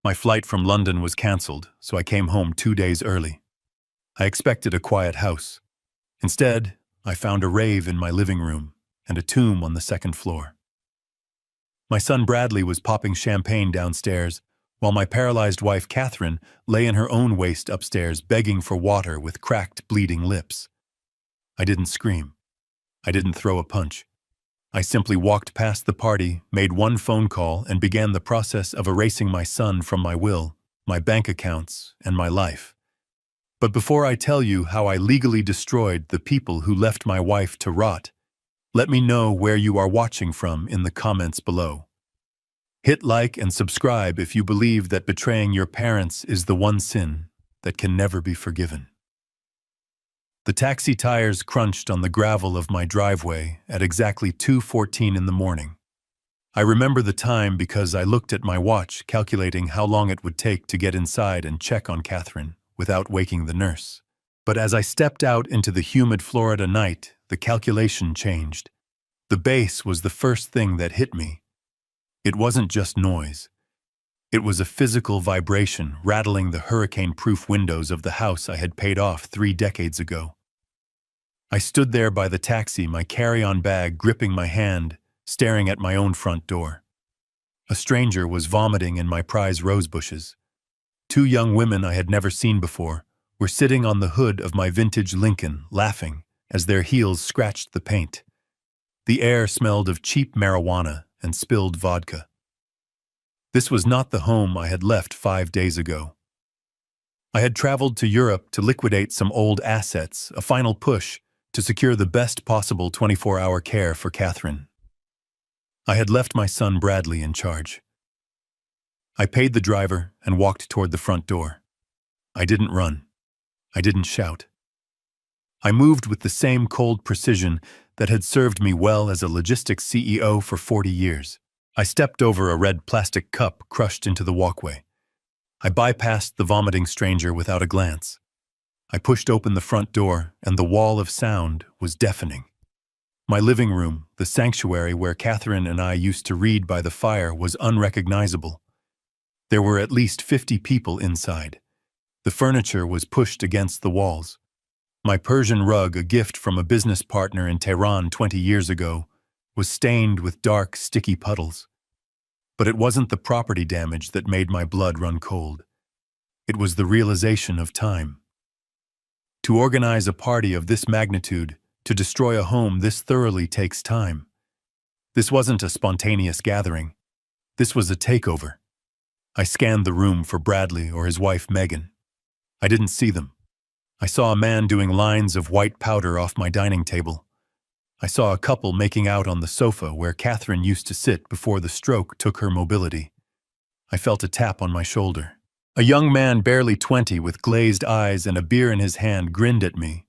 My flight from London was cancelled, so I came home 2 days early. I expected a quiet house. Instead, I found a rave in my living room and a tomb on the second floor. My son Bradley was popping champagne downstairs, while my paralyzed wife Catherine lay in her own waste upstairs begging for water with cracked, bleeding lips. I didn't scream. I didn't throw a punch. I simply walked past the party, made one phone call, and began the process of erasing my son from my will, my bank accounts, and my life. But before I tell you how I legally destroyed the people who left my wife to rot, let me know where you are watching from in the comments below. Hit like and subscribe if you believe that betraying your parents is the one sin that can never be forgiven. The taxi tires crunched on the gravel of my driveway at exactly 2:14 in the morning. I remember the time because I looked at my watch, calculating how long it would take to get inside and check on Catherine without waking the nurse. But as I stepped out into the humid Florida night, the calculation changed. The bass was the first thing that hit me. It wasn't just noise. It was a physical vibration rattling the hurricane-proof windows of the house I had paid off 3 decades ago. I stood there by the taxi, my carry-on bag gripping my hand, staring at my own front door. A stranger was vomiting in my prize rose bushes. 2 young women I had never seen before were sitting on the hood of my vintage Lincoln, laughing as their heels scratched the paint. The air smelled of cheap marijuana and spilled vodka. This was not the home I had left 5 days ago. I had traveled to Europe to liquidate some old assets, a final push to secure the best possible 24-hour care for Catherine. I had left my son Bradley in charge. I paid the driver and walked toward the front door. I didn't run. I didn't shout. I moved with the same cold precision that had served me well as a logistics CEO for 40 years. I stepped over a red plastic cup crushed into the walkway. I bypassed the vomiting stranger without a glance. I pushed open the front door, and the wall of sound was deafening. My living room, the sanctuary where Catherine and I used to read by the fire, was unrecognizable. There were at least 50 people inside. The furniture was pushed against the walls. My Persian rug, a gift from a business partner in Tehran 20 years ago, was stained with dark, sticky puddles. But it wasn't the property damage that made my blood run cold. It was the realization of time. To organize a party of this magnitude, to destroy a home this thoroughly takes time. This wasn't a spontaneous gathering. This was a takeover. I scanned the room for Bradley or his wife Megan. I didn't see them. I saw a man doing lines of white powder off my dining table. I saw a couple making out on the sofa where Catherine used to sit before the stroke took her mobility. I felt a tap on my shoulder. A young man barely 20 with glazed eyes and a beer in his hand grinned at me.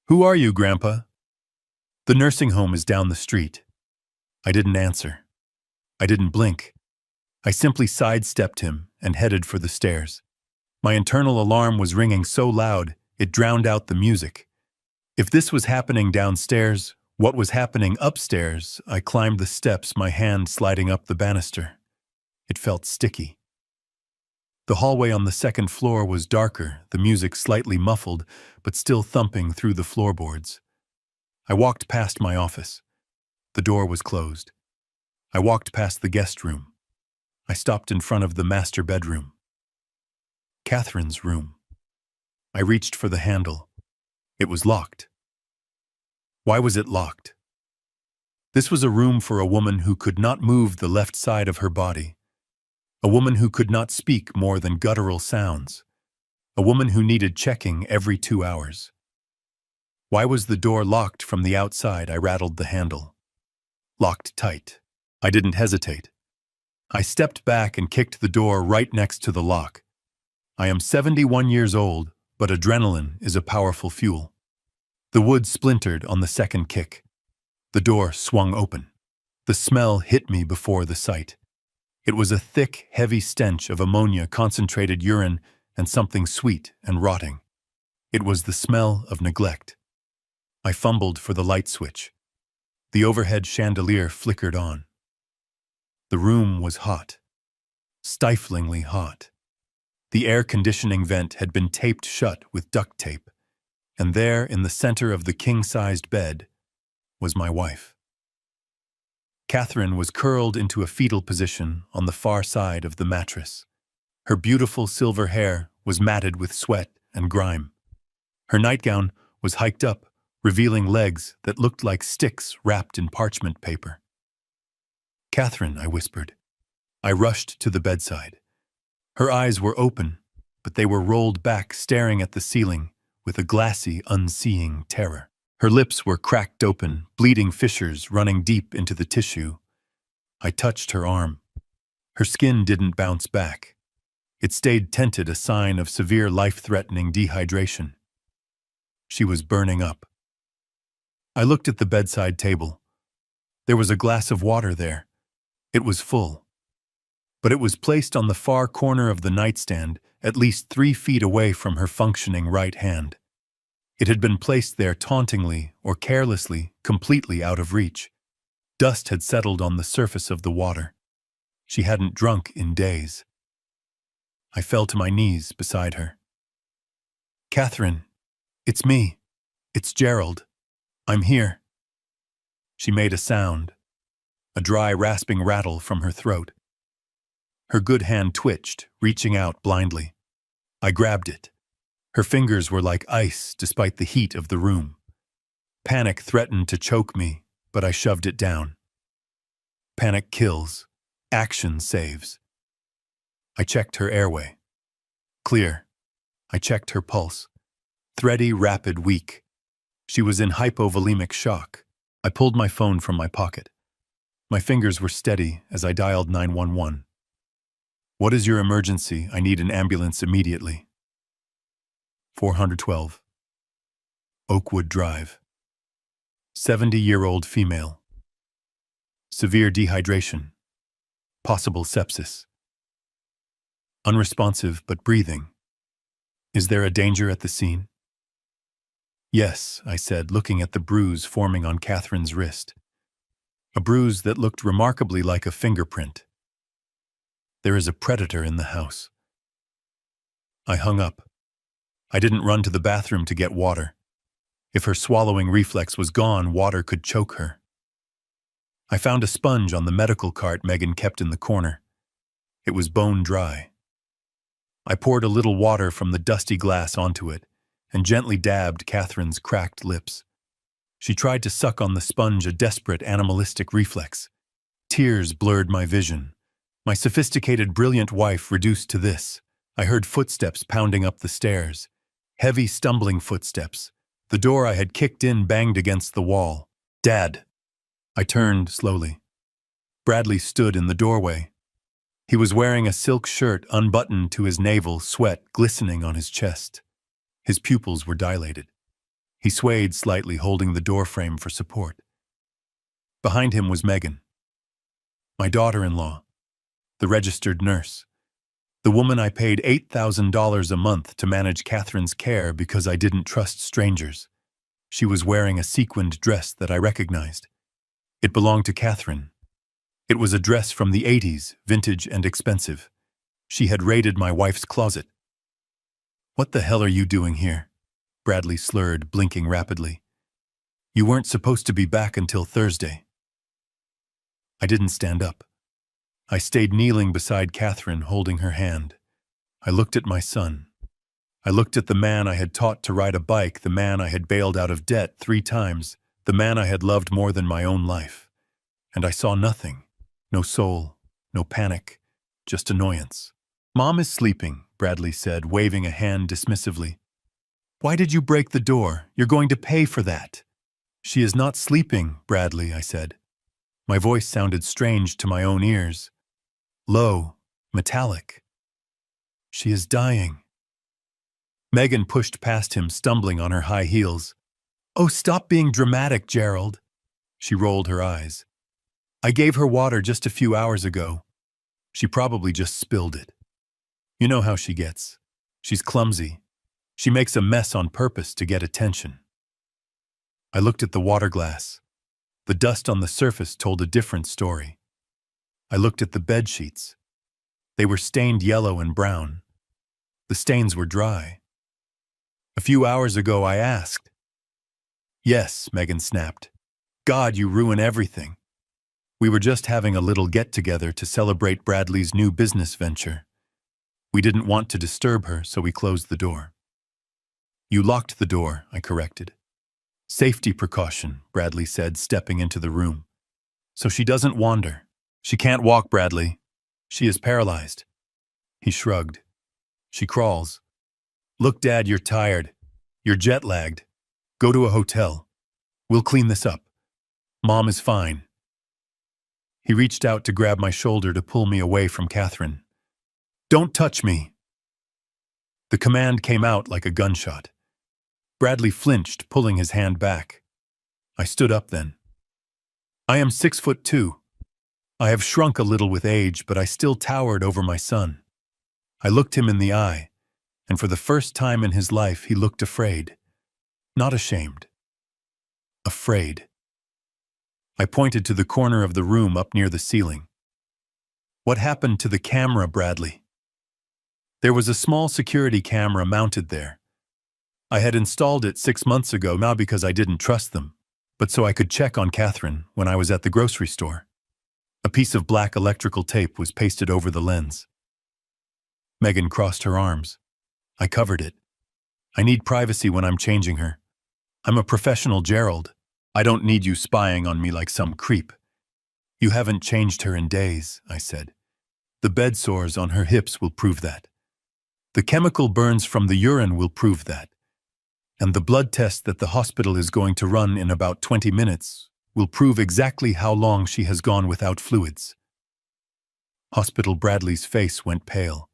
"Who are you, Grandpa?" "The nursing home is down the street." I didn't answer. I didn't blink. I simply sidestepped him and headed for the stairs. My internal alarm was ringing so loud it drowned out the music. If this was happening downstairs, what was happening upstairs? I climbed the steps, my hand sliding up the banister. It felt sticky. The hallway on the second floor was darker, the music slightly muffled, but still thumping through the floorboards. I walked past my office. The door was closed. I walked past the guest room. I stopped in front of the master bedroom. Catherine's room. I reached for the handle. It was locked. Why was it locked? This was a room for a woman who could not move the left side of her body. A woman who could not speak more than guttural sounds. A woman who needed checking every 2 hours. Why was the door locked from the outside? I rattled the handle. Locked tight. I didn't hesitate. I stepped back and kicked the door right next to the lock. I am 71 years old, but adrenaline is a powerful fuel. The wood splintered on the second kick. The door swung open. The smell hit me before the sight. It was a thick, heavy stench of ammonia, concentrated urine, and something sweet and rotting. It was the smell of neglect. I fumbled for the light switch. The overhead chandelier flickered on. The room was hot. stiflingly hot. The air conditioning vent had been taped shut with duct tape, and there, in the center of the king-sized bed, was my wife. Catherine was curled into a fetal position on the far side of the mattress. Her beautiful silver hair was matted with sweat and grime. Her nightgown was hiked up, revealing legs that looked like sticks wrapped in parchment paper. "Catherine," I whispered. I rushed to the bedside. Her eyes were open, but they were rolled back, staring at the ceiling with a glassy, unseeing terror. Her lips were cracked open, bleeding fissures running deep into the tissue. I touched her arm. Her skin didn't bounce back. It stayed tented, a sign of severe life-threatening dehydration. She was burning up. I looked at the bedside table. There was a glass of water there. It was full. But it was placed on the far corner of the nightstand, at least 3 feet away from her functioning right hand. It had been placed there tauntingly or carelessly, completely out of reach. Dust had settled on the surface of the water. She hadn't drunk in days. I fell to my knees beside her. "Catherine, it's me. It's Gerald. I'm here." She made a sound, a dry, rasping rattle from her throat. Her good hand twitched, reaching out blindly. I grabbed it. Her fingers were like ice despite the heat of the room. Panic threatened to choke me, but I shoved it down. Panic kills. Action saves. I checked her airway. Clear. I checked her pulse. Thready, rapid, weak. She was in hypovolemic shock. I pulled my phone from my pocket. My fingers were steady as I dialed 911. "What is your emergency? I need an ambulance immediately." 412. Oakwood Drive. 70-year-old female. Severe dehydration. Possible sepsis. Unresponsive but breathing. Is there a danger at the scene? "Yes," I said, looking at the bruise forming on Catherine's wrist. A bruise that looked remarkably like a fingerprint. "There is a predator in the house." I hung up. I didn't run to the bathroom to get water. If her swallowing reflex was gone, water could choke her. I found a sponge on the medical cart Megan kept in the corner. It was bone dry. I poured a little water from the dusty glass onto it and gently dabbed Catherine's cracked lips. She tried to suck on the sponge, a desperate animalistic reflex. Tears blurred my vision. My sophisticated, brilliant wife reduced to this. I heard footsteps pounding up the stairs. Heavy, stumbling footsteps. The door I had kicked in banged against the wall. "Dad!" I turned slowly. Bradley stood in the doorway. He was wearing a silk shirt unbuttoned to his navel, sweat glistening on his chest. His pupils were dilated. He swayed slightly, holding the doorframe for support. Behind him was Megan, my daughter-in-law, the registered nurse, the woman I paid $8,000 a month to manage Catherine's care because I didn't trust strangers. She was wearing a sequined dress that I recognized. It belonged to Catherine. It was a dress from the 80s, vintage and expensive. She had raided my wife's closet. "What the hell are you doing here?" Bradley slurred, blinking rapidly. "You weren't supposed to be back until Thursday." I didn't stand up. I stayed kneeling beside Catherine, holding her hand. I looked at my son. I looked at the man I had taught to ride a bike, the man I had bailed out of debt 3 times, the man I had loved more than my own life. And I saw nothing. No soul, no panic, just annoyance. "Mom is sleeping," Bradley said, waving a hand dismissively. "Why did you break the door? You're going to pay for that." "She is not sleeping, Bradley," I said. My voice sounded strange to my own ears. Low, metallic. "She is dying." Megan pushed past him, stumbling on her high heels. "Oh, stop being dramatic, Gerald." She rolled her eyes. "I gave her water just a few hours ago. She probably just spilled it. You know how she gets. She's clumsy. She makes a mess on purpose to get attention." I looked at the water glass. The dust on the surface told a different story. I looked at the bed sheets. They were stained yellow and brown. The stains were dry. A few hours ago, I asked. Yes, Megan snapped. God, you ruin everything. We were just having a little get-together to celebrate Bradley's new business venture. We didn't want to disturb her, so we closed the door. You locked the door, I corrected. Safety precaution, Bradley said, stepping into the room. So she doesn't wander. She can't walk, Bradley. She is paralyzed. He shrugged. She crawls. Look, Dad, you're tired. You're jet-lagged. Go to a hotel. We'll clean this up. Mom is fine. He reached out to grab my shoulder to pull me away from Catherine. Don't touch me. The command came out like a gunshot. Bradley flinched, pulling his hand back. I stood up then. I am 6'2". I have shrunk a little with age, but I still towered over my son. I looked him in the eye, and for the first time in his life he looked afraid. Not ashamed. Afraid. I pointed to the corner of the room up near the ceiling. What happened to the camera, Bradley? There was a small security camera mounted there. I had installed it 6 months ago, not because I didn't trust them, but so I could check on Catherine when I was at the grocery store. A piece of black electrical tape was pasted over the lens. Megan crossed her arms. I covered it. I need privacy when I'm changing her. I'm a professional, Gerald. I don't need you spying on me like some creep. You haven't changed her in days, I said. The bed sores on her hips will prove that. The chemical burns from the urine will prove that. And the blood test that the hospital is going to run in about 20 minutes will prove exactly how long she has gone without fluids. Hospital Bradley's face went pale.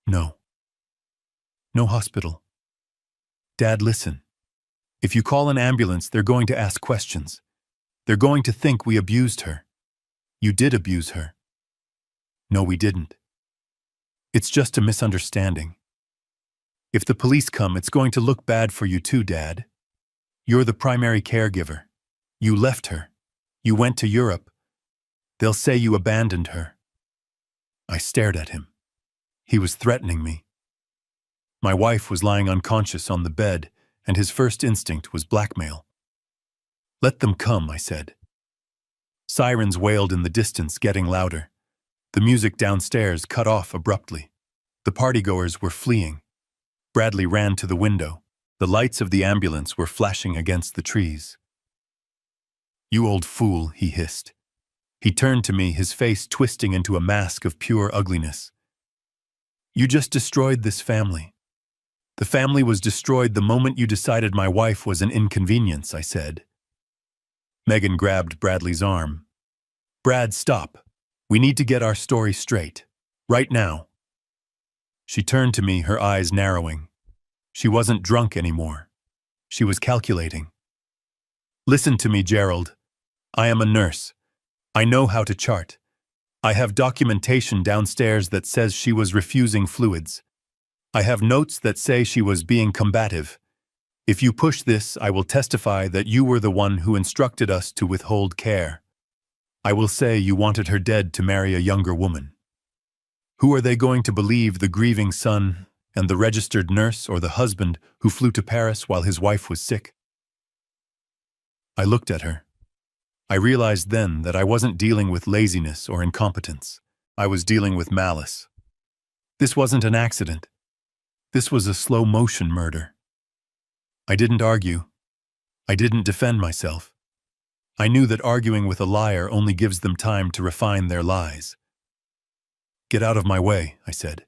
No. No hospital. Dad, listen. If you call an ambulance, they're going to ask questions. They're going to think we abused her. You did abuse her. No, we didn't. It's just a misunderstanding. If the police come, it's going to look bad for you too, Dad. You're the primary caregiver. You left her. You went to Europe. They'll say you abandoned her. I stared at him. He was threatening me. My wife was lying unconscious on the bed, and his first instinct was blackmail. Let them come, I said. Sirens wailed in the distance, getting louder. The music downstairs cut off abruptly. The partygoers were fleeing. Bradley ran to the window. The lights of the ambulance were flashing against the trees. You old fool, he hissed. He turned to me, his face twisting into a mask of pure ugliness. You just destroyed this family. The family was destroyed the moment you decided my wife was an inconvenience, I said. Megan grabbed Bradley's arm. Brad, stop. We need to get our story straight. Right now. She turned to me, her eyes narrowing. She wasn't drunk anymore. She was calculating. Listen to me, Gerald. I am a nurse. I know how to chart. I have documentation downstairs that says she was refusing fluids. I have notes that say she was being combative. If you push this, I will testify that you were the one who instructed us to withhold care. I will say you wanted her dead to marry a younger woman. Who are they going to believe, the grieving son and the registered nurse, or the husband who flew to Paris while his wife was sick? I looked at her. I realized then that I wasn't dealing with laziness or incompetence. I was dealing with malice. This wasn't an accident. This was a slow-motion murder. I didn't argue. I didn't defend myself. I knew that arguing with a liar only gives them time to refine their lies. Get out of my way, I said.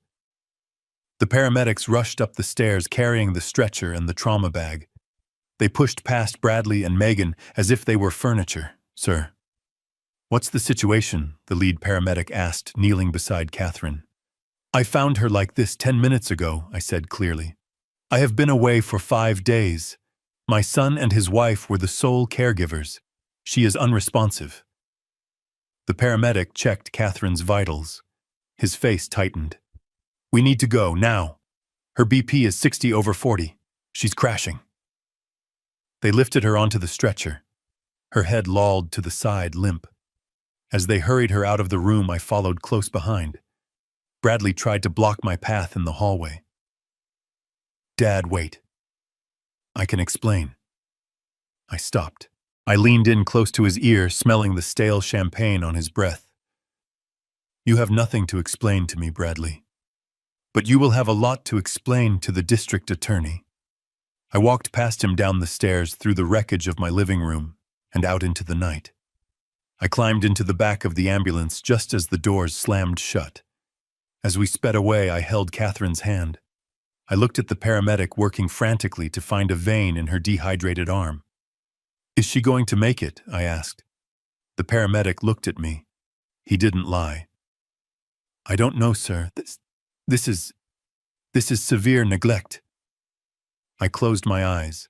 The paramedics rushed up the stairs carrying the stretcher and the trauma bag. They pushed past Bradley and Megan as if they were furniture. Sir. What's the situation? The lead paramedic asked, kneeling beside Catherine. I found her like this 10 minutes ago, I said clearly. I have been away for 5 days. My son and his wife were the sole caregivers. She is unresponsive. The paramedic checked Catherine's vitals. His face tightened. We need to go, now. Her BP is 60/40. She's crashing. They lifted her onto the stretcher. Her head lolled to the side, limp. As they hurried her out of the room, I followed close behind. Bradley tried to block my path in the hallway. "Dad, wait. I can explain." I stopped. I leaned in close to his ear, smelling the stale champagne on his breath. "You have nothing to explain to me, Bradley. But you will have a lot to explain to the district attorney." I walked past him down the stairs through the wreckage of my living room and out into the night. I climbed into the back of the ambulance just as the doors slammed shut. As we sped away, I held Catherine's hand. I looked at the paramedic working frantically to find a vein in her dehydrated arm. "Is she going to make it?" I asked. The paramedic looked at me. He didn't lie. "I don't know, sir. This is severe neglect." I closed my eyes.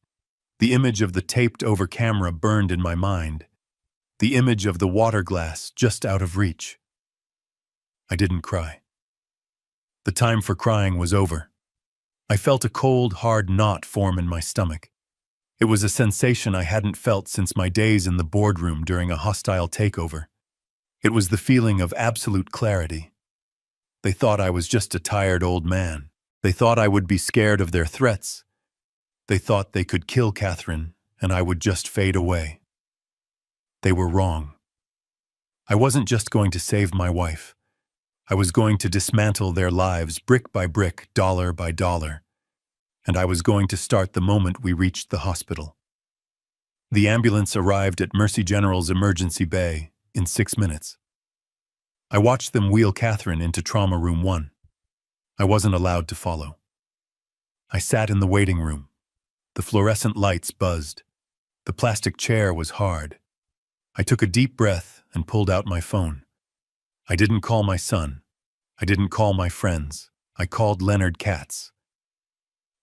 The image of the taped-over camera burned in my mind. The image of the water glass just out of reach. I didn't cry. The time for crying was over. I felt a cold, hard knot form in my stomach. It was a sensation I hadn't felt since my days in the boardroom during a hostile takeover. It was the feeling of absolute clarity. They thought I was just a tired old man. They thought I would be scared of their threats. They thought they could kill Catherine and I would just fade away. They were wrong. I wasn't just going to save my wife. I was going to dismantle their lives brick by brick, dollar by dollar. And I was going to start the moment we reached the hospital. The ambulance arrived at Mercy General's emergency bay in 6 minutes. I watched them wheel Catherine into Trauma Room 1. I wasn't allowed to follow. I sat in the waiting room. The fluorescent lights buzzed. The plastic chair was hard. I took a deep breath and pulled out my phone. I didn't call my son. I didn't call my friends. I called Leonard Katz.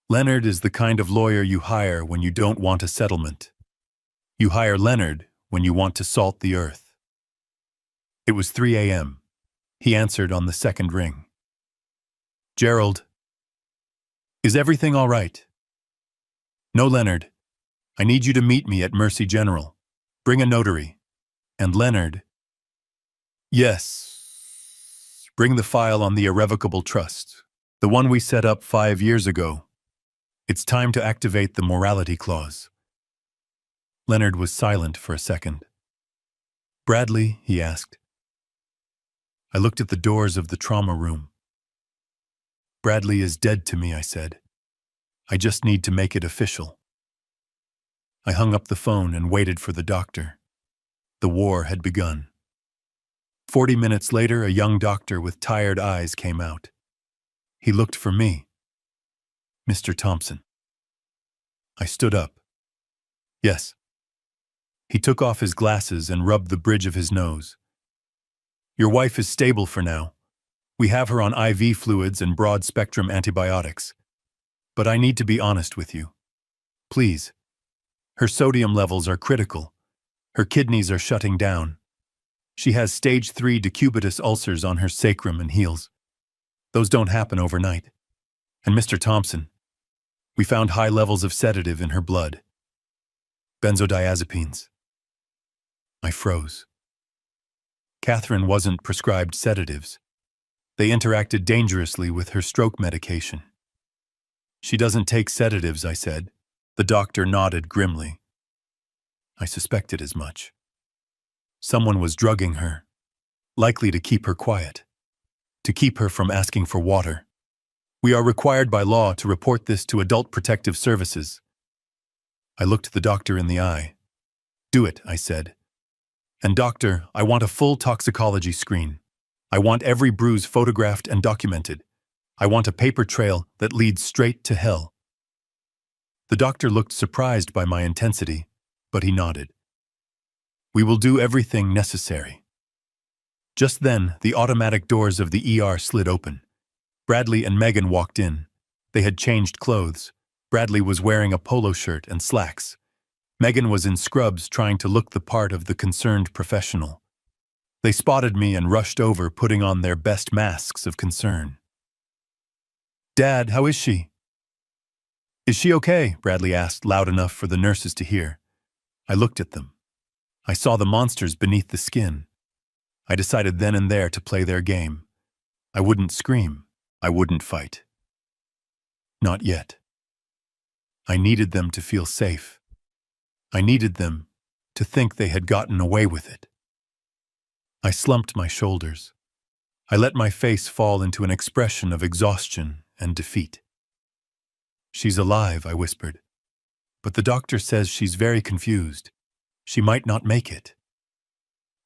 Leonard is the kind of lawyer you hire when you don't want a settlement. You hire Leonard when you want to salt the earth. It was 3 a.m. He answered on the second ring. "Gerald, is everything all right?" "No, Leonard. I need you to meet me at Mercy General. Bring a notary." And Leonard, "Yes. Bring the file on the irrevocable trust, the one we set up 5 years ago. It's time to activate the morality clause." Leonard was silent for a second. "Bradley?" he asked. I looked at the doors of the trauma room. "Bradley is dead to me," I said. "I just need to make it official." I hung up the phone and waited for the doctor. The war had begun. 40 minutes later, a young doctor with tired eyes came out. He looked for me. "Mr. Thompson." I stood up. "Yes." He took off his glasses and rubbed the bridge of his nose. "Your wife is stable for now. We have her on IV fluids and broad-spectrum antibiotics. But I need to be honest with you. Please. Her sodium levels are critical. Her kidneys are shutting down. She has stage 3 decubitus ulcers on her sacrum and heels. Those don't happen overnight. And Mr. Thompson, we found high levels of sedative in her blood. Benzodiazepines." I froze. Catherine wasn't prescribed sedatives. They interacted dangerously with her stroke medication. "She doesn't take sedatives," I said. The doctor nodded grimly. I suspected as much. Someone was drugging her, likely to keep her quiet, to keep her from asking for water. "We are required by law to report this to Adult Protective Services." I looked the doctor in the eye. "Do it," I said. "And doctor, I want a full toxicology screen. I want every bruise photographed and documented. I want a paper trail that leads straight to hell." The doctor looked surprised by my intensity, but he nodded. "We will do everything necessary." Just then, the automatic doors of the ER slid open. Bradley and Megan walked in. They had changed clothes. Bradley was wearing a polo shirt and slacks. Megan was in scrubs trying to look the part of the concerned professional. They spotted me and rushed over, putting on their best masks of concern. "Dad, how is she?" "Is she okay?" Bradley asked, loud enough for the nurses to hear. I looked at them. I saw the monsters beneath the skin. I decided then and there to play their game. I wouldn't scream. I wouldn't fight. Not yet. I needed them to feel safe. I needed them to think they had gotten away with it. I slumped my shoulders. I let my face fall into an expression of exhaustion and defeat. "She's alive," I whispered. "But the doctor says she's very confused. She might not make it."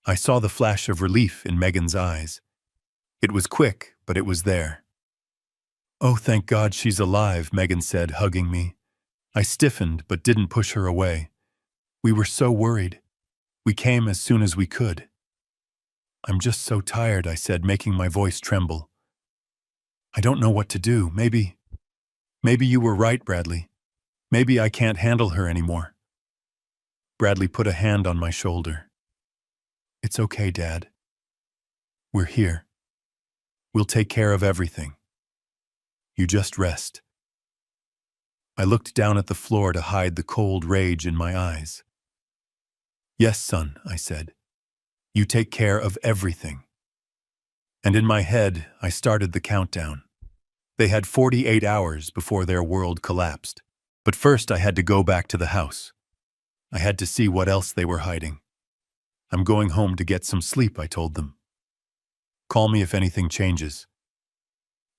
I saw the flash of relief in Megan's eyes. It was quick, but it was there. "Oh, thank God she's alive," Megan said, hugging me. I stiffened but didn't push her away. "We were so worried. We came as soon as we could." "I'm just so tired," I said, making my voice tremble. "I don't know what to do. Maybe you were right, Bradley. Maybe I can't handle her anymore." Bradley put a hand on my shoulder. "It's okay, Dad. We're here. We'll take care of everything. You just rest." I looked down at the floor to hide the cold rage in my eyes. "Yes, son," I said. "You take care of everything." And in my head, I started the countdown. They had 48 hours before their world collapsed. But first I had to go back to the house. I had to see what else they were hiding. "I'm going home to get some sleep," I told them. "Call me if anything changes."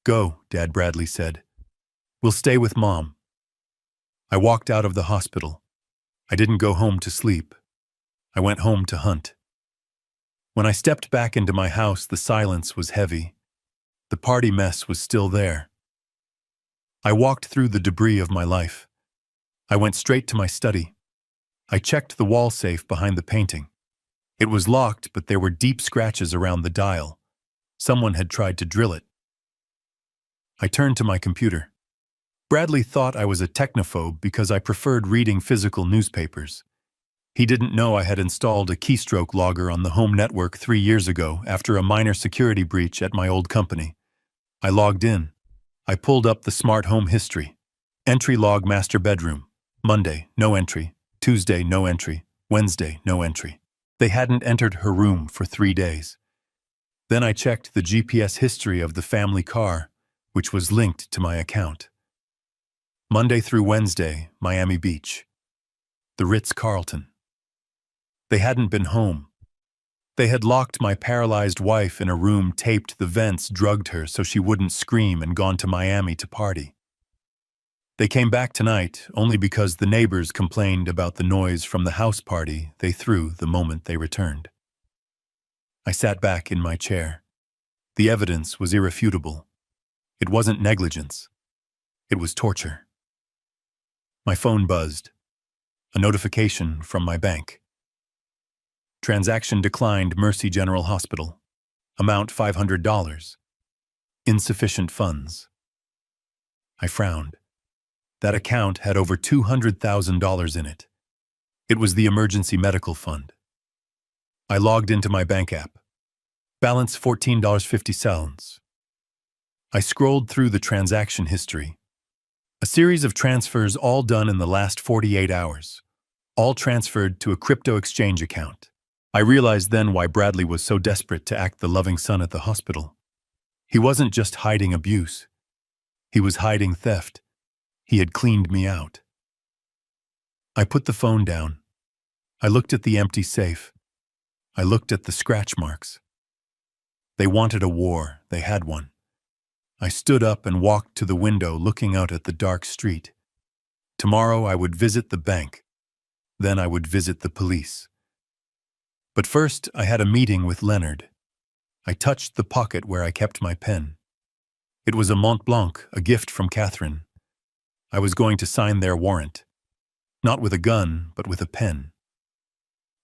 "Go," Dad Bradley said. "We'll stay with Mom." I walked out of the hospital. I didn't go home to sleep. I went home to hunt. When I stepped back into my house, the silence was heavy. The party mess was still there. I walked through the debris of my life. I went straight to my study. I checked the wall safe behind the painting. It was locked, but there were deep scratches around the dial. Someone had tried to drill it. I turned to my computer. Bradley thought I was a technophobe because I preferred reading physical newspapers. He didn't know I had installed a keystroke logger on the home network 3 years ago after a minor security breach at my old company. I logged in. I pulled up the smart home history. Entry log master bedroom. Monday, no entry. Tuesday, no entry. Wednesday, no entry. They hadn't entered her room for 3 days. Then I checked the GPS history of the family car, which was linked to my account. Monday through Wednesday, Miami Beach. The Ritz-Carlton. They hadn't been home. They had locked my paralyzed wife in a room, taped the vents, drugged her so she wouldn't scream, and gone to Miami to party. They came back tonight only because the neighbors complained about the noise from the house party they threw the moment they returned. I sat back in my chair. The evidence was irrefutable. It wasn't negligence. It was torture. My phone buzzed. A notification from my bank. Transaction declined, Mercy General Hospital. Amount $500. Insufficient funds. I frowned. That account had over $200,000 in it. It was the emergency medical fund. I logged into my bank app. Balance $14.50. I scrolled through the transaction history. A series of transfers all done in the last 48 hours. All transferred to a crypto exchange account. I realized then why Bradley was so desperate to act the loving son at the hospital. He wasn't just hiding abuse. He was hiding theft. He had cleaned me out. I put the phone down. I looked at the empty safe. I looked at the scratch marks. They wanted a war. They had one. I stood up and walked to the window, looking out at the dark street. Tomorrow I would visit the bank. Then I would visit the police. But first I had a meeting with Leonard. I touched the pocket where I kept my pen. It was a Mont Blanc, a gift from Catherine. I was going to sign their warrant. Not with a gun, but with a pen.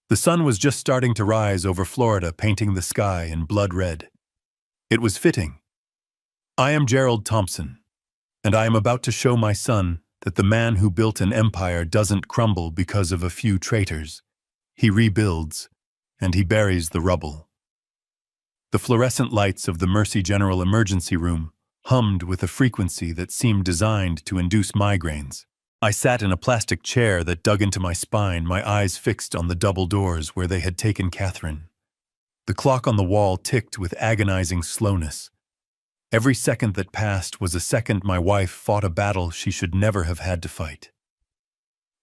The sun was just starting to rise over Florida, painting the sky in blood red. It was fitting. I am Gerald Thompson, and I am about to show my son that the man who built an empire doesn't crumble because of a few traitors. He rebuilds, and he buries the rubble. The fluorescent lights of the Mercy General emergency room hummed with a frequency that seemed designed to induce migraines. I sat in a plastic chair that dug into my spine, my eyes fixed on the double doors where they had taken Catherine. The clock on the wall ticked with agonizing slowness. Every second that passed was a second my wife fought a battle she should never have had to fight.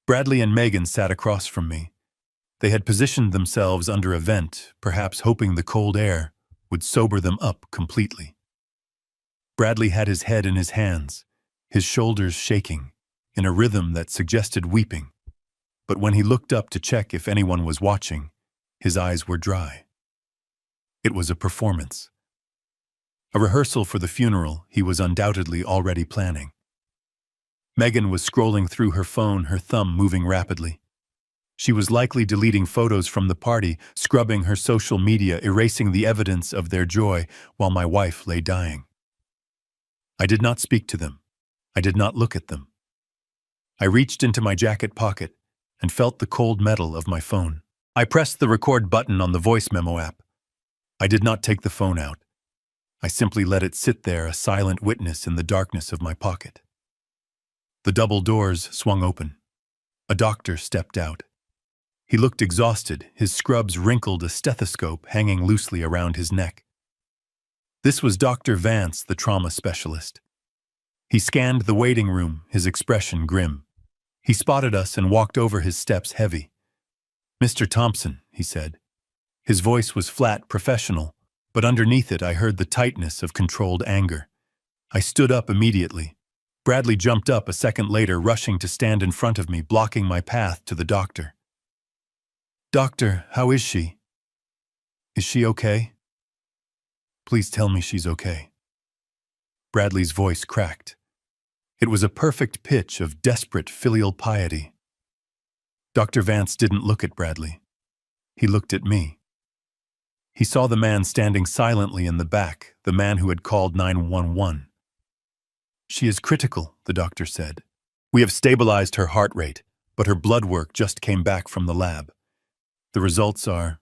Bradley and Megan sat across from me. They had positioned themselves under a vent, perhaps hoping the cold air would sober them up completely. Bradley had his head in his hands, his shoulders shaking, in a rhythm that suggested weeping. But when he looked up to check if anyone was watching, his eyes were dry. It was a performance. A rehearsal for the funeral he was undoubtedly already planning. Megan was scrolling through her phone, her thumb moving rapidly. She was likely deleting photos from the party, scrubbing her social media, erasing the evidence of their joy while my wife lay dying. I did not speak to them. I did not look at them. I reached into my jacket pocket and felt the cold metal of my phone. I pressed the record button on the voice memo app. I did not take the phone out. I simply let it sit there, a silent witness in the darkness of my pocket. The double doors swung open. A doctor stepped out. He looked exhausted, his scrubs wrinkled, a stethoscope hanging loosely around his neck. This was Dr. Vance, the trauma specialist. He scanned the waiting room, his expression grim. He spotted us and walked over, his steps heavy. "Mr. Thompson," he said. His voice was flat, professional, but underneath it I heard the tightness of controlled anger. I stood up immediately. Bradley jumped up a second later, rushing to stand in front of me, blocking my path to the doctor. "Doctor, how is she? Is she okay? Please tell me she's okay." Bradley's voice cracked. It was a perfect pitch of desperate filial piety. Dr. Vance didn't look at Bradley. He looked at me. He saw the man standing silently in the back, the man who had called 911. "She is critical," the doctor said. "We have stabilized her heart rate, but her blood work just came back from the lab. The results are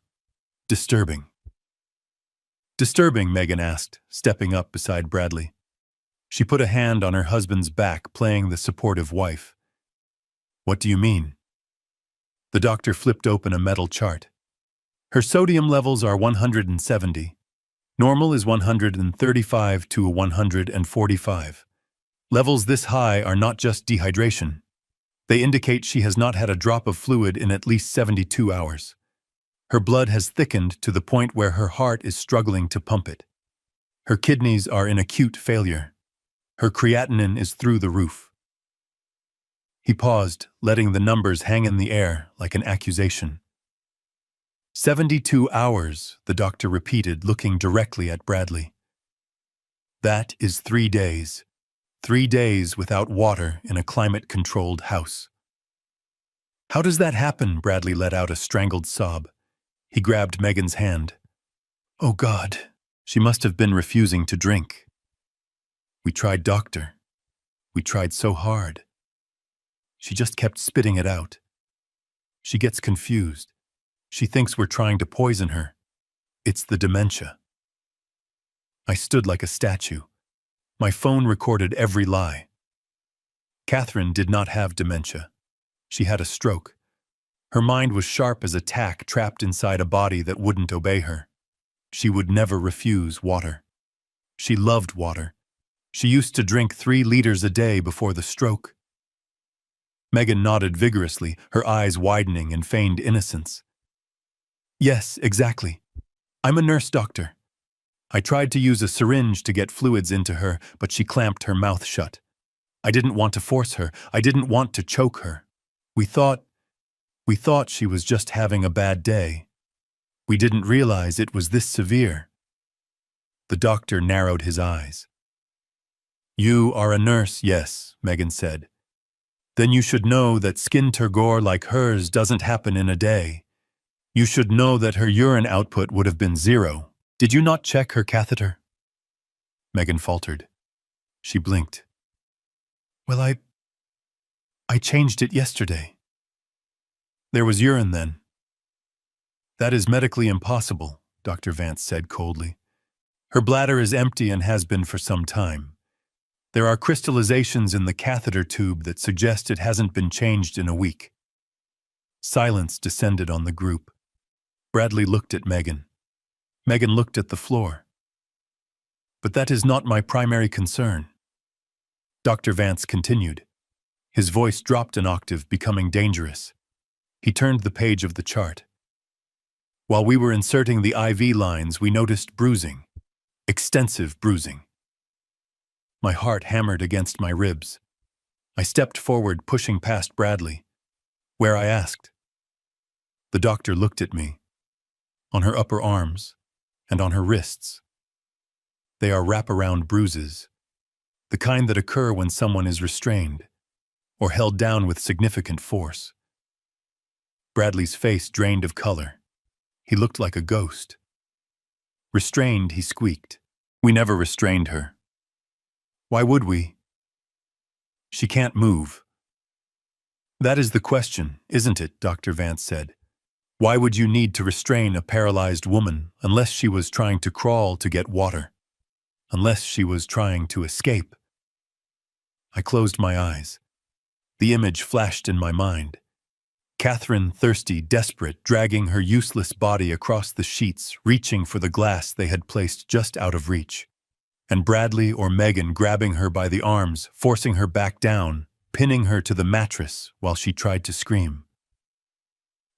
disturbing." "Disturbing?" Megan asked, stepping up beside Bradley. She put a hand on her husband's back, playing the supportive wife. "What do you mean?" The doctor flipped open a metal chart. "Her sodium levels are 170. Normal is 135 to 145. Levels this high are not just dehydration. They indicate she has not had a drop of fluid in at least 72 hours. Her blood has thickened to the point where her heart is struggling to pump it. Her kidneys are in acute failure. Her creatinine is through the roof." He paused, letting the numbers hang in the air like an accusation. 72 hours, the doctor repeated, looking directly at Bradley. "That is 3 days. 3 days without water in a climate-controlled house." "How does that happen?" Bradley let out a strangled sob. He grabbed Megan's hand. "Oh God, she must have been refusing to drink." "We tried, doctor. We tried so hard. She just kept spitting it out. She gets confused. She thinks we're trying to poison her. It's the dementia." I stood like a statue. My phone recorded every lie. Catherine did not have dementia. She had a stroke. Her mind was sharp as a tack trapped inside a body that wouldn't obey her. She would never refuse water. She loved water. She used to drink 3 liters a day before the stroke. Megan nodded vigorously, her eyes widening in feigned innocence. "Yes, exactly. I'm a nurse doctor. I tried to use a syringe to get fluids into her, but she clamped her mouth shut. I didn't want to force her. I didn't want to choke her. We thought she was just having a bad day. We didn't realize it was this severe." The doctor narrowed his eyes. "You are a nurse, yes," Megan said. "Then you should know that skin turgor like hers doesn't happen in a day. You should know that her urine output would have been 0. Did you not check her catheter?" Megan faltered. She blinked. "Well, I changed it yesterday." "There was urine then." "That is medically impossible," Dr. Vance said coldly. "Her bladder is empty and has been for some time. There are crystallizations in the catheter tube that suggest it hasn't been changed in a week." Silence descended on the group. Bradley looked at Megan. Megan looked at the floor. But that is not my primary concern. Dr. Vance continued. His voice dropped an octave, becoming dangerous. He turned the page of the chart. While we were inserting the IV lines, we noticed bruising. Extensive bruising. My heart hammered against my ribs. I stepped forward, pushing past Bradley. Where, I asked. The doctor looked at me. On her upper arms, and on her wrists. They are wraparound bruises, the kind that occur when someone is restrained, or held down with significant force. Bradley's face drained of color. He looked like a ghost. Restrained, he squeaked. We never restrained her. Why would we? She can't move. That is the question, isn't it? Dr. Vance said. Why would you need to restrain a paralyzed woman unless she was trying to crawl to get water? Unless she was trying to escape? I closed my eyes. The image flashed in my mind. Catherine, thirsty, desperate, dragging her useless body across the sheets, reaching for the glass they had placed just out of reach. And Bradley or Megan grabbing her by the arms, forcing her back down, pinning her to the mattress while she tried to scream.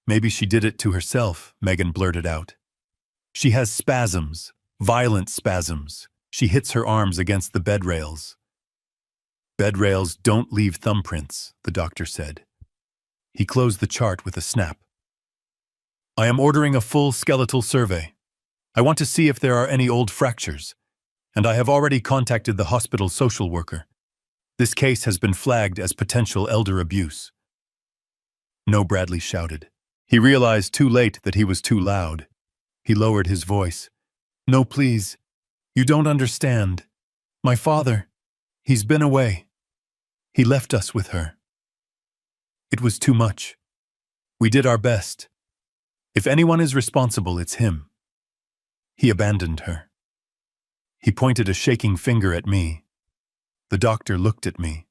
Maybe she did it to herself, Megan blurted out. She has spasms, violent spasms. She hits her arms against the bed rails. Bed rails don't leave thumbprints, the doctor said. He closed the chart with a snap. I am ordering a full skeletal survey. I want to see if there are any old fractures, and I have already contacted the hospital social worker. This case has been flagged as potential elder abuse. No, Bradley shouted. He realized too late that he was too loud. He lowered his voice. No, please. You don't understand. My father, he's been away. He left us with her. It was too much. We did our best. If anyone is responsible, it's him. He abandoned her. He pointed a shaking finger at me. The doctor looked at me.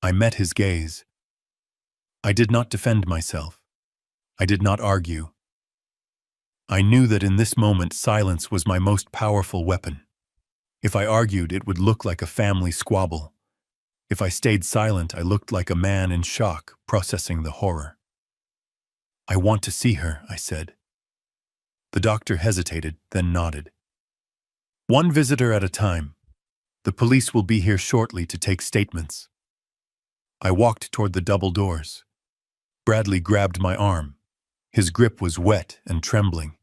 I met his gaze. I did not defend myself. I did not argue. I knew that in this moment silence was my most powerful weapon. If I argued, it would look like a family squabble. If I stayed silent, I looked like a man in shock, processing the horror. I want to see her, I said. The doctor hesitated, then nodded. One visitor at a time. The police will be here shortly to take statements. I walked toward the double doors. Bradley grabbed my arm. His grip was wet and trembling.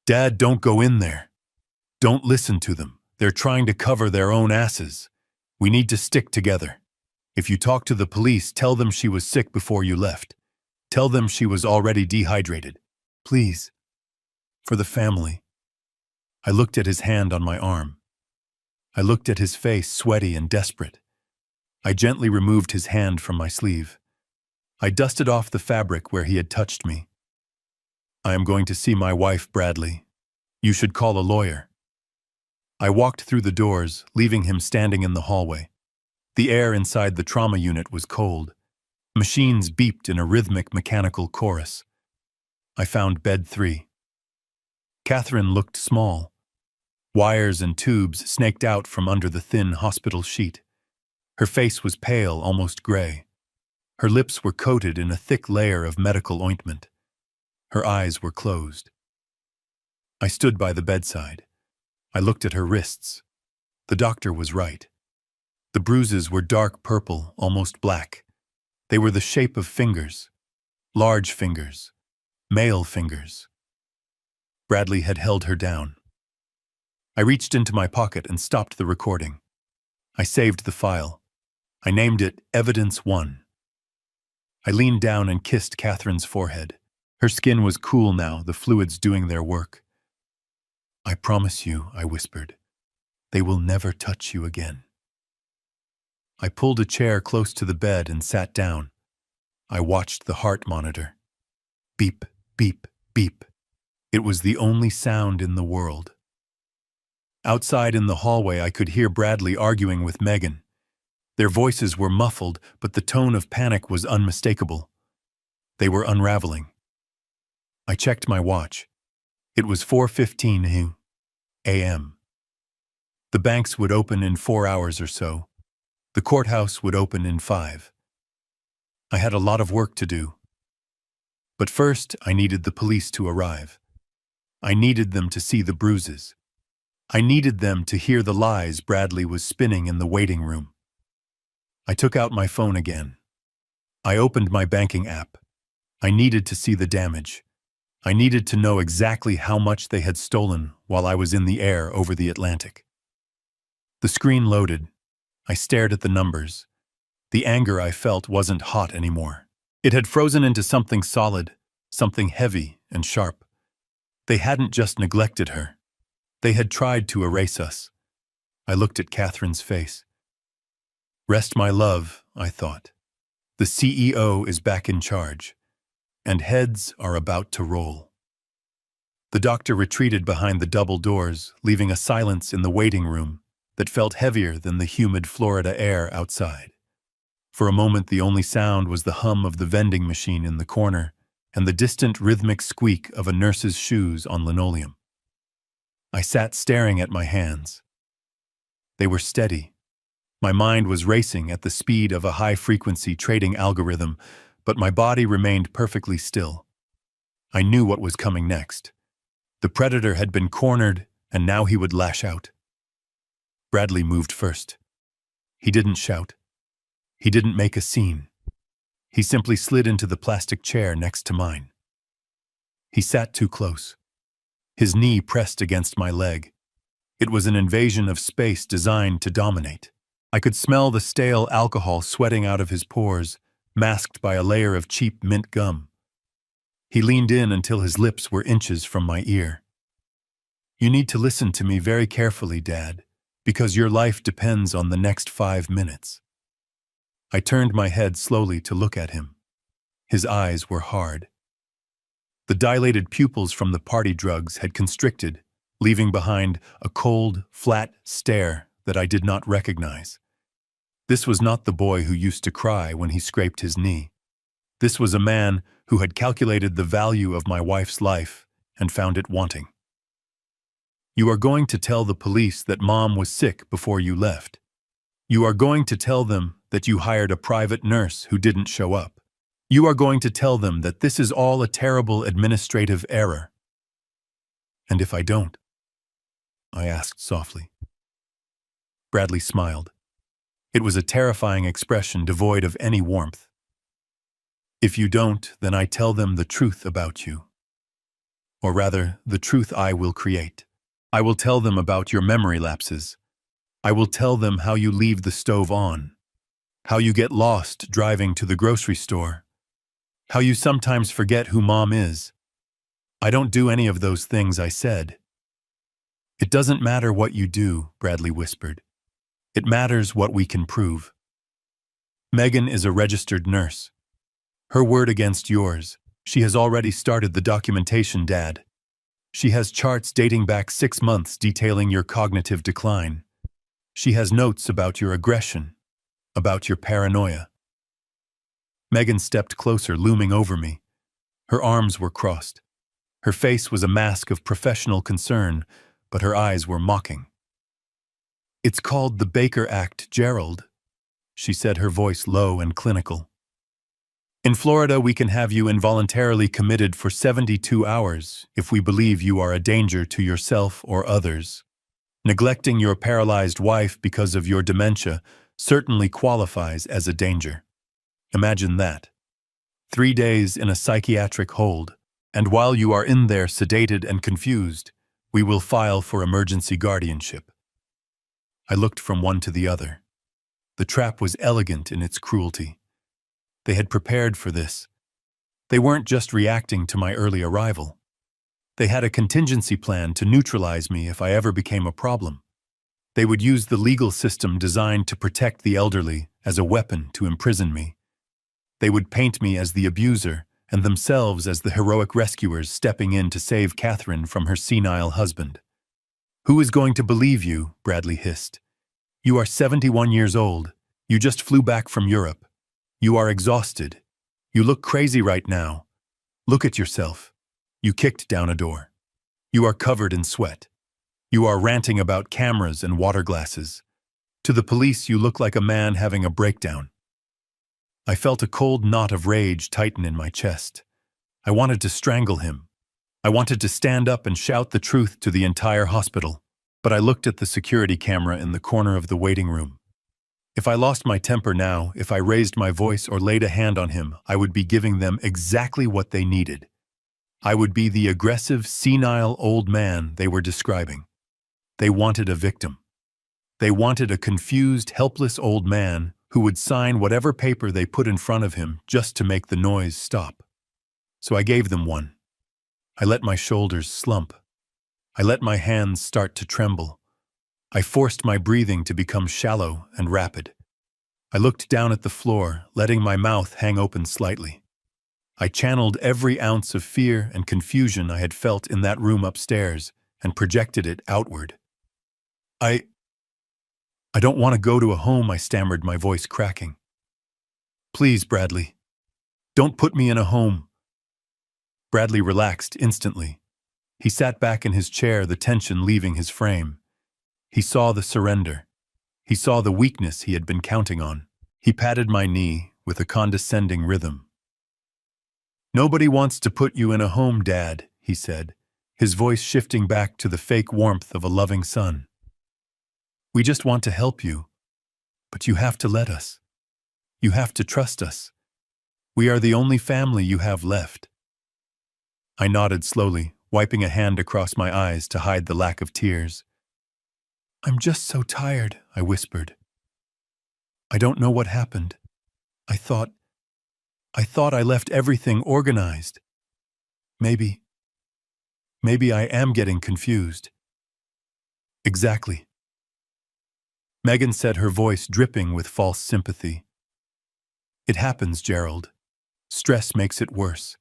Dad, don't go in there. Don't listen to them. They're trying to cover their own asses. We need to stick together. If you talk to the police, tell them she was sick before you left. Tell them she was already dehydrated. Please. For the family. I looked at his hand on my arm. I looked at his face, sweaty and desperate. I gently removed his hand from my sleeve. I dusted off the fabric where he had touched me. I am going to see my wife, Bradley. You should call a lawyer. I walked through the doors, leaving him standing in the hallway. The air inside the trauma unit was cold. Machines beeped in a rhythmic mechanical chorus. I found bed 3. Catherine looked small. Wires and tubes snaked out from under the thin hospital sheet. Her face was pale, almost gray. Her lips were coated in a thick layer of medical ointment. Her eyes were closed. I stood by the bedside. I looked at her wrists. The doctor was right. The bruises were dark purple, almost black. They were the shape of fingers. Large fingers. Male fingers. Bradley had held her down. I reached into my pocket and stopped the recording. I saved the file. I named it Evidence 1. I leaned down and kissed Catherine's forehead. Her skin was cool now, the fluids doing their work. I promise you, I whispered, they will never touch you again. I pulled a chair close to the bed and sat down. I watched the heart monitor. Beep, beep, beep. It was the only sound in the world. Outside in the hallway, I could hear Bradley arguing with Megan. Their voices were muffled, but the tone of panic was unmistakable. They were unraveling. I checked my watch. It was 4:15. a.m. The banks would open in 4 hours or so. The courthouse would open in 5. I had a lot of work to do. But first, I needed the police to arrive. I needed them to see the bruises. I needed them to hear the lies Bradley was spinning in the waiting room. I took out my phone again. I opened my banking app. I needed to see the damage. I needed to know exactly how much they had stolen while I was in the air over the Atlantic. The screen loaded. I stared at the numbers. The anger I felt wasn't hot anymore. It had frozen into something solid, something heavy and sharp. They hadn't just neglected her. They had tried to erase us. I looked at Catherine's face. Rest my love, I thought. The CEO is back in charge, and heads are about to roll. The doctor retreated behind the double doors, leaving a silence in the waiting room that felt heavier than the humid Florida air outside. For a moment, the only sound was the hum of the vending machine in the corner and the distant rhythmic squeak of a nurse's shoes on linoleum. I sat staring at my hands. They were steady. My mind was racing at the speed of a high-frequency trading algorithm, but my body remained perfectly still. I knew what was coming next. The predator had been cornered, and now he would lash out. Bradley moved first. He didn't shout. He didn't make a scene. He simply slid into the plastic chair next to mine. He sat too close. His knee pressed against my leg. It was an invasion of space designed to dominate. I could smell the stale alcohol sweating out of his pores, masked by a layer of cheap mint gum. He leaned in until his lips were inches from my ear. You need to listen to me very carefully, Dad, because your life depends on the next 5 minutes. I turned my head slowly to look at him. His eyes were hard. The dilated pupils from the party drugs had constricted, leaving behind a cold, flat stare that I did not recognize. This was not the boy who used to cry when he scraped his knee. This was a man who had calculated the value of my wife's life and found it wanting. You are going to tell the police that Mom was sick before you left. You are going to tell them that you hired a private nurse who didn't show up. You are going to tell them that this is all a terrible administrative error. And if I don't? I asked softly. Bradley smiled. It was a terrifying expression devoid of any warmth. If you don't, then I tell them the truth about you. Or rather, the truth I will create. I will tell them about your memory lapses. I will tell them how you leave the stove on, how you get lost driving to the grocery store, how you sometimes forget who Mom is. I don't do any of those things I said. It doesn't matter what you do, Bradley whispered. It matters what we can prove. Megan is a registered nurse. Her word against yours. She has already started the documentation, Dad. She has charts dating back 6 months detailing your cognitive decline. She has notes about your aggression, about your paranoia. Megan stepped closer, looming over me. Her arms were crossed. Her face was a mask of professional concern, but her eyes were mocking. It's called the Baker Act, Gerald, she said, her voice low and clinical. In Florida, we can have you involuntarily committed for 72 hours if we believe you are a danger to yourself or others. Neglecting your paralyzed wife because of your dementia certainly qualifies as a danger. Imagine that. 3 days in a psychiatric hold, and while you are in there sedated and confused, we will file for emergency guardianship. I looked from one to the other. The trap was elegant in its cruelty. They had prepared for this. They weren't just reacting to my early arrival. They had a contingency plan to neutralize me if I ever became a problem. They would use the legal system designed to protect the elderly as a weapon to imprison me. They would paint me as the abuser and themselves as the heroic rescuers stepping in to save Catherine from her senile husband. Who is going to believe you? Bradley hissed. You are 71 years old. You just flew back from Europe. You are exhausted. You look crazy right now. Look at yourself. You kicked down a door. You are covered in sweat. You are ranting about cameras and water glasses. To the police, you look like a man having a breakdown. I felt a cold knot of rage tighten in my chest. I wanted to strangle him. I wanted to stand up and shout the truth to the entire hospital. But I looked at the security camera in the corner of the waiting room. If I lost my temper now, if I raised my voice or laid a hand on him, I would be giving them exactly what they needed. I would be the aggressive, senile old man they were describing. They wanted a victim. They wanted a confused, helpless old man who would sign whatever paper they put in front of him just to make the noise stop. So I gave them one. I let my shoulders slump. I let my hands start to tremble. I forced my breathing to become shallow and rapid. I looked down at the floor, letting my mouth hang open slightly. I channeled every ounce of fear and confusion I had felt in that room upstairs and projected it outward. I don't want to go to a home, I stammered, my voice cracking. Please, Bradley. Don't put me in a home. Bradley relaxed instantly. He sat back in his chair, the tension leaving his frame. He saw the surrender. He saw the weakness he had been counting on. He patted my knee with a condescending rhythm. Nobody wants to put you in a home, Dad, he said, his voice shifting back to the fake warmth of a loving son. We just want to help you, but you have to let us. You have to trust us. We are the only family you have left. I nodded slowly, wiping a hand across my eyes to hide the lack of tears. I'm just so tired, I whispered. I don't know what happened. I thought I left everything organized. Maybe I am getting confused. Exactly. Megan said, her voice dripping with false sympathy. It happens, Gerald. Stress makes it worse.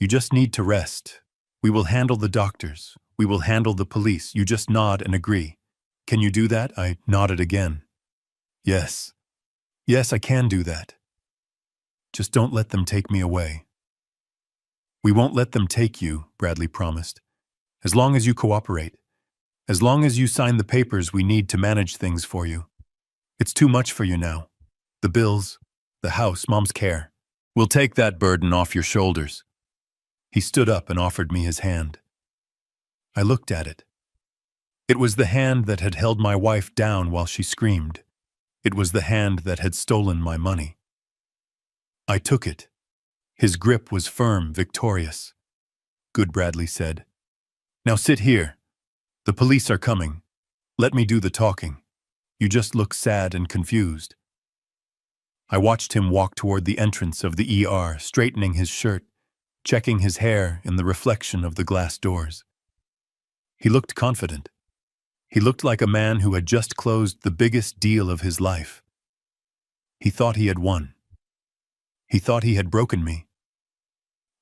You just need to rest. We will handle the doctors. We will handle the police. You just nod and agree. Can you do that? I nodded again. Yes. Yes, I can do that. Just don't let them take me away. We won't let them take you, Bradley promised. As long as you cooperate. As long as you sign the papers we need to manage things for you. It's too much for you now. The bills, the house, Mom's care. We'll take that burden off your shoulders. He stood up and offered me his hand. I looked at it. It was the hand that had held my wife down while she screamed. It was the hand that had stolen my money. I took it. His grip was firm, victorious. Good, Bradley said. Now sit here. The police are coming. Let me do the talking. You just look sad and confused. I watched him walk toward the entrance of the ER, straightening his shirt, checking his hair in the reflection of the glass doors. He looked confident. He looked like a man who had just closed the biggest deal of his life. He thought he had won. He thought he had broken me.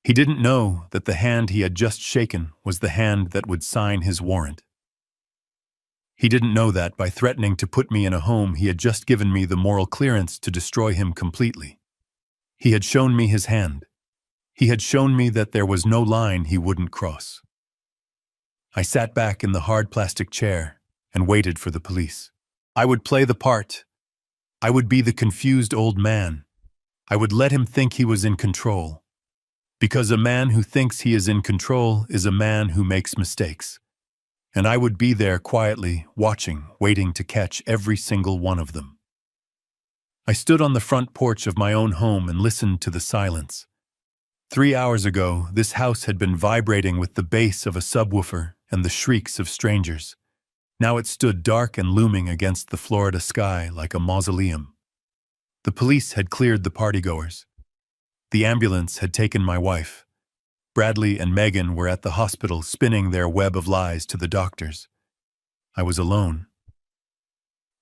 He didn't know that the hand he had just shaken was the hand that would sign his warrant. He didn't know that by threatening to put me in a home, he had just given me the moral clearance to destroy him completely. He had shown me his hand. He had shown me that there was no line he wouldn't cross. I sat back in the hard plastic chair and waited for the police. I would play the part. I would be the confused old man. I would let him think he was in control. Because a man who thinks he is in control is a man who makes mistakes. And I would be there quietly, watching, waiting to catch every single one of them. I stood on the front porch of my own home and listened to the silence. 3 hours ago, this house had been vibrating with the bass of a subwoofer and the shrieks of strangers. Now it stood dark and looming against the Florida sky like a mausoleum. The police had cleared the partygoers. The ambulance had taken my wife. Bradley and Megan were at the hospital spinning their web of lies to the doctors. I was alone.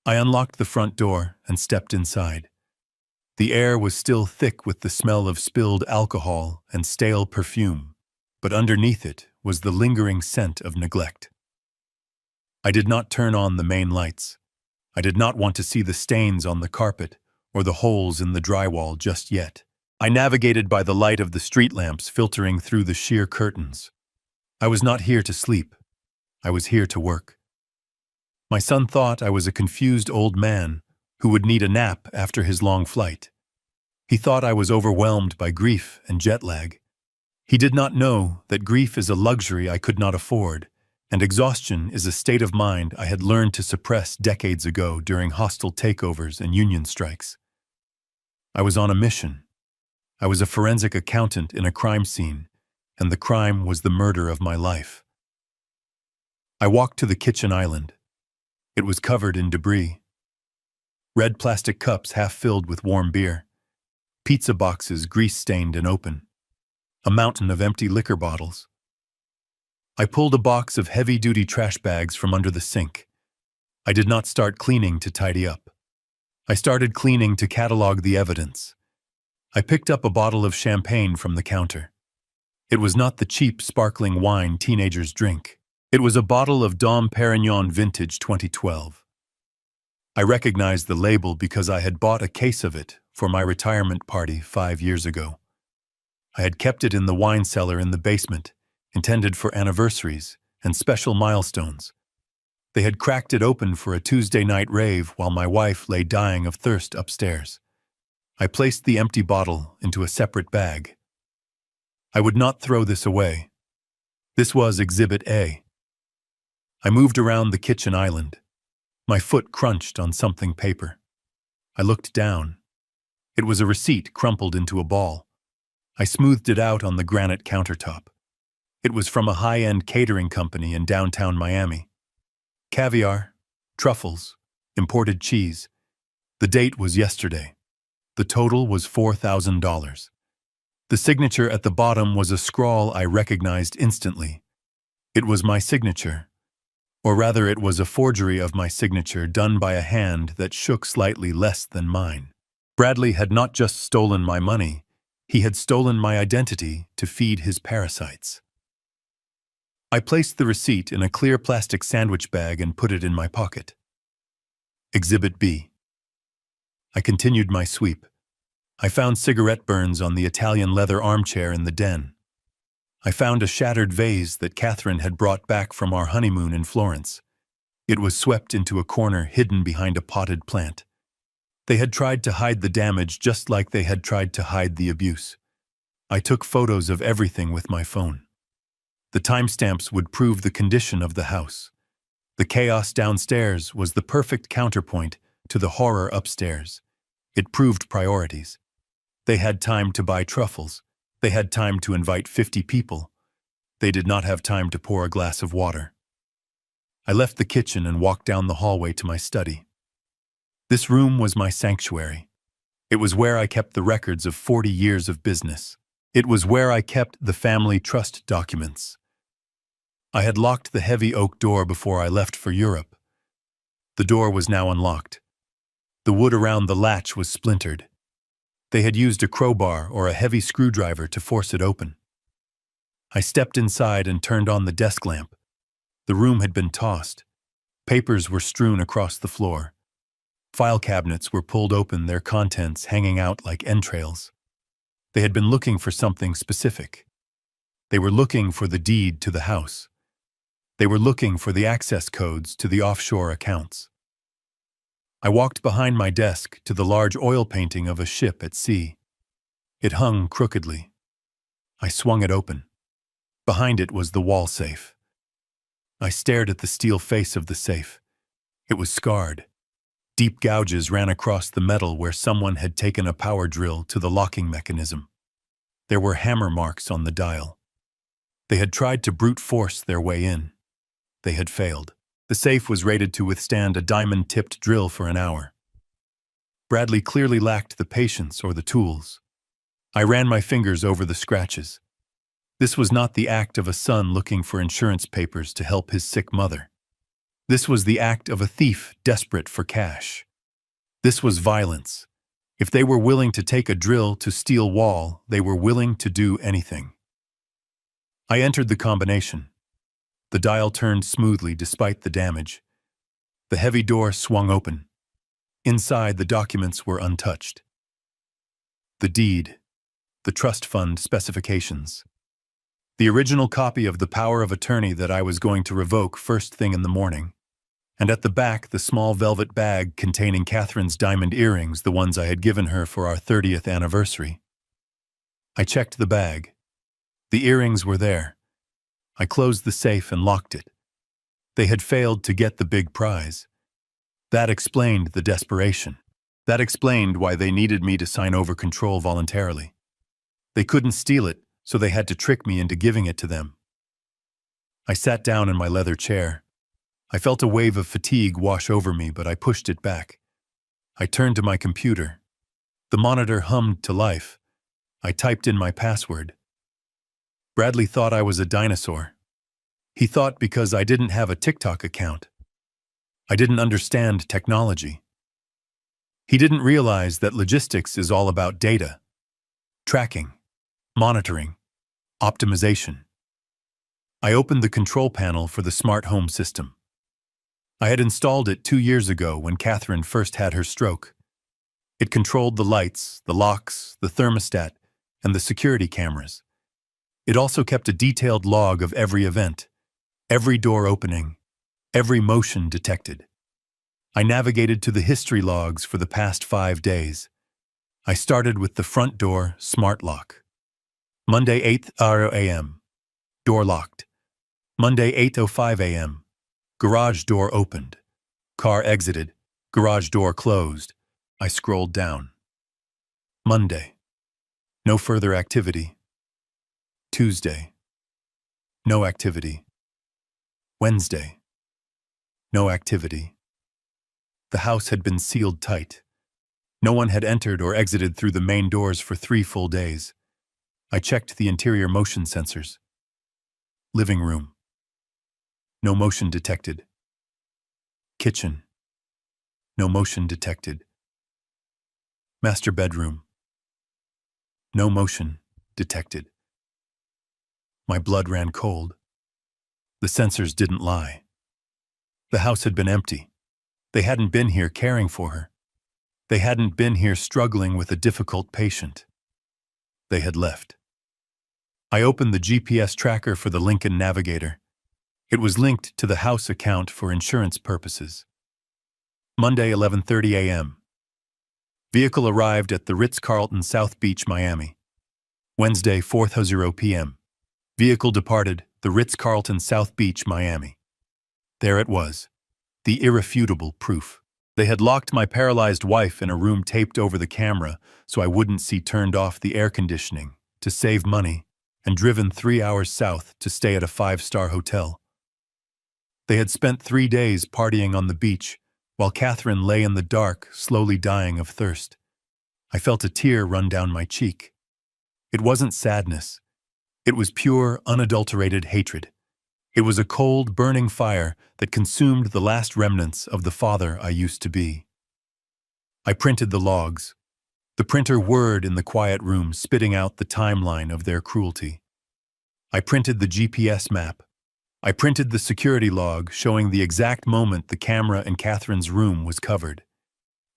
I unlocked the front door and stepped inside. The air was still thick with the smell of spilled alcohol and stale perfume, but underneath it was the lingering scent of neglect. I did not turn on the main lights. I did not want to see the stains on the carpet or the holes in the drywall just yet. I navigated by the light of the street lamps filtering through the sheer curtains. I was not here to sleep. I was here to work. My son thought I was a confused old man who would need a nap after his long flight. He thought I was overwhelmed by grief and jet lag. He did not know that grief is a luxury I could not afford, and exhaustion is a state of mind I had learned to suppress decades ago during hostile takeovers and union strikes. I was on a mission. I was a forensic accountant in a crime scene, and the crime was the murder of my life. I walked to the kitchen island. It was covered in debris. Red plastic cups half filled with warm beer. Pizza boxes grease-stained and open. A mountain of empty liquor bottles. I pulled a box of heavy-duty trash bags from under the sink. I did not start cleaning to tidy up. I started cleaning to catalog the evidence. I picked up a bottle of champagne from the counter. It was not the cheap, sparkling wine teenagers drink. It was a bottle of Dom Perignon Vintage 2012. I recognized the label because I had bought a case of it for my retirement party 5 years ago. I had kept it in the wine cellar in the basement, intended for anniversaries and special milestones. They had cracked it open for a Tuesday night rave while my wife lay dying of thirst upstairs. I placed the empty bottle into a separate bag. I would not throw this away. This was Exhibit A. I moved around the kitchen island. My foot crunched on something paper. I looked down. It was a receipt crumpled into a ball. I smoothed it out on the granite countertop. It was from a high-end catering company in downtown Miami. Caviar, truffles, imported cheese. The date was yesterday. The total was $4,000. The signature at the bottom was a scrawl I recognized instantly. It was my signature. Or rather, it was a forgery of my signature done by a hand that shook slightly less than mine. Bradley had not just stolen my money, he had stolen my identity to feed his parasites. I placed the receipt in a clear plastic sandwich bag and put it in my pocket. Exhibit B. I continued my sweep. I found cigarette burns on the Italian leather armchair in the den. I found a shattered vase that Catherine had brought back from our honeymoon in Florence. It was swept into a corner hidden behind a potted plant. They had tried to hide the damage just like they had tried to hide the abuse. I took photos of everything with my phone. The timestamps would prove the condition of the house. The chaos downstairs was the perfect counterpoint to the horror upstairs. It proved priorities. They had time to buy truffles. They had time to invite 50 people. They did not have time to pour a glass of water. I left the kitchen and walked down the hallway to my study. This room was my sanctuary. It was where I kept the records of 40 years of business. It was where I kept the family trust documents. I had locked the heavy oak door before I left for Europe. The door was now unlocked. The wood around the latch was splintered. They had used a crowbar or a heavy screwdriver to force it open. I stepped inside and turned on the desk lamp. The room had been tossed. Papers were strewn across the floor. File cabinets were pulled open, their contents hanging out like entrails. They had been looking for something specific. They were looking for the deed to the house. They were looking for the access codes to the offshore accounts. I walked behind my desk to the large oil painting of a ship at sea. It hung crookedly. I swung it open. Behind it was the wall safe. I stared at the steel face of the safe. It was scarred. Deep gouges ran across the metal where someone had taken a power drill to the locking mechanism. There were hammer marks on the dial. They had tried to brute force their way in. They had failed. The safe was rated to withstand a diamond-tipped drill for an hour. Bradley clearly lacked the patience or the tools. I ran my fingers over the scratches. This was not the act of a son looking for insurance papers to help his sick mother. This was the act of a thief desperate for cash. This was violence. If they were willing to take a drill to steel wall, they were willing to do anything. I entered the combination. The dial turned smoothly despite the damage. The heavy door swung open. Inside, the documents were untouched. The deed, the trust fund specifications, the original copy of the power of attorney that I was going to revoke first thing in the morning, and at the back the small velvet bag containing Catherine's diamond earrings, the ones I had given her for our 30th anniversary. I checked the bag. The earrings were there. I closed the safe and locked it. They had failed to get the big prize. That explained the desperation. That explained why they needed me to sign over control voluntarily. They couldn't steal it, so they had to trick me into giving it to them. I sat down in my leather chair. I felt a wave of fatigue wash over me, but I pushed it back. I turned to my computer. The monitor hummed to life. I typed in my password. Bradley thought I was a dinosaur. He thought because I didn't have a TikTok account. I didn't understand technology. He didn't realize that logistics is all about data, tracking, monitoring, optimization. I opened the control panel for the smart home system. I had installed it 2 years ago when Catherine first had her stroke. It controlled the lights, the locks, the thermostat, and the security cameras. It also kept a detailed log of every event, every door opening, every motion detected. I navigated to the history logs for the past 5 days. I started with the front door smart lock. Monday 8:00 a.m. Door locked. Monday 8:05 a.m. Garage door opened. Car exited. Garage door closed. I scrolled down. Monday. No further activity. Tuesday. No activity. Wednesday. No activity. The house had been sealed tight. No one had entered or exited through the main doors for 3 full days. I checked the interior motion sensors. Living room. No motion detected. Kitchen. No motion detected. Master bedroom. No motion detected. My blood ran cold. The sensors didn't lie. The house had been empty. They hadn't been here caring for her. They hadn't been here struggling with a difficult patient. They had left. I opened the GPS tracker for the Lincoln Navigator. It was linked to the house account for insurance purposes. Monday, 11:30 a.m. Vehicle arrived at the Ritz-Carlton South Beach, Miami. Wednesday, 4:00 p.m. Vehicle departed the Ritz-Carlton South Beach, Miami. There it was, the irrefutable proof. They had locked my paralyzed wife in a room taped over the camera so I wouldn't see turned off the air conditioning to save money, and driven 3 hours south to stay at a 5-star hotel. They had spent 3 days partying on the beach while Catherine lay in the dark, slowly dying of thirst. I felt a tear run down my cheek. It wasn't sadness. It was pure, unadulterated hatred. It was a cold, burning fire that consumed the last remnants of the father I used to be. I printed the logs. The printer whirred in the quiet room, spitting out the timeline of their cruelty. I printed the GPS map. I printed the security log showing the exact moment the camera in Catherine's room was covered.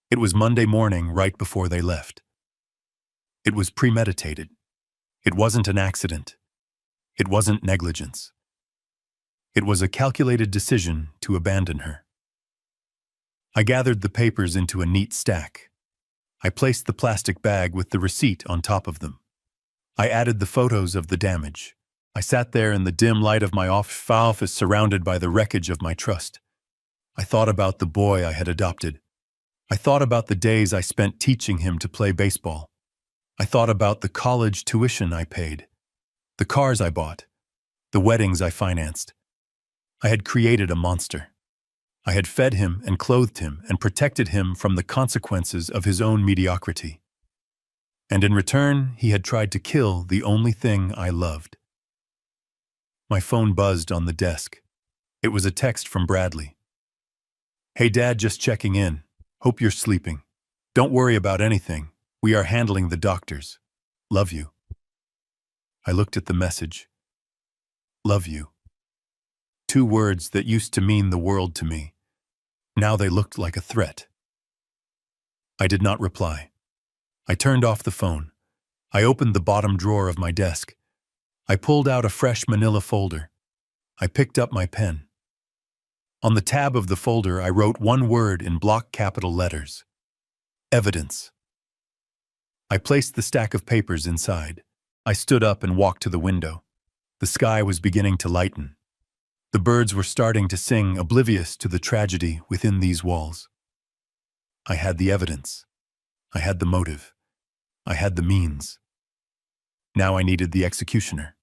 It was Monday morning right before they left. It was premeditated. It wasn't an accident. It wasn't negligence. It was a calculated decision to abandon her. I gathered the papers into a neat stack. I placed the plastic bag with the receipt on top of them. I added the photos of the damage. I sat there in the dim light of my office surrounded by the wreckage of my trust. I thought about the boy I had adopted. I thought about the days I spent teaching him to play baseball. I thought about the college tuition I paid, the cars I bought, the weddings I financed. I had created a monster. I had fed him and clothed him and protected him from the consequences of his own mediocrity. And in return, he had tried to kill the only thing I loved. My phone buzzed on the desk. It was a text from Bradley. "Hey Dad, just checking in. Hope you're sleeping. Don't worry about anything. We are handling the doctors. Love you." I looked at the message. Love you. 2 words that used to mean the world to me. Now they looked like a threat. I did not reply. I turned off the phone. I opened the bottom drawer of my desk. I pulled out a fresh manila folder. I picked up my pen. On the tab of the folder, I wrote one word in block capital letters: evidence. I placed the stack of papers inside. I stood up and walked to the window. The sky was beginning to lighten. The birds were starting to sing, oblivious to the tragedy within these walls. I had the evidence. I had the motive. I had the means. Now I needed the executioner.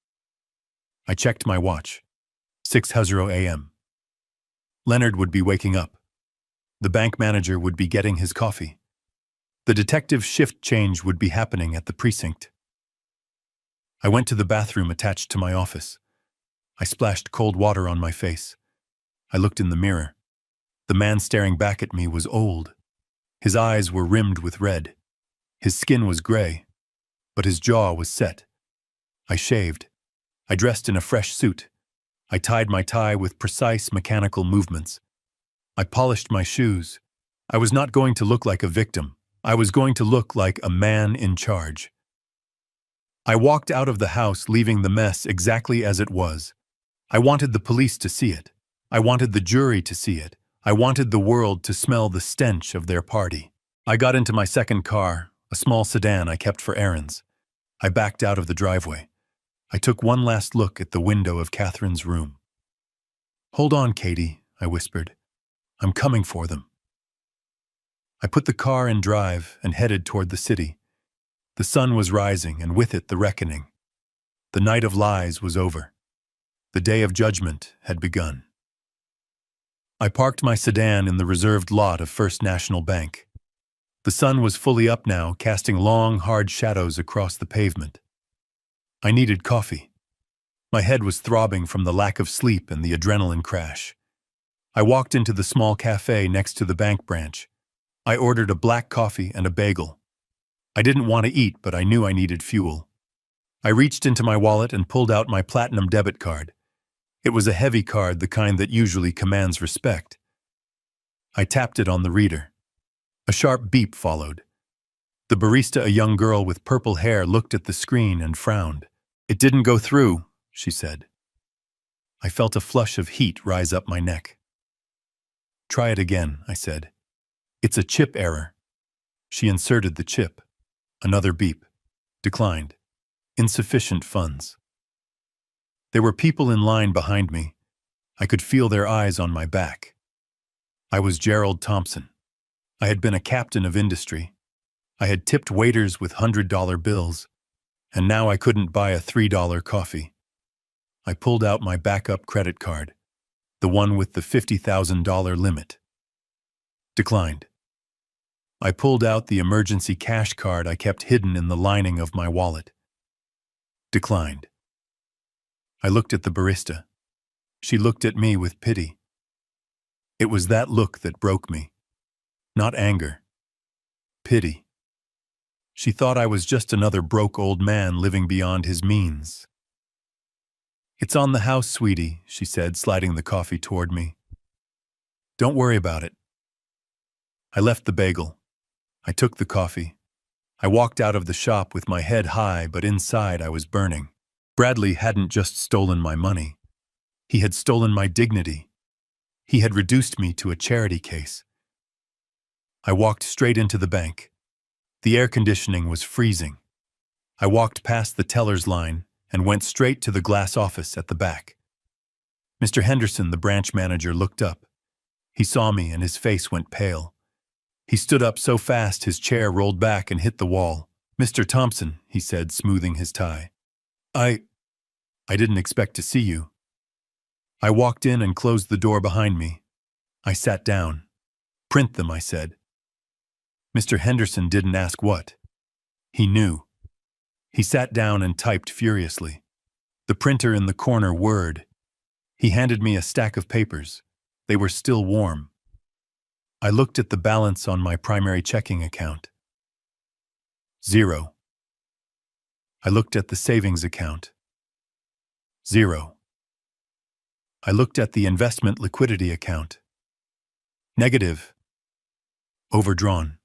I checked my watch. 6:00 a.m. Leonard would be waking up. The bank manager would be getting his coffee. The detective's shift change would be happening at the precinct. I went to the bathroom attached to my office. I splashed cold water on my face. I looked in the mirror. The man staring back at me was old. His eyes were rimmed with red. His skin was gray, but his jaw was set. I shaved. I dressed in a fresh suit. I tied my tie with precise mechanical movements. I polished my shoes. I was not going to look like a victim. I was going to look like a man in charge. I walked out of the house, leaving the mess exactly as it was. I wanted the police to see it. I wanted the jury to see it. I wanted the world to smell the stench of their party. I got into my second car, a small sedan I kept for errands. I backed out of the driveway. I took one last look at the window of Catherine's room. "Hold on, Katie," I whispered. "I'm coming for them." I put the car in drive and headed toward the city. The sun was rising, and with it the reckoning. The night of lies was over. The day of judgment had begun. I parked my sedan in the reserved lot of First National Bank. The sun was fully up now, casting long, hard shadows across the pavement. I needed coffee. My head was throbbing from the lack of sleep and the adrenaline crash. I walked into the small cafe next to the bank branch. I ordered a black coffee and a bagel. I didn't want to eat, but I knew I needed fuel. I reached into my wallet and pulled out my platinum debit card. It was a heavy card, the kind that usually commands respect. I tapped it on the reader. A sharp beep followed. The barista, a young girl with purple hair, looked at the screen and frowned. "It didn't go through," she said. I felt a flush of heat rise up my neck. "Try it again," I said. "It's a chip error." She inserted the chip. Another beep. Declined. Insufficient funds. There were people in line behind me. I could feel their eyes on my back. I was Gerald Thompson. I had been a captain of industry. I had tipped waiters with $100 bills, and now I couldn't buy a $3 coffee. I pulled out my backup credit card, the one with the $50,000 limit. Declined. I pulled out the emergency cash card I kept hidden in the lining of my wallet. Declined. I looked at the barista. She looked at me with pity. It was that look that broke me. Not anger. Pity. She thought I was just another broke old man living beyond his means. "It's on the house, sweetie," she said, sliding the coffee toward me. "Don't worry about it." I left the bagel. I took the coffee. I walked out of the shop with my head high, but inside I was burning. Bradley hadn't just stolen my money. He had stolen my dignity. He had reduced me to a charity case. I walked straight into the bank. The air conditioning was freezing. I walked past the teller's line and went straight to the glass office at the back. Mr. Henderson, the branch manager, looked up. He saw me and his face went pale. He stood up so fast his chair rolled back and hit the wall. "Mr. Thompson," he said, smoothing his tie. I didn't expect to see you." I walked in and closed the door behind me. I sat down. "Print them," I said. Mr. Henderson didn't ask what. He knew. He sat down and typed furiously. The printer in the corner whirred. He handed me a stack of papers. They were still warm. I looked at the balance on my primary checking account. 0. I looked at the savings account. 0. I looked at the investment liquidity account. Negative. Overdrawn.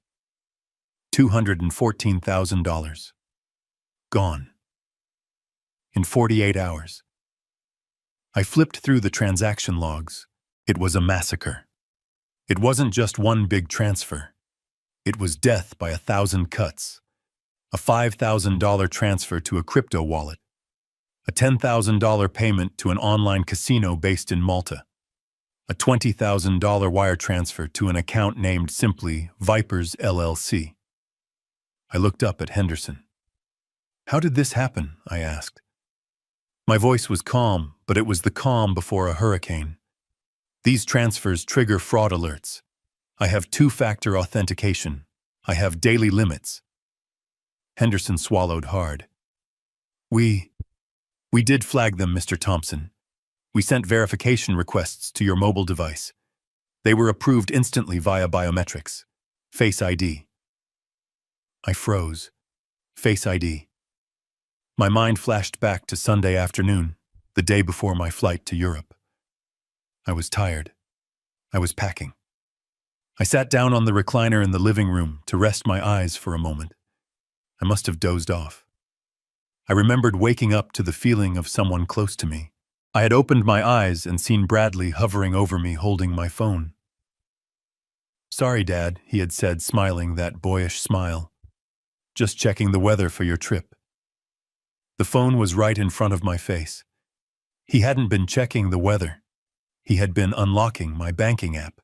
$214,000. Gone. In 48 hours. I flipped through the transaction logs. It was a massacre. It wasn't just one big transfer. It was death by 1,000 cuts. A $5,000 transfer to a crypto wallet. A $10,000 payment to an online casino based in Malta. A $20,000 wire transfer to an account named simply Vipers LLC. I looked up at Henderson. "How did this happen?" I asked. My voice was calm, but it was the calm before a hurricane. "These transfers trigger fraud alerts. I have two-factor authentication. I have daily limits." Henderson swallowed hard. We did flag them, Mr. Thompson. We sent verification requests to your mobile device. They were approved instantly via biometrics. Face ID. I froze. Face ID. My mind flashed back to Sunday afternoon, the day before my flight to Europe. I was tired. I was packing. I sat down on the recliner in the living room to rest my eyes for a moment. I must have dozed off. I remembered waking up to the feeling of someone close to me. I had opened my eyes and seen Bradley hovering over me holding my phone. "Sorry, Dad," he had said, smiling that boyish smile. "Just checking the weather for your trip." The phone was right in front of my face. He hadn't been checking the weather. He had been unlocking my banking app.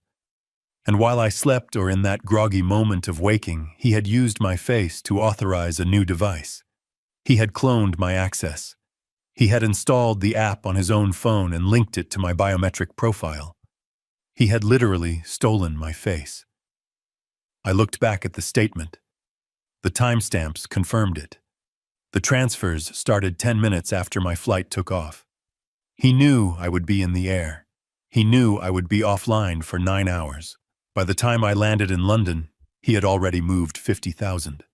And while I slept or in that groggy moment of waking, he had used my face to authorize a new device. He had cloned my access. He had installed the app on his own phone and linked it to my biometric profile. He had literally stolen my face. I looked back at the statement. The timestamps confirmed it. The transfers started 10 minutes after my flight took off. He knew I would be in the air. He knew I would be offline for 9 hours. By the time I landed in London, he had already moved 50,000.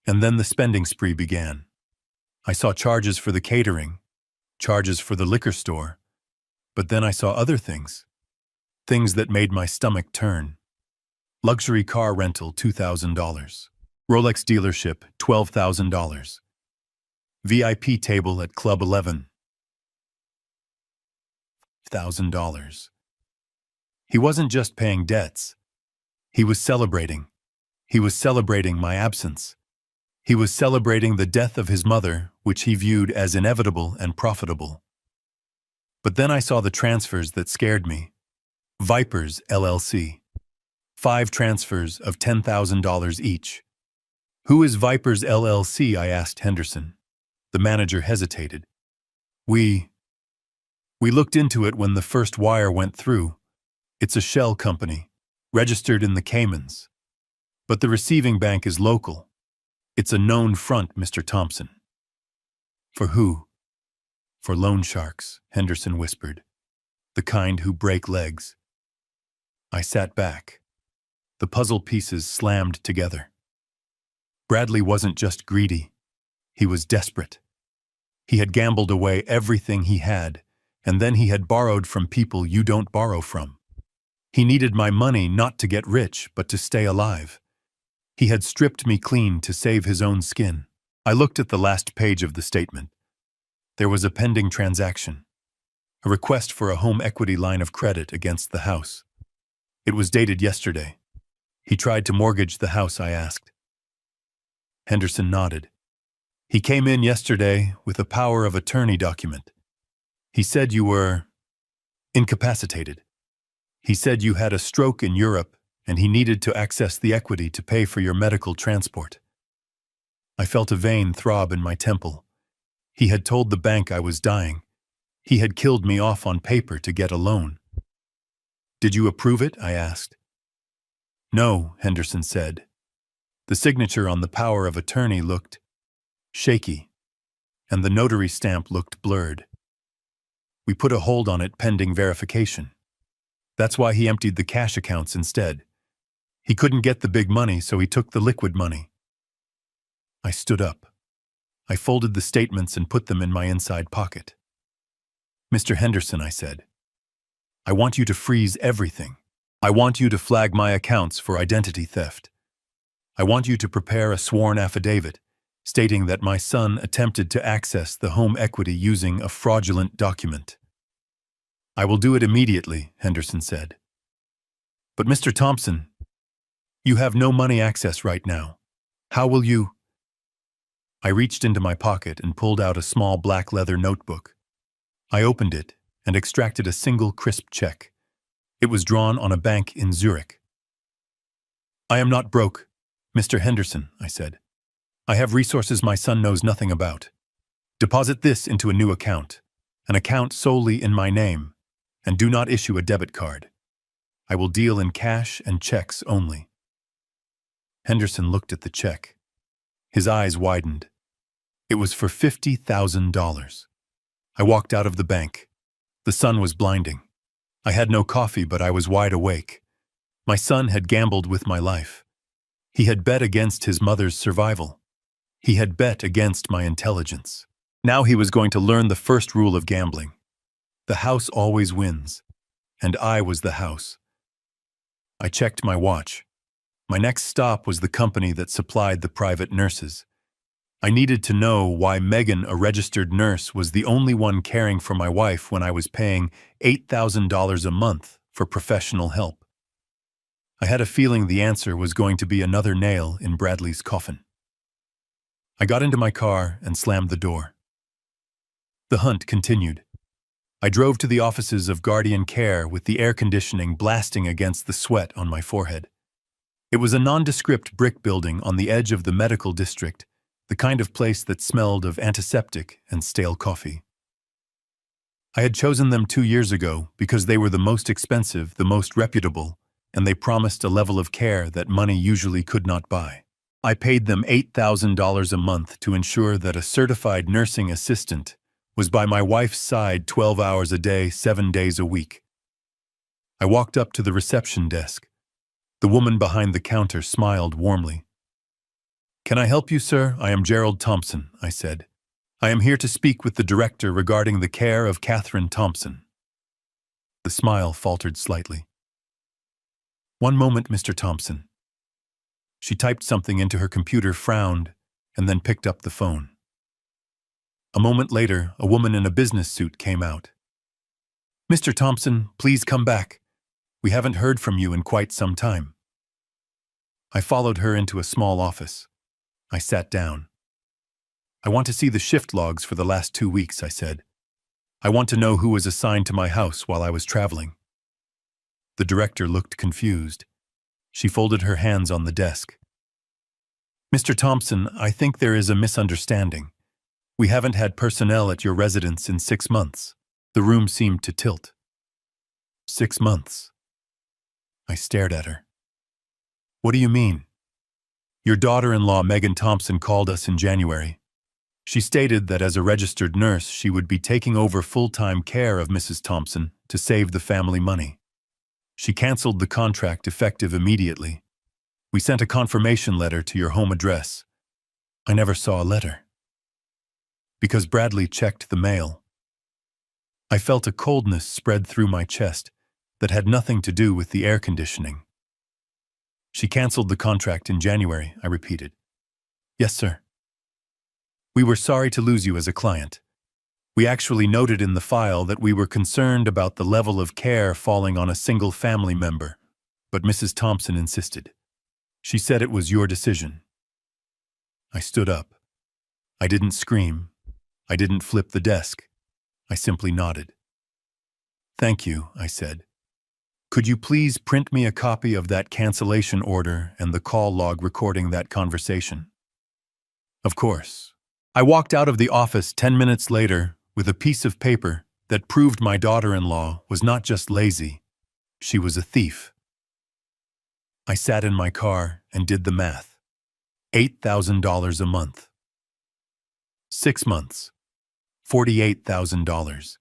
And then the spending spree began. I saw charges for the catering, charges for the liquor store, but then I saw other things. Things that made my stomach turn. Luxury car rental, $2,000. Rolex dealership, $12,000. VIP table at Club 11. $1,000. He wasn't just paying debts. He was celebrating. He was celebrating my absence. He was celebrating the death of his mother, which he viewed as inevitable and profitable. But then I saw the transfers that scared me. Vipers LLC. 5 transfers of $10,000 each. "Who is Vipers LLC?" I asked Henderson. The manager hesitated. We looked into it when the first wire went through. It's a shell company, registered in the Caymans. But the receiving bank is local. It's a known front, Mr. Thompson." "For who?" "For loan sharks," Henderson whispered. "The kind who break legs." I sat back. The puzzle pieces slammed together. Bradley wasn't just greedy. He was desperate. He had gambled away everything he had, and then he had borrowed from people you don't borrow from. He needed my money not to get rich, but to stay alive. He had stripped me clean to save his own skin. I looked at the last page of the statement. There was a pending transaction. A request for a home equity line of credit against the house. It was dated yesterday. He tried to mortgage the house, I asked. Henderson nodded. He came in yesterday with a power of attorney document. He said you were incapacitated. He said you had a stroke in Europe and he needed to access the equity to pay for your medical transport. I felt a vein throb in my temple. He had told the bank I was dying. He had killed me off on paper to get a loan. Did you approve it? I asked. No, Henderson said. The signature on the power of attorney looked shaky, and the notary stamp looked blurred. We put a hold on it pending verification. That's why he emptied the cash accounts instead. He couldn't get the big money, so he took the liquid money. I stood up. I folded the statements and put them in my inside pocket. Mr. Henderson, I said, I want you to freeze everything. I want you to flag my accounts for identity theft. I want you to prepare a sworn affidavit stating that my son attempted to access the home equity using a fraudulent document. I will do it immediately, Henderson said. But Mr. Thompson, you have no money access right now. How will you? I reached into my pocket and pulled out a small black leather notebook. I opened it and extracted a single crisp check. It was drawn on a bank in Zurich. I am not broke, Mr. Henderson, I said. I have resources my son knows nothing about. Deposit this into a new account, an account solely in my name, and do not issue a debit card. I will deal in cash and checks only. Henderson looked at the check. His eyes widened. It was for $50,000. I walked out of the bank. The sun was blinding. I had no coffee, but I was wide awake. My son had gambled with my life. He had bet against his mother's survival. He had bet against my intelligence. Now he was going to learn the first rule of gambling. The house always wins, and I was the house. I checked my watch. My next stop was the company that supplied the private nurses. I needed to know why Megan, a registered nurse, was the only one caring for my wife when I was paying $8,000 a month for professional help. I had a feeling the answer was going to be another nail in Bradley's coffin. I got into my car and slammed the door. The hunt continued. I drove to the offices of Guardian Care with the air conditioning blasting against the sweat on my forehead. It was a nondescript brick building on the edge of the medical district, the kind of place that smelled of antiseptic and stale coffee. I had chosen them 2 years ago because they were the most expensive, the most reputable, and they promised a level of care that money usually could not buy. I paid them $8,000 a month to ensure that a certified nursing assistant was by my wife's side 12 hours a day, 7 days a week. I walked up to the reception desk. The woman behind the counter smiled warmly. "Can I help you, sir? I am Gerald Thompson," I said. "I am here to speak with the director regarding the care of Catherine Thompson." The smile faltered slightly. "One moment, Mr. Thompson." She typed something into her computer, frowned, and then picked up the phone. A moment later, a woman in a business suit came out. "Mr. Thompson, please come back. We haven't heard from you in quite some time." I followed her into a small office. I sat down. "I want to see the shift logs for the last 2 weeks," I said. "I want to know who was assigned to my house while I was traveling." The director looked confused. She folded her hands on the desk. "Mr. Thompson, I think there is a misunderstanding. We haven't had personnel at your residence in 6 months." The room seemed to tilt. 6 months. I stared at her. "What do you mean?" "Your daughter-in-law, Megan Thompson, called us in January. She stated that as a registered nurse, she would be taking over full-time care of Mrs. Thompson to save the family money. She canceled the contract effective immediately. We sent a confirmation letter to your home address." I never saw a letter. Because Bradley checked the mail. I felt a coldness spread through my chest that had nothing to do with the air conditioning. "She canceled the contract in January," I repeated. "Yes, sir. We were sorry to lose you as a client. We actually noted in the file that we were concerned about the level of care falling on a single family member, but Mrs. Thompson insisted. She said it was your decision." I stood up. I didn't scream. I didn't flip the desk. I simply nodded. "Thank you," I said. "Could you please print me a copy of that cancellation order and the call log recording that conversation?" "Of course." I walked out of the office 10 minutes later with a piece of paper that proved my daughter-in-law was not just lazy, she was a thief. I sat in my car and did the math. $8,000 a month. 6 months. $48,000.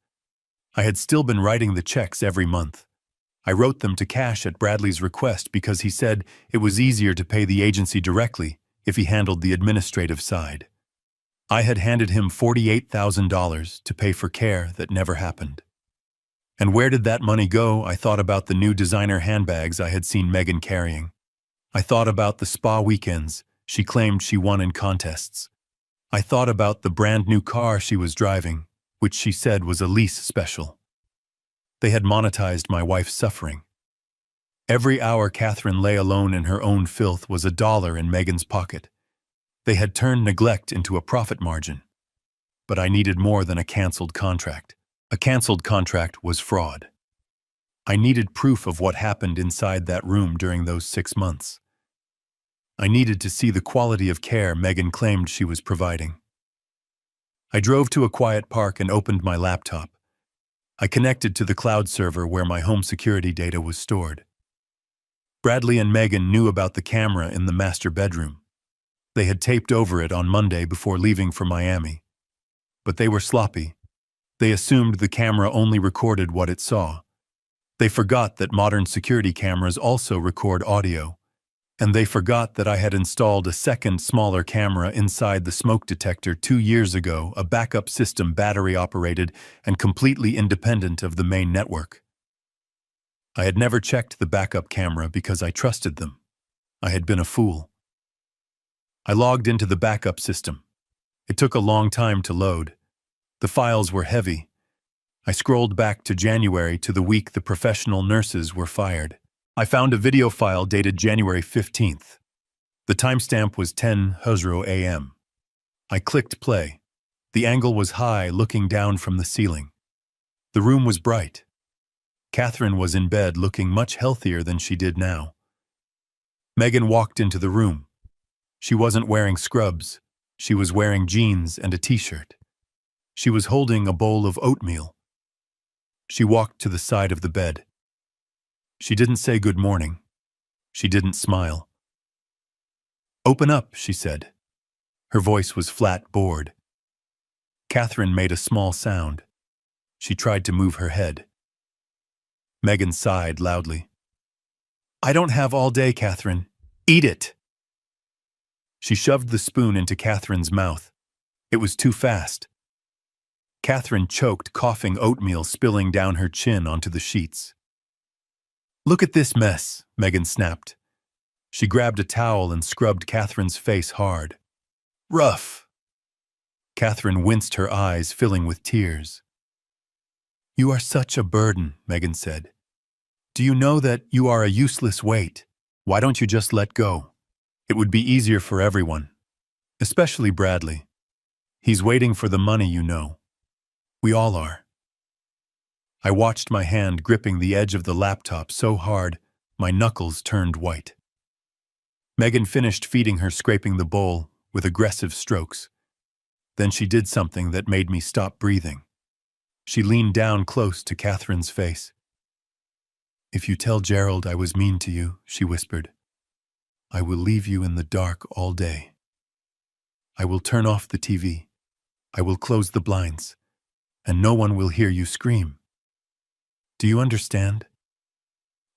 I had still been writing the checks every month. I wrote them to cash at Bradley's request because he said it was easier to pay the agency directly if he handled the administrative side. I had handed him $48,000 to pay for care that never happened. And where did that money go? I thought about the new designer handbags I had seen Megan carrying. I thought about the spa weekends she claimed she won in contests. I thought about the brand new car she was driving, which she said was a lease special. They had monetized my wife's suffering. Every hour Catherine lay alone in her own filth was $1 in Megan's pocket. They had turned neglect into a profit margin. But I needed more than a canceled contract. A canceled contract was fraud. I needed proof of what happened inside that room during those 6 months. I needed to see the quality of care Megan claimed she was providing. I drove to a quiet park and opened my laptop. I connected to the cloud server where my home security data was stored. Bradley and Megan knew about the camera in the master bedroom. They had taped over it on Monday before leaving for Miami. But they were sloppy. They assumed the camera only recorded what it saw. They forgot that modern security cameras also record audio. And they forgot that I had installed a second, smaller camera inside the smoke detector 2 years ago, a backup system battery-operated and completely independent of the main network. I had never checked the backup camera because I trusted them. I had been a fool. I logged into the backup system. It took a long time to load. The files were heavy. I scrolled back to January, to the week the professional nurses were fired. I found a video file dated January 15th. The timestamp was 10:00 a.m. I clicked play. The angle was high, looking down from the ceiling. The room was bright. Catherine was in bed, looking much healthier than she did now. Megan walked into the room. She wasn't wearing scrubs. She was wearing jeans and a t-shirt. She was holding a bowl of oatmeal. She walked to the side of the bed. She didn't say good morning. She didn't smile. "Open up," she said. Her voice was flat, bored. Catherine made a small sound. She tried to move her head. Megan sighed loudly. "I don't have all day, Catherine. Eat it!" She shoved the spoon into Catherine's mouth. It was too fast. Catherine choked, coughing oatmeal spilling down her chin onto the sheets. "Look at this mess," Megan snapped. She grabbed a towel and scrubbed Catherine's face hard. "Rough." Catherine winced, her eyes filling with tears. "You are such a burden," Megan said. "Do you know that you are a useless weight? Why don't you just let go? It would be easier for everyone. Especially Bradley. He's waiting for the money, you know. We all are." I watched my hand gripping the edge of the laptop so hard, my knuckles turned white. Megan finished feeding her, scraping the bowl with aggressive strokes. Then she did something that made me stop breathing. She leaned down close to Catherine's face. "If you tell Gerald I was mean to you," she whispered, "I will leave you in the dark all day. I will turn off the TV. I will close the blinds, and no one will hear you scream. Do you understand?"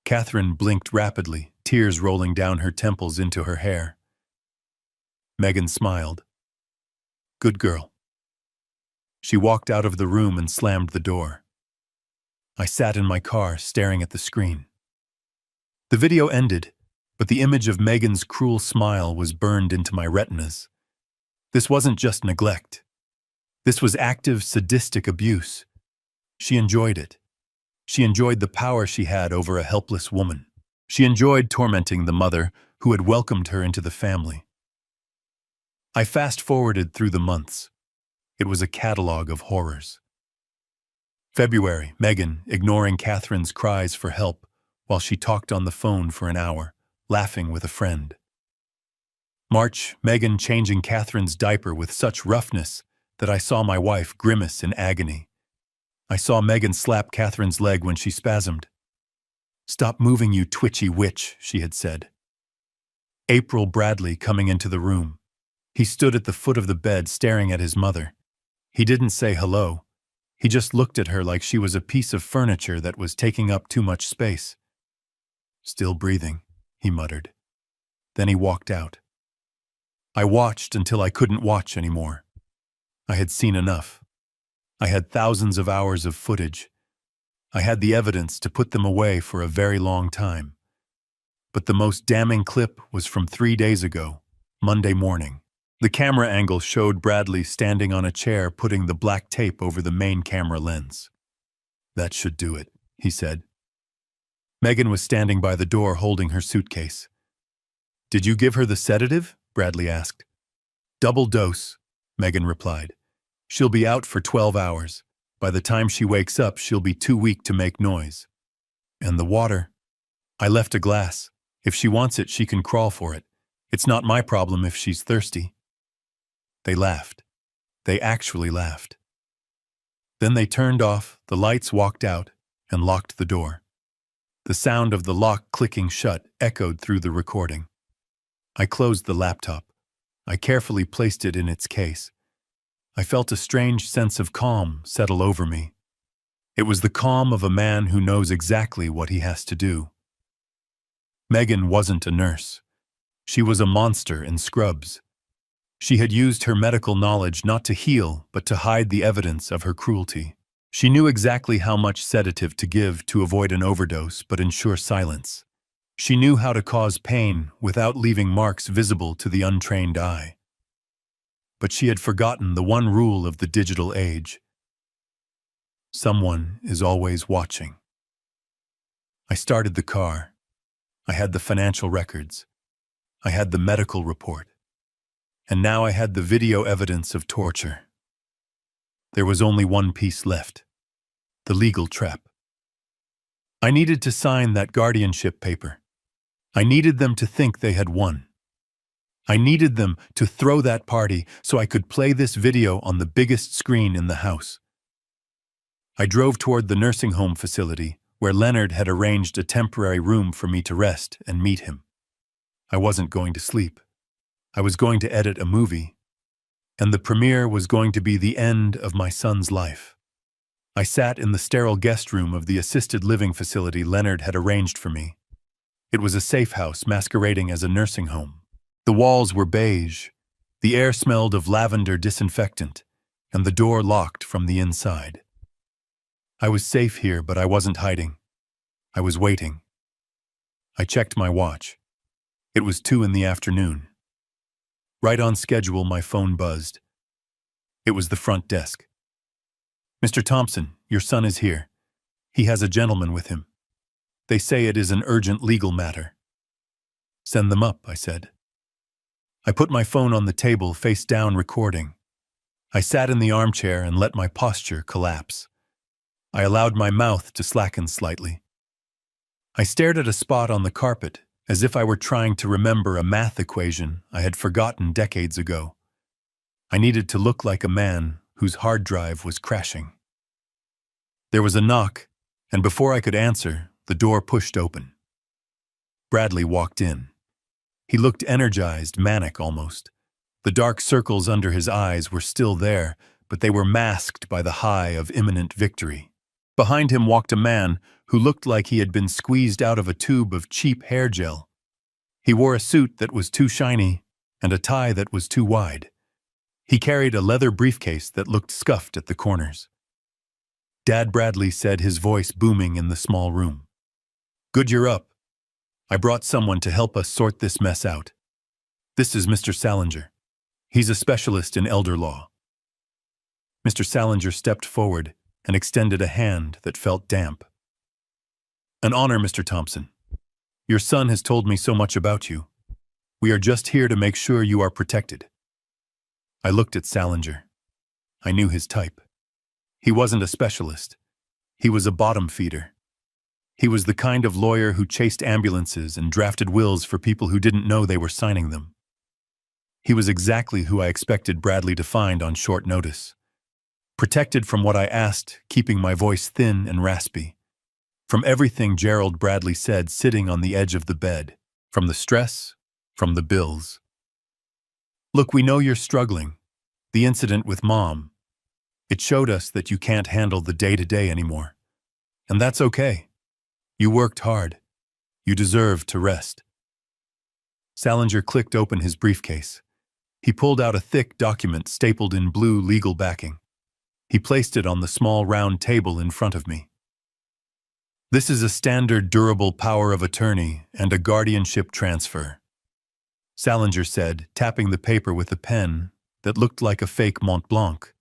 Catherine blinked rapidly, tears rolling down her temples into her hair. Megan smiled. "Good girl." She walked out of the room and slammed the door. I sat in my car, staring at the screen. The video ended, but the image of Megan's cruel smile was burned into my retinas. This wasn't just neglect. This was active, sadistic abuse. She enjoyed it. She enjoyed the power she had over a helpless woman. She enjoyed tormenting the mother who had welcomed her into the family. I fast-forwarded through the months. It was a catalog of horrors. February, Megan ignoring Catherine's cries for help while she talked on the phone for an hour, laughing with a friend. March, Megan changing Catherine's diaper with such roughness that I saw my wife grimace in agony. I saw Megan slap Catherine's leg when she spasmed. "Stop moving, you twitchy witch," she had said. April, Bradley coming into the room. He stood at the foot of the bed staring at his mother. He didn't say hello. He just looked at her like she was a piece of furniture that was taking up too much space. "Still breathing," he muttered. Then he walked out. I watched until I couldn't watch anymore. I had seen enough. I had thousands of hours of footage. I had the evidence to put them away for a very long time. But the most damning clip was from 3 days ago, Monday morning. The camera angle showed Bradley standing on a chair, putting the black tape over the main camera lens. "That should do it," he said. Megan was standing by the door holding her suitcase. Did you give her the sedative? Bradley asked. Double dose, Megan replied. She'll be out for 12 hours. By the time she wakes up, she'll be too weak to make noise. And the water? I left a glass. If she wants it, she can crawl for it. It's not my problem if she's thirsty. They laughed. They actually laughed. Then they turned off the lights, walked out, and locked the door. The sound of the lock clicking shut echoed through the recording. I closed the laptop. I carefully placed it in its case. I felt a strange sense of calm settle over me. It was the calm of a man who knows exactly what he has to do. Megan wasn't a nurse. She was a monster in scrubs. She had used her medical knowledge not to heal, but to hide the evidence of her cruelty. She knew exactly how much sedative to give to avoid an overdose but ensure silence. She knew how to cause pain without leaving marks visible to the untrained eye. But she had forgotten the one rule of the digital age. Someone is always watching. I started the car. I had the financial records. I had the medical report. And now I had the video evidence of torture. There was only one piece left: the legal trap. I needed to sign that guardianship paper. I needed them to think they had won. I needed them to throw that party so I could play this video on the biggest screen in the house. I drove toward the nursing home facility where Leonard had arranged a temporary room for me to rest and meet him. I wasn't going to sleep. I was going to edit a movie, and the premiere was going to be the end of my son's life. I sat in the sterile guest room of the assisted living facility Leonard had arranged for me. It was a safe house masquerading as a nursing home. The walls were beige, the air smelled of lavender disinfectant, and the door locked from the inside. I was safe here, but I wasn't hiding. I was waiting. I checked my watch. It was 2 p.m. Right on schedule, my phone buzzed. It was the front desk. Mr. Thompson, your son is here. He has a gentleman with him. They say it is an urgent legal matter. Send them up, I said. I put my phone on the table, face down, recording. I sat in the armchair and let my posture collapse. I allowed my mouth to slacken slightly. I stared at a spot on the carpet, as if I were trying to remember a math equation I had forgotten decades ago. I needed to look like a man whose hard drive was crashing. There was a knock, and before I could answer, the door pushed open. Bradley walked in. He looked energized, manic almost. The dark circles under his eyes were still there, but they were masked by the high of imminent victory. Behind him walked a man who looked like he had been squeezed out of a tube of cheap hair gel. He wore a suit that was too shiny and a tie that was too wide. He carried a leather briefcase that looked scuffed at the corners. Dad, Bradley said, his voice booming in the small room. Good, you're up. I brought someone to help us sort this mess out. This is Mr. Salinger. He's a specialist in elder law. Mr. Salinger stepped forward and extended a hand that felt damp. An honor, Mr. Thompson. Your son has told me so much about you. We are just here to make sure you are protected. I looked at Salinger. I knew his type. He wasn't a specialist. He was a bottom feeder. He was the kind of lawyer who chased ambulances and drafted wills for people who didn't know they were signing them. He was exactly who I expected Bradley to find on short notice. Protected from what I asked, keeping my voice thin and raspy. From everything Gerald Bradley said sitting on the edge of the bed. From the stress, from the bills. Look, we know you're struggling. The incident with Mom. It showed us that you can't handle the day-to-day anymore. And that's okay. You worked hard. You deserve to rest. Salinger clicked open his briefcase. He pulled out a thick document stapled in blue legal backing. He placed it on the small round table in front of me. This is a standard durable power of attorney and a guardianship transfer, Salinger said, tapping the paper with a pen that looked like a fake Mont Blanc.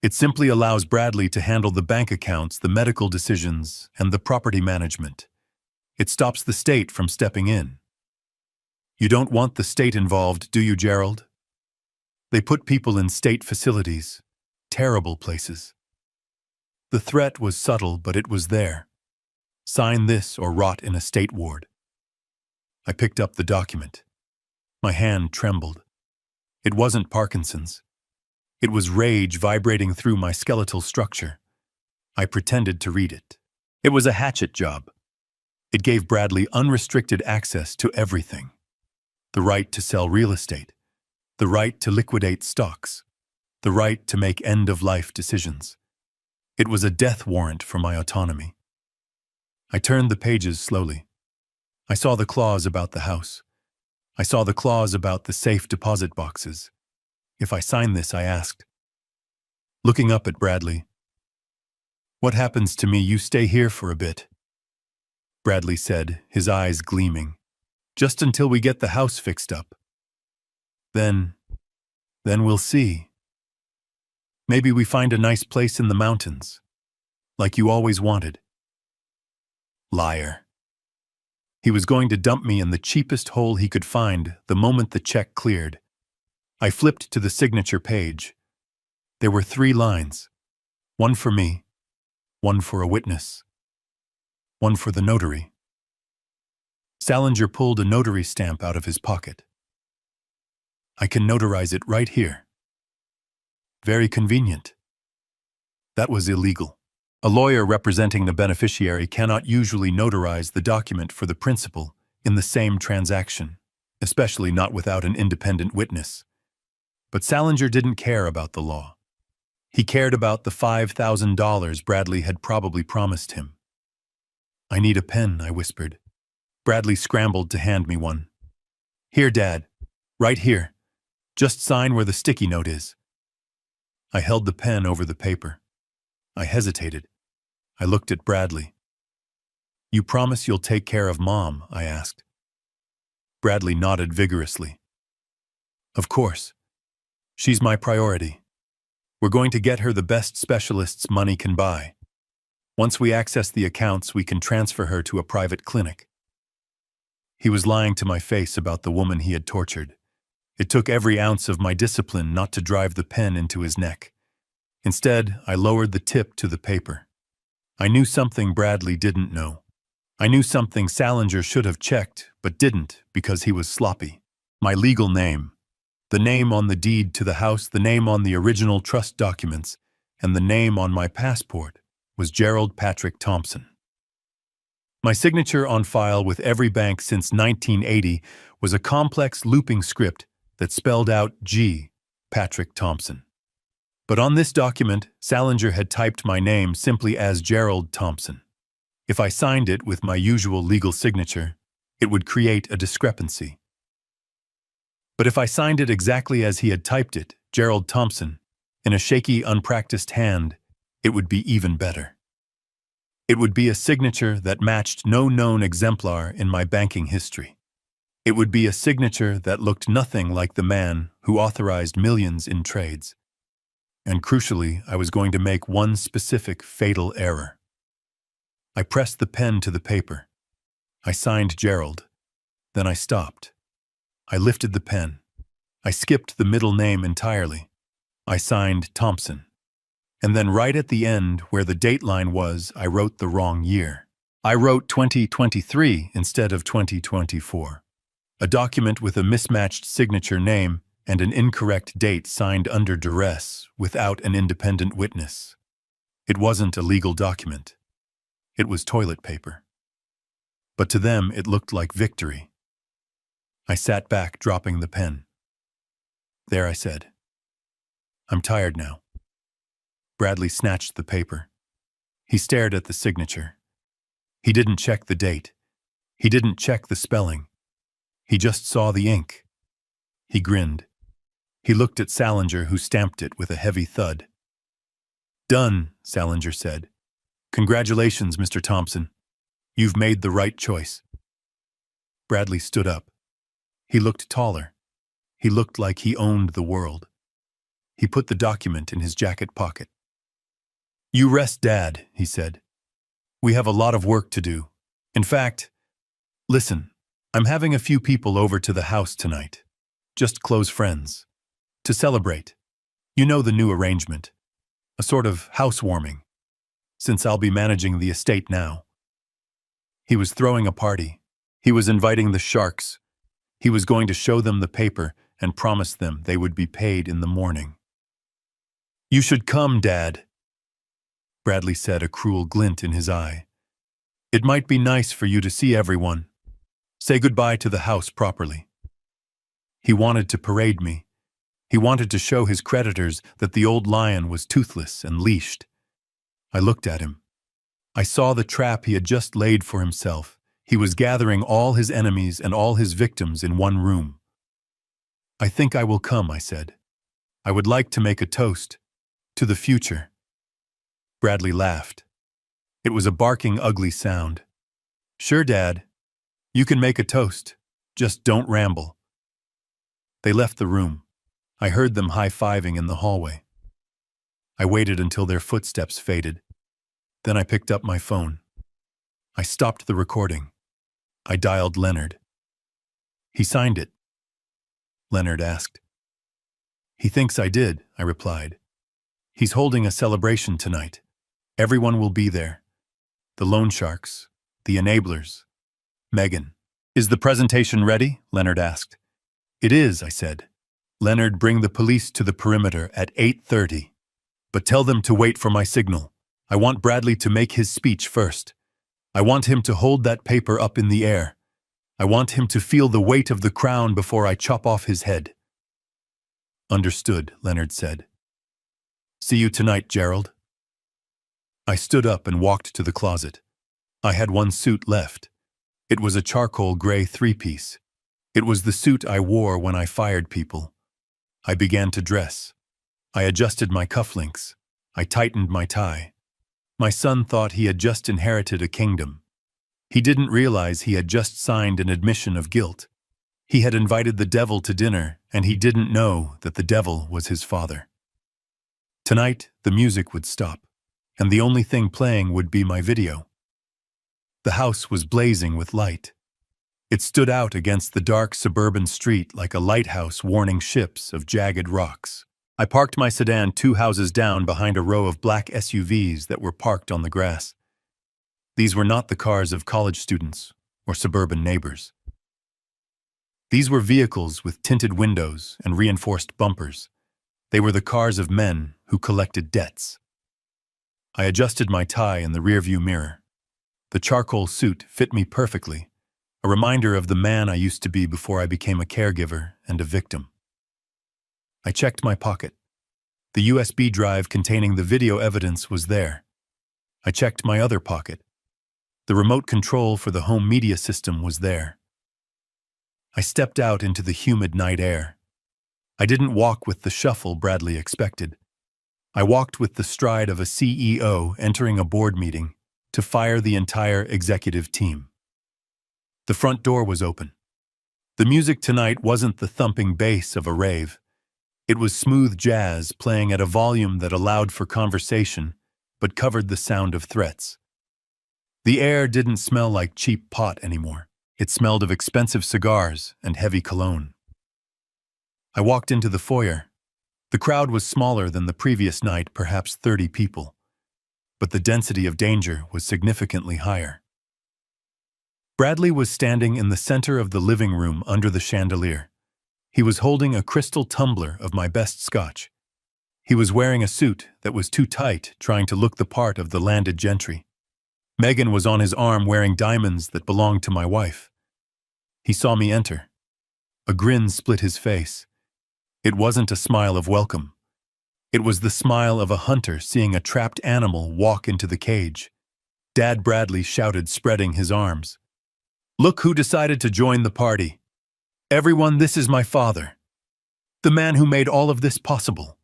It simply allows Bradley to handle the bank accounts, the medical decisions, and the property management. It stops the state from stepping in. You don't want the state involved, do you, Gerald? They put people in state facilities, terrible places. The threat was subtle, but it was there. Sign this or rot in a state ward. I picked up the document. My hand trembled. It wasn't Parkinson's. It was rage vibrating through my skeletal structure. I pretended to read it. It was a hatchet job. It gave Bradley unrestricted access to everything. The right to sell real estate, the right to liquidate stocks, the right to make end-of-life decisions. It was a death warrant for my autonomy. I turned the pages slowly. I saw the clause about the house. I saw the clause about the safe deposit boxes. If I sign this, I asked. Looking up at Bradley. What happens to me? You stay here for a bit. Bradley said, his eyes gleaming. Just until we get the house fixed up. Then we'll see. Maybe we find a nice place in the mountains, like you always wanted. Liar. He was going to dump me in the cheapest hole he could find the moment the check cleared. I flipped to the signature page. There were 3 lines. One for me, one for a witness, one for the notary. Salinger pulled a notary stamp out of his pocket. I can notarize it right here. Very convenient. That was illegal. A lawyer representing the beneficiary cannot usually notarize the document for the principal in the same transaction, especially not without an independent witness. But Salinger didn't care about the law. He cared about the $5,000 Bradley had probably promised him. I need a pen, I whispered. Bradley scrambled to hand me one. Here, Dad. Right here. Just sign where the sticky note is. I held the pen over the paper. I hesitated. I looked at Bradley. You promise you'll take care of Mom? I asked. Bradley nodded vigorously. Of course. She's my priority. We're going to get her the best specialists money can buy. Once we access the accounts, we can transfer her to a private clinic. He was lying to my face about the woman he had tortured. It took every ounce of my discipline not to drive the pen into his neck. Instead, I lowered the tip to the paper. I knew something Bradley didn't know. I knew something Salinger should have checked, but didn't because he was sloppy. My legal name. The name on the deed to the house, the name on the original trust documents, and the name on my passport was Gerald Patrick Thompson. My signature on file with every bank since 1980 was a complex looping script that spelled out G. Patrick Thompson. But on this document, Salinger had typed my name simply as Gerald Thompson. If I signed it with my usual legal signature, it would create a discrepancy. But if I signed it exactly as he had typed it, Gerald Thompson, in a shaky, unpracticed hand, it would be even better. It would be a signature that matched no known exemplar in my banking history. It would be a signature that looked nothing like the man who authorized millions in trades. And crucially, I was going to make one specific fatal error. I pressed the pen to the paper. I signed Gerald. Then I stopped. I lifted the pen. I skipped the middle name entirely. I signed Thompson. And then right at the end, where the date line was, I wrote the wrong year. I wrote 2023 instead of 2024. A document with a mismatched signature name and an incorrect date signed under duress without an independent witness. It wasn't a legal document. It was toilet paper. But to them, it looked like victory. I sat back, dropping the pen. There, I said. I'm tired now. Bradley snatched the paper. He stared at the signature. He didn't check the date. He didn't check the spelling. He just saw the ink. He grinned. He looked at Salinger, who stamped it with a heavy thud. Done, Salinger said. Congratulations, Mr. Thompson. You've made the right choice. Bradley stood up. He looked taller. He looked like he owned the world. He put the document in his jacket pocket. "You rest, Dad," he said. "We have a lot of work to do. In fact, listen, I'm having a few people over to the house tonight. Just close friends. To celebrate. You know the new arrangement. A sort of housewarming. Since I'll be managing the estate now." He was throwing a party. He was inviting the Sharks. He was going to show them the paper and promise them they would be paid in the morning. "You should come, Dad," Bradley said, a cruel glint in his eye. "It might be nice for you to see everyone. Say goodbye to the house properly." He wanted to parade me. He wanted to show his creditors that the old lion was toothless and leashed. I looked at him. I saw the trap he had just laid for himself. He was gathering all his enemies and all his victims in one room. "I think I will come," I said. "I would like to make a toast. To the future." Bradley laughed. It was a barking, ugly sound. "Sure, Dad. You can make a toast. Just don't ramble." They left the room. I heard them high-fiving in the hallway. I waited until their footsteps faded. Then I picked up my phone. I stopped the recording. I dialed Leonard. "He signed it?" Leonard asked. "He thinks I did," I replied. "He's holding a celebration tonight. Everyone will be there. The loan sharks, the enablers, Megan." "Is the presentation ready?" Leonard asked. "It is," I said. "Leonard, bring the police to the perimeter at 8:30. But tell them to wait for my signal. I want Bradley to make his speech first. I want him to hold that paper up in the air. I want him to feel the weight of the crown before I chop off his head." "Understood," Leonard said. "See you tonight, Gerald." I stood up and walked to the closet. I had one suit left. It was a charcoal gray three-piece. It was the suit I wore when I fired people. I began to dress. I adjusted my cufflinks. I tightened my tie. My son thought he had just inherited a kingdom. He didn't realize he had just signed an admission of guilt. He had invited the devil to dinner, and he didn't know that the devil was his father. Tonight, the music would stop, and the only thing playing would be my video. The house was blazing with light. It stood out against the dark suburban street like a lighthouse warning ships of jagged rocks. I parked my sedan 2 houses down behind a row of black SUVs that were parked on the grass. These were not the cars of college students or suburban neighbors. These were vehicles with tinted windows and reinforced bumpers. They were the cars of men who collected debts. I adjusted my tie in the rearview mirror. The charcoal suit fit me perfectly, a reminder of the man I used to be before I became a caregiver and a victim. I checked my pocket. The USB drive containing the video evidence was there. I checked my other pocket. The remote control for the home media system was there. I stepped out into the humid night air. I didn't walk with the shuffle Bradley expected. I walked with the stride of a CEO entering a board meeting to fire the entire executive team. The front door was open. The music tonight wasn't the thumping bass of a rave. It was smooth jazz playing at a volume that allowed for conversation, but covered the sound of threats. The air didn't smell like cheap pot anymore. It smelled of expensive cigars and heavy cologne. I walked into the foyer. The crowd was smaller than the previous night, perhaps 30 people. But the density of danger was significantly higher. Bradley was standing in the center of the living room under the chandelier. He was holding a crystal tumbler of my best scotch. He was wearing a suit that was too tight, trying to look the part of the landed gentry. Megan was on his arm wearing diamonds that belonged to my wife. He saw me enter. A grin split his face. It wasn't a smile of welcome. It was the smile of a hunter seeing a trapped animal walk into the cage. Dad Bradley shouted, spreading his arms. "Look who decided to join the party. Everyone, this is my father. The man who made all of this possible."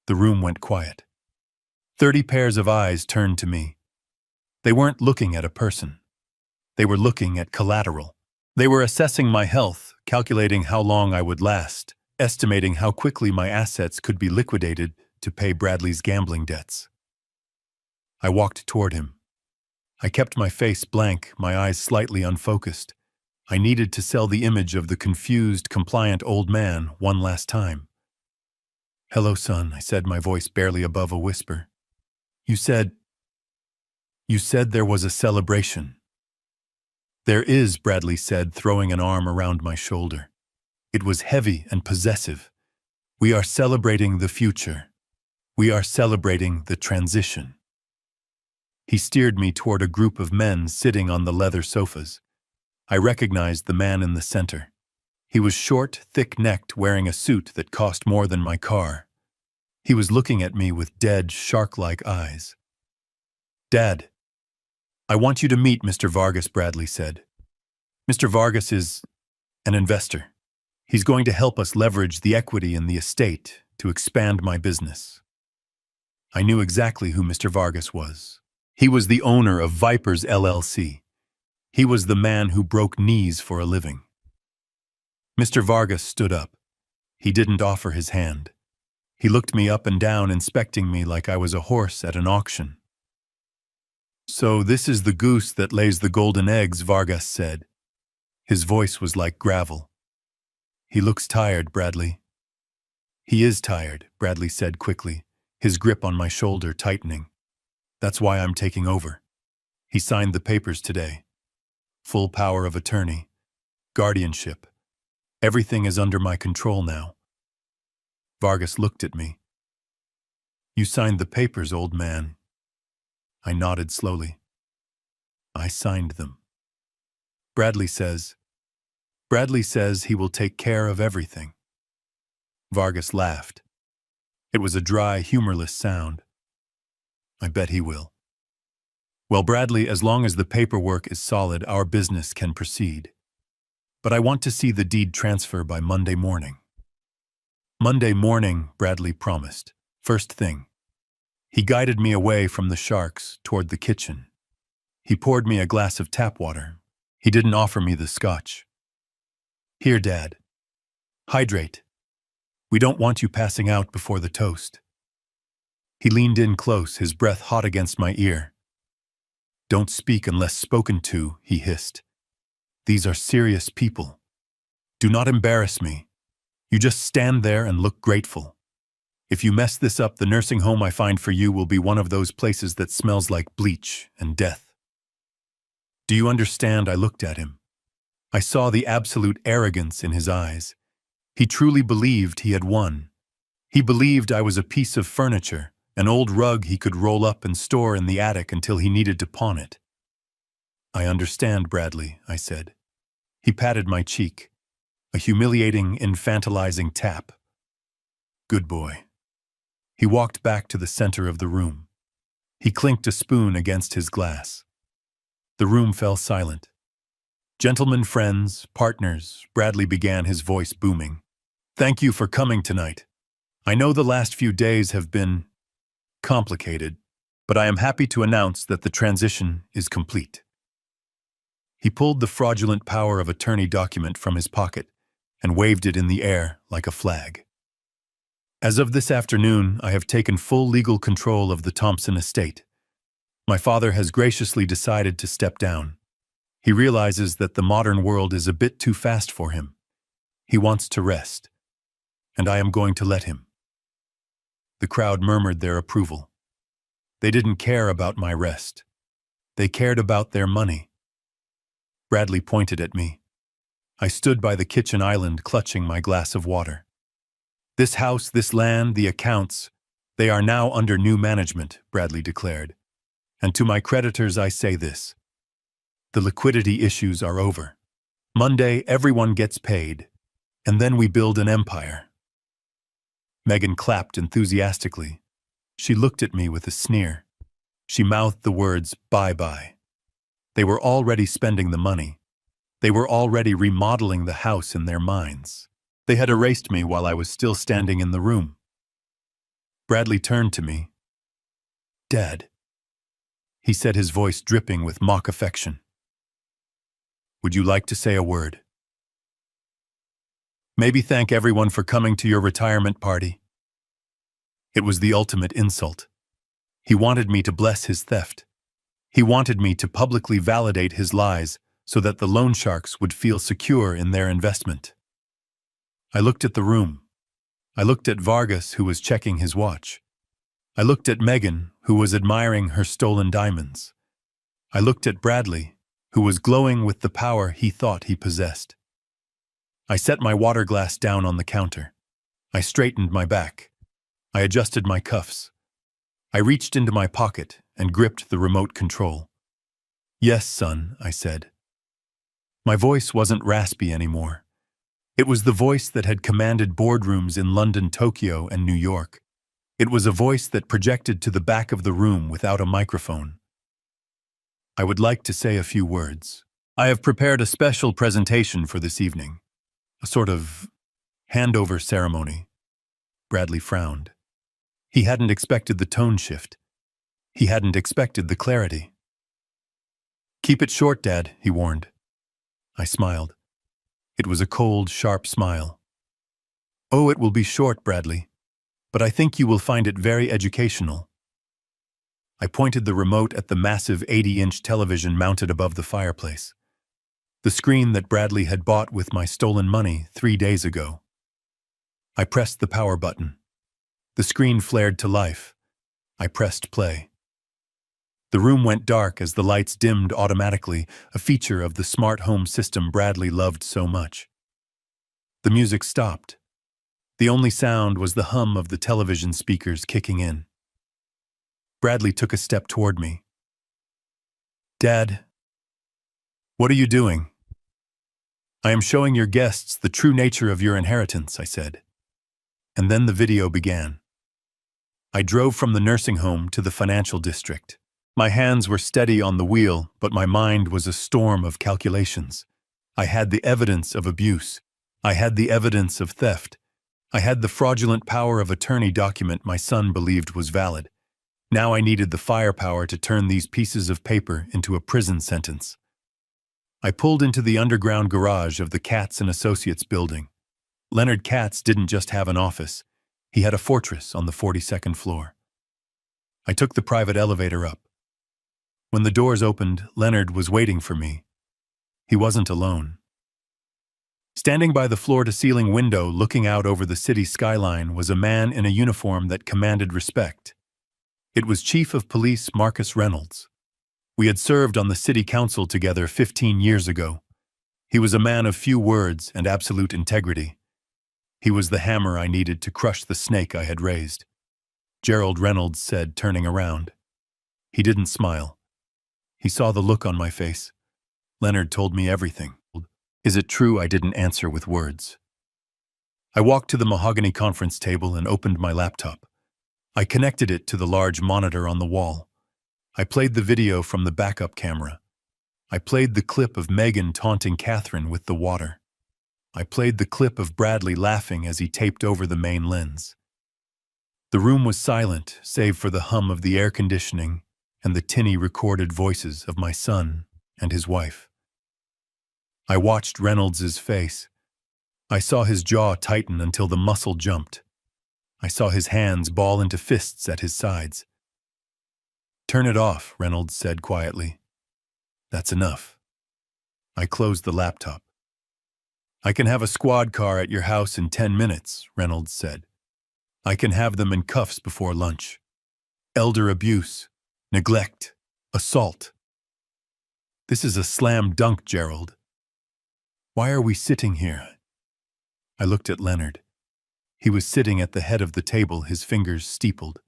The room went quiet. 30 pairs of eyes turned to me. They weren't looking at a person. They were looking at collateral. They were assessing my health, calculating how long I would last, estimating how quickly my assets could be liquidated to pay Bradley's gambling debts. I walked toward him. I kept my face blank, my eyes slightly unfocused. I needed to sell the image of the confused, compliant old man one last time. "Hello, son," I said, my voice barely above a whisper. You said there was a celebration." "There is," Bradley said, throwing an arm around my shoulder. It was heavy and possessive. "We are celebrating the future. We are celebrating the transition." He steered me toward a group of men sitting on the leather sofas. I recognized the man in the center. He was short, thick-necked, wearing a suit that cost more than my car. He was looking at me with dead, shark-like eyes. "Dad, I want you to meet Mr. Vargas," Bradley said. "Mr. Vargas is an investor. He's going to help us leverage the equity in the estate to expand my business." I knew exactly who Mr. Vargas was. He was the owner of Vipers LLC. He was the man who broke knees for a living. Mr. Vargas stood up. He didn't offer his hand. He looked me up and down, inspecting me like I was a horse at an auction. "So this is the goose that lays the golden eggs," Vargas said. His voice was like gravel. "He looks tired, Bradley." "He is tired," Bradley said quickly, his grip on my shoulder tightening. "That's why I'm taking over." He signed the papers today. Full power of attorney. Guardianship. Everything is under my control now. Vargas looked at me. "You signed the papers, old man." I nodded slowly. "I signed them." Bradley says he will take care of everything." Vargas laughed. It was a dry, humorless sound. "I bet he will." "Well, Bradley, as long as the paperwork is solid, our business can proceed. But I want to see the deed transfer by Monday morning." "Monday morning," Bradley promised. "First thing." He guided me away from the sharks toward the kitchen. He poured me a glass of tap water. He didn't offer me the scotch. "Here, Dad. Hydrate. We don't want you passing out before the toast." He leaned in close, his breath hot against my ear. "Don't speak unless spoken to," he hissed. "These are serious people. Do not embarrass me. You just stand there and look grateful. If you mess this up, the nursing home I find for you will be one of those places that smells like bleach and death." "Do you understand?" I looked at him. I saw the absolute arrogance in his eyes. He truly believed he had won. He believed I was a piece of furniture, an old rug he could roll up and store in the attic until he needed to pawn it. "I understand, Bradley," I said. He patted my cheek. A humiliating, infantilizing tap. "Good boy." He walked back to the center of the room. He clinked a spoon against his glass. The room fell silent. "Gentlemen, friends, partners," Bradley began, his voice booming. "Thank you for coming tonight. I know the last few days have been complicated, but I am happy to announce that the transition is complete." He pulled the fraudulent power of attorney document from his pocket and waved it in the air like a flag. "As of this afternoon, I have taken full legal control of the Thompson estate. My father has graciously decided to step down. He realizes that the modern world is a bit too fast for him. He wants to rest, and I am going to let him." The crowd murmured their approval. They didn't care about my rest. They cared about their money. Bradley pointed at me. I stood by the kitchen island, clutching my glass of water. "This house, this land, the accounts, they are now under new management," Bradley declared. "And to my creditors I say this. The liquidity issues are over. Monday, everyone gets paid, and then we build an empire." Megan clapped enthusiastically. She looked at me with a sneer. She mouthed the words, "Bye-bye." They were already spending the money. They were already remodeling the house in their minds. They had erased me while I was still standing in the room. Bradley turned to me. "Dad," he said, his voice dripping with mock affection. "Would you like to say a word?" Maybe thank everyone for coming to your retirement party. It was the ultimate insult. He wanted me to bless his theft. He wanted me to publicly validate his lies so that the loan sharks would feel secure in their investment. I looked at the room. I looked at Vargas, who was checking his watch. I looked at Megan, who was admiring her stolen diamonds. I looked at Bradley, who was glowing with the power he thought he possessed. I set my water glass down on the counter. I straightened my back. I adjusted my cuffs. I reached into my pocket and gripped the remote control. "Yes, son," I said. My voice wasn't raspy anymore. It was the voice that had commanded boardrooms in London, Tokyo, and New York. It was a voice that projected to the back of the room without a microphone. "I would like to say a few words. I have prepared a special presentation for this evening. A sort of handover ceremony." Bradley frowned. He hadn't expected the tone shift. He hadn't expected the clarity. "Keep it short, Dad," he warned. I smiled. It was a cold, sharp smile. "Oh, it will be short, Bradley, but I think you will find it very educational." I pointed the remote at the massive 80-inch television mounted above the fireplace. The screen that Bradley had bought with my stolen money 3 days ago. I pressed the power button. The screen flared to life. I pressed play. The room went dark as the lights dimmed automatically, a feature of the smart home system Bradley loved so much. The music stopped. The only sound was the hum of the television speakers kicking in. Bradley took a step toward me. "Dad, what are you doing?" "I am showing your guests the true nature of your inheritance," I said. And then the video began. I drove from the nursing home to the financial district. My hands were steady on the wheel, but my mind was a storm of calculations. I had the evidence of abuse. I had the evidence of theft. I had the fraudulent power of attorney document my son believed was valid. Now I needed the firepower to turn these pieces of paper into a prison sentence. I pulled into the underground garage of the Katz & Associates building. Leonard Katz didn't just have an office. He had a fortress on the 42nd floor. I took the private elevator up. When the doors opened, Leonard was waiting for me. He wasn't alone. Standing by the floor-to-ceiling window looking out over the city skyline was a man in a uniform that commanded respect. It was Chief of Police Marcus Reynolds. We had served on the city council together 15 years ago. He was a man of few words and absolute integrity. He was the hammer I needed to crush the snake I had raised. "Gerald Reynolds," said, turning around. He didn't smile. He saw the look on my face. "Leonard told me everything." Is it true I didn't answer with words? I walked to the mahogany conference table and opened my laptop. I connected it to the large monitor on the wall. I played the video from the backup camera. I played the clip of Megan taunting Catherine with the water. I played the clip of Bradley laughing as he taped over the main lens. The room was silent, save for the hum of the air conditioning and the tinny recorded voices of my son and his wife. I watched Reynolds's face. I saw his jaw tighten until the muscle jumped. I saw his hands ball into fists at his sides. "Turn it off," Reynolds said quietly. "That's enough." I closed the laptop. "I can have a squad car at your house in 10 minutes, Reynolds said. "I can have them in cuffs before lunch. Elder abuse, neglect, assault. This is a slam dunk, Gerald. Why are we sitting here?" I looked at Leonard. He was sitting at the head of the table, his fingers steepled.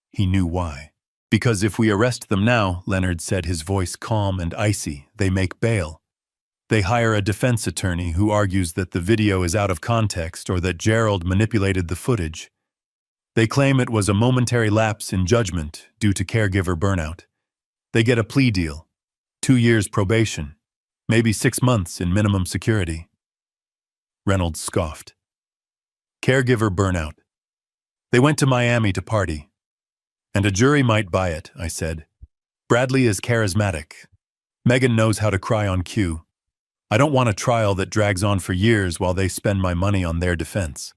He knew why. "Because if we arrest them now," Leonard said, his voice calm and icy, "they make bail. They hire a defense attorney who argues that the video is out of context or that Gerald manipulated the footage. They claim it was a momentary lapse in judgment due to caregiver burnout. They get a plea deal, 2 years probation, maybe 6 months in minimum security." Reynolds scoffed. "Caregiver burnout. They went to Miami to party. And a jury might buy it," I said. "Bradley is charismatic. Megan knows how to cry on cue. I don't want a trial that drags on for years while they spend my money on their defense.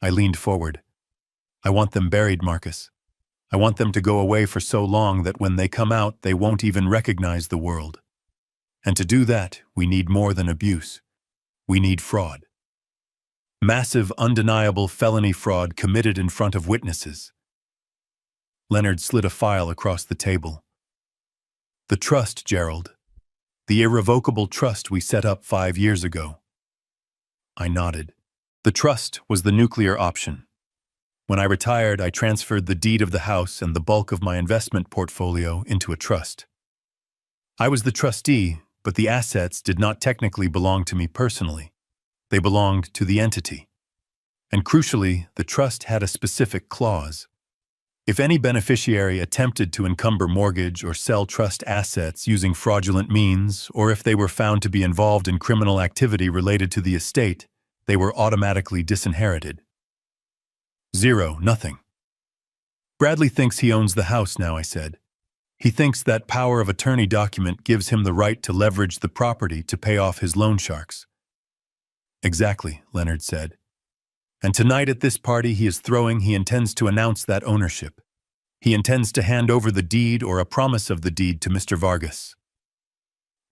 I leaned forward. I want them buried, Marcus. I want them to go away for so long that when they come out, they won't even recognize the world. And to do that, we need more than abuse. We need fraud. Massive, undeniable felony fraud committed in front of witnesses. Leonard slid a file across the table. The trust, Gerald. The irrevocable trust we set up 5 years ago. I nodded. The trust was the nuclear option. When I retired, I transferred the deed of the house and the bulk of my investment portfolio into a trust. I was the trustee, but the assets did not technically belong to me personally. They belonged to the entity. And crucially, the trust had a specific clause. If any beneficiary attempted to encumber mortgage or sell trust assets using fraudulent means, or if they were found to be involved in criminal activity related to the estate, they were automatically disinherited. Zero, nothing. Bradley thinks he owns the house now, I said. He thinks that power of attorney document gives him the right to leverage the property to pay off his loan sharks. Exactly, Leonard said. And tonight at this party he intends to announce that ownership. He intends to hand over the deed or a promise of the deed to Mr. Vargas.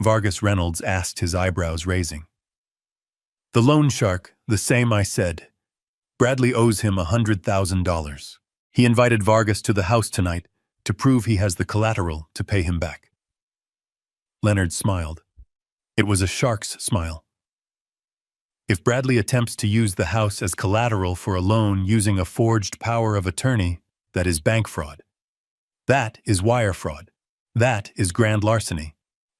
Vargas Reynolds asked, his eyebrows raising. The loan shark, the same, I said. Bradley owes him $100,000. He invited Vargas to the house tonight to prove he has the collateral to pay him back. Leonard smiled. It was a shark's smile. If Bradley attempts to use the house as collateral for a loan using a forged power of attorney, that is bank fraud. That is wire fraud. That is grand larceny.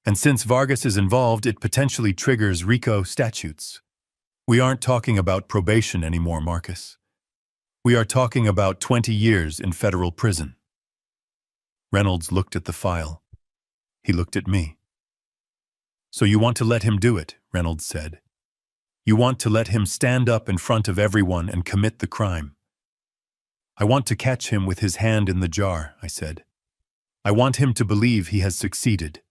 And since Vargas is involved, it potentially triggers RICO statutes. We aren't talking about probation anymore, Marcus. We are talking about 20 years in federal prison. Reynolds looked at the file. He looked at me. So you want to let him do it, Reynolds said. You want to let him stand up in front of everyone and commit the crime. I want to catch him with his hand in the jar, I said. I want him to believe he has succeeded.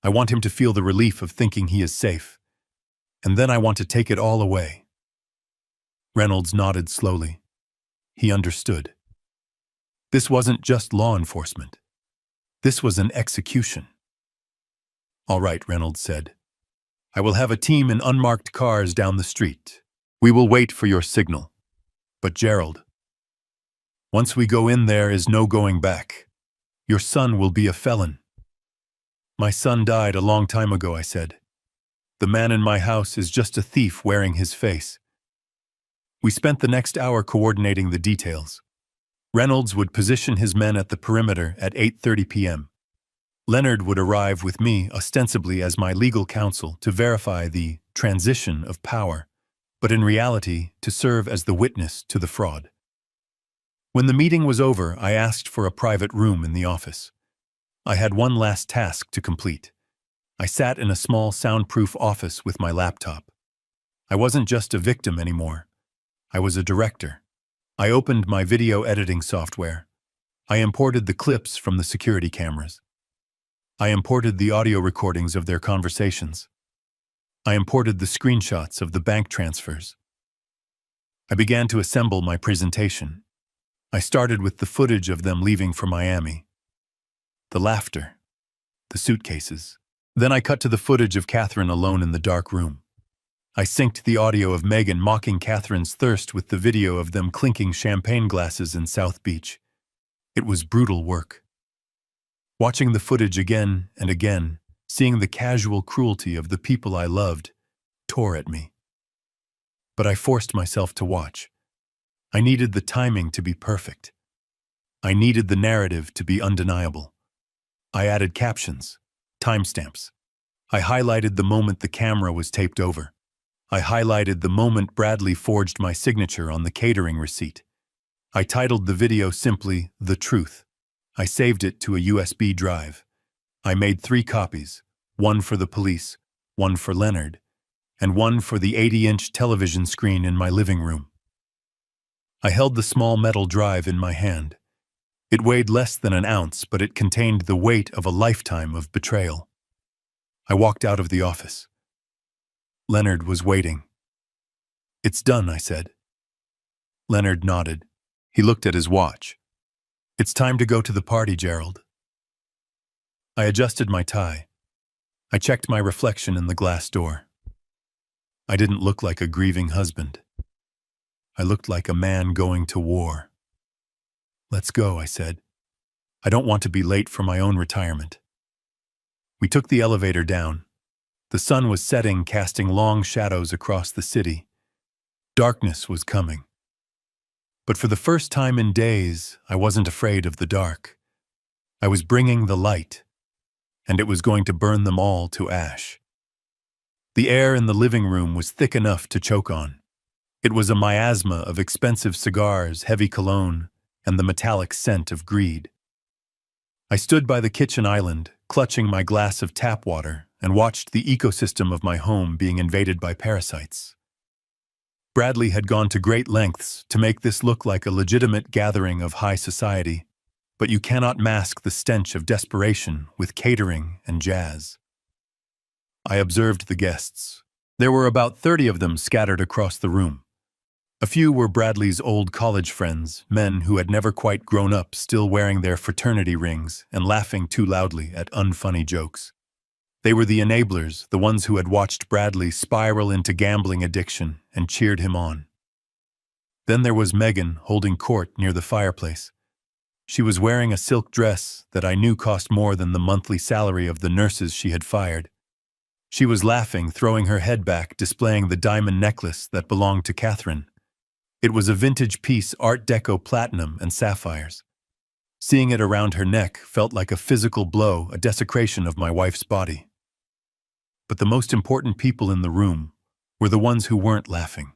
I want him to feel the relief of thinking he is safe. And then I want to take it all away. Reynolds nodded slowly. He understood. This wasn't just law enforcement. This was an execution. All right, Reynolds said. I will have a team in unmarked cars down the street. We will wait for your signal. But Gerald, once we go in, there is no going back. Your son will be a felon. My son died a long time ago, I said. The man in my house is just a thief wearing his face. We spent the next hour coordinating the details. Reynolds would position his men at the perimeter at 8:30 p.m. Leonard would arrive with me, ostensibly as my legal counsel, to verify the transition of power, but in reality to serve as the witness to the fraud. When the meeting was over, I asked for a private room in the office. I had one last task to complete. I sat in a small soundproof office with my laptop. I wasn't just a victim anymore. I was a director. I opened my video editing software. I imported the clips from the security cameras. I imported the audio recordings of their conversations. I imported the screenshots of the bank transfers. I began to assemble my presentation. I started with the footage of them leaving for Miami. The laughter. The suitcases. Then I cut to the footage of Catherine alone in the dark room. I synced the audio of Megan mocking Catherine's thirst with the video of them clinking champagne glasses in South Beach. It was brutal work. Watching the footage again and again, seeing the casual cruelty of the people I loved, tore at me. But I forced myself to watch. I needed the timing to be perfect. I needed the narrative to be undeniable. I added captions, timestamps. I highlighted the moment the camera was taped over. I highlighted the moment Bradley forged my signature on the catering receipt. I titled the video simply, The Truth. I saved it to a USB drive. I made 3 copies, one for the police, one for Leonard, and one for the 80-inch television screen in my living room. I held the small metal drive in my hand. It weighed less than an ounce, but it contained the weight of a lifetime of betrayal. I walked out of the office. Leonard was waiting. "It's done," I said. Leonard nodded. He looked at his watch. "It's time to go to the party, Gerald." I adjusted my tie. I checked my reflection in the glass door. I didn't look like a grieving husband. I looked like a man going to war. "Let's go," I said. "I don't want to be late for my own retirement." We took the elevator down. The sun was setting, casting long shadows across the city. Darkness was coming. But for the first time in days, I wasn't afraid of the dark. I was bringing the light, and it was going to burn them all to ash. The air in the living room was thick enough to choke on. It was a miasma of expensive cigars, heavy cologne, and the metallic scent of greed. I stood by the kitchen island, clutching my glass of tap water, and watched the ecosystem of my home being invaded by parasites. Bradley had gone to great lengths to make this look like a legitimate gathering of high society, but you cannot mask the stench of desperation with catering and jazz. I observed the guests. There were about 30 of them scattered across the room. A few were Bradley's old college friends, men who had never quite grown up, still wearing their fraternity rings and laughing too loudly at unfunny jokes. They were the enablers, the ones who had watched Bradley spiral into gambling addiction and cheered him on. Then there was Megan holding court near the fireplace. She was wearing a silk dress that I knew cost more than the monthly salary of the nurses she had fired. She was laughing, throwing her head back, displaying the diamond necklace that belonged to Catherine. It was a vintage piece, Art Deco platinum and sapphires. Seeing it around her neck felt like a physical blow, a desecration of my wife's body. But the most important people in the room were the ones who weren't laughing.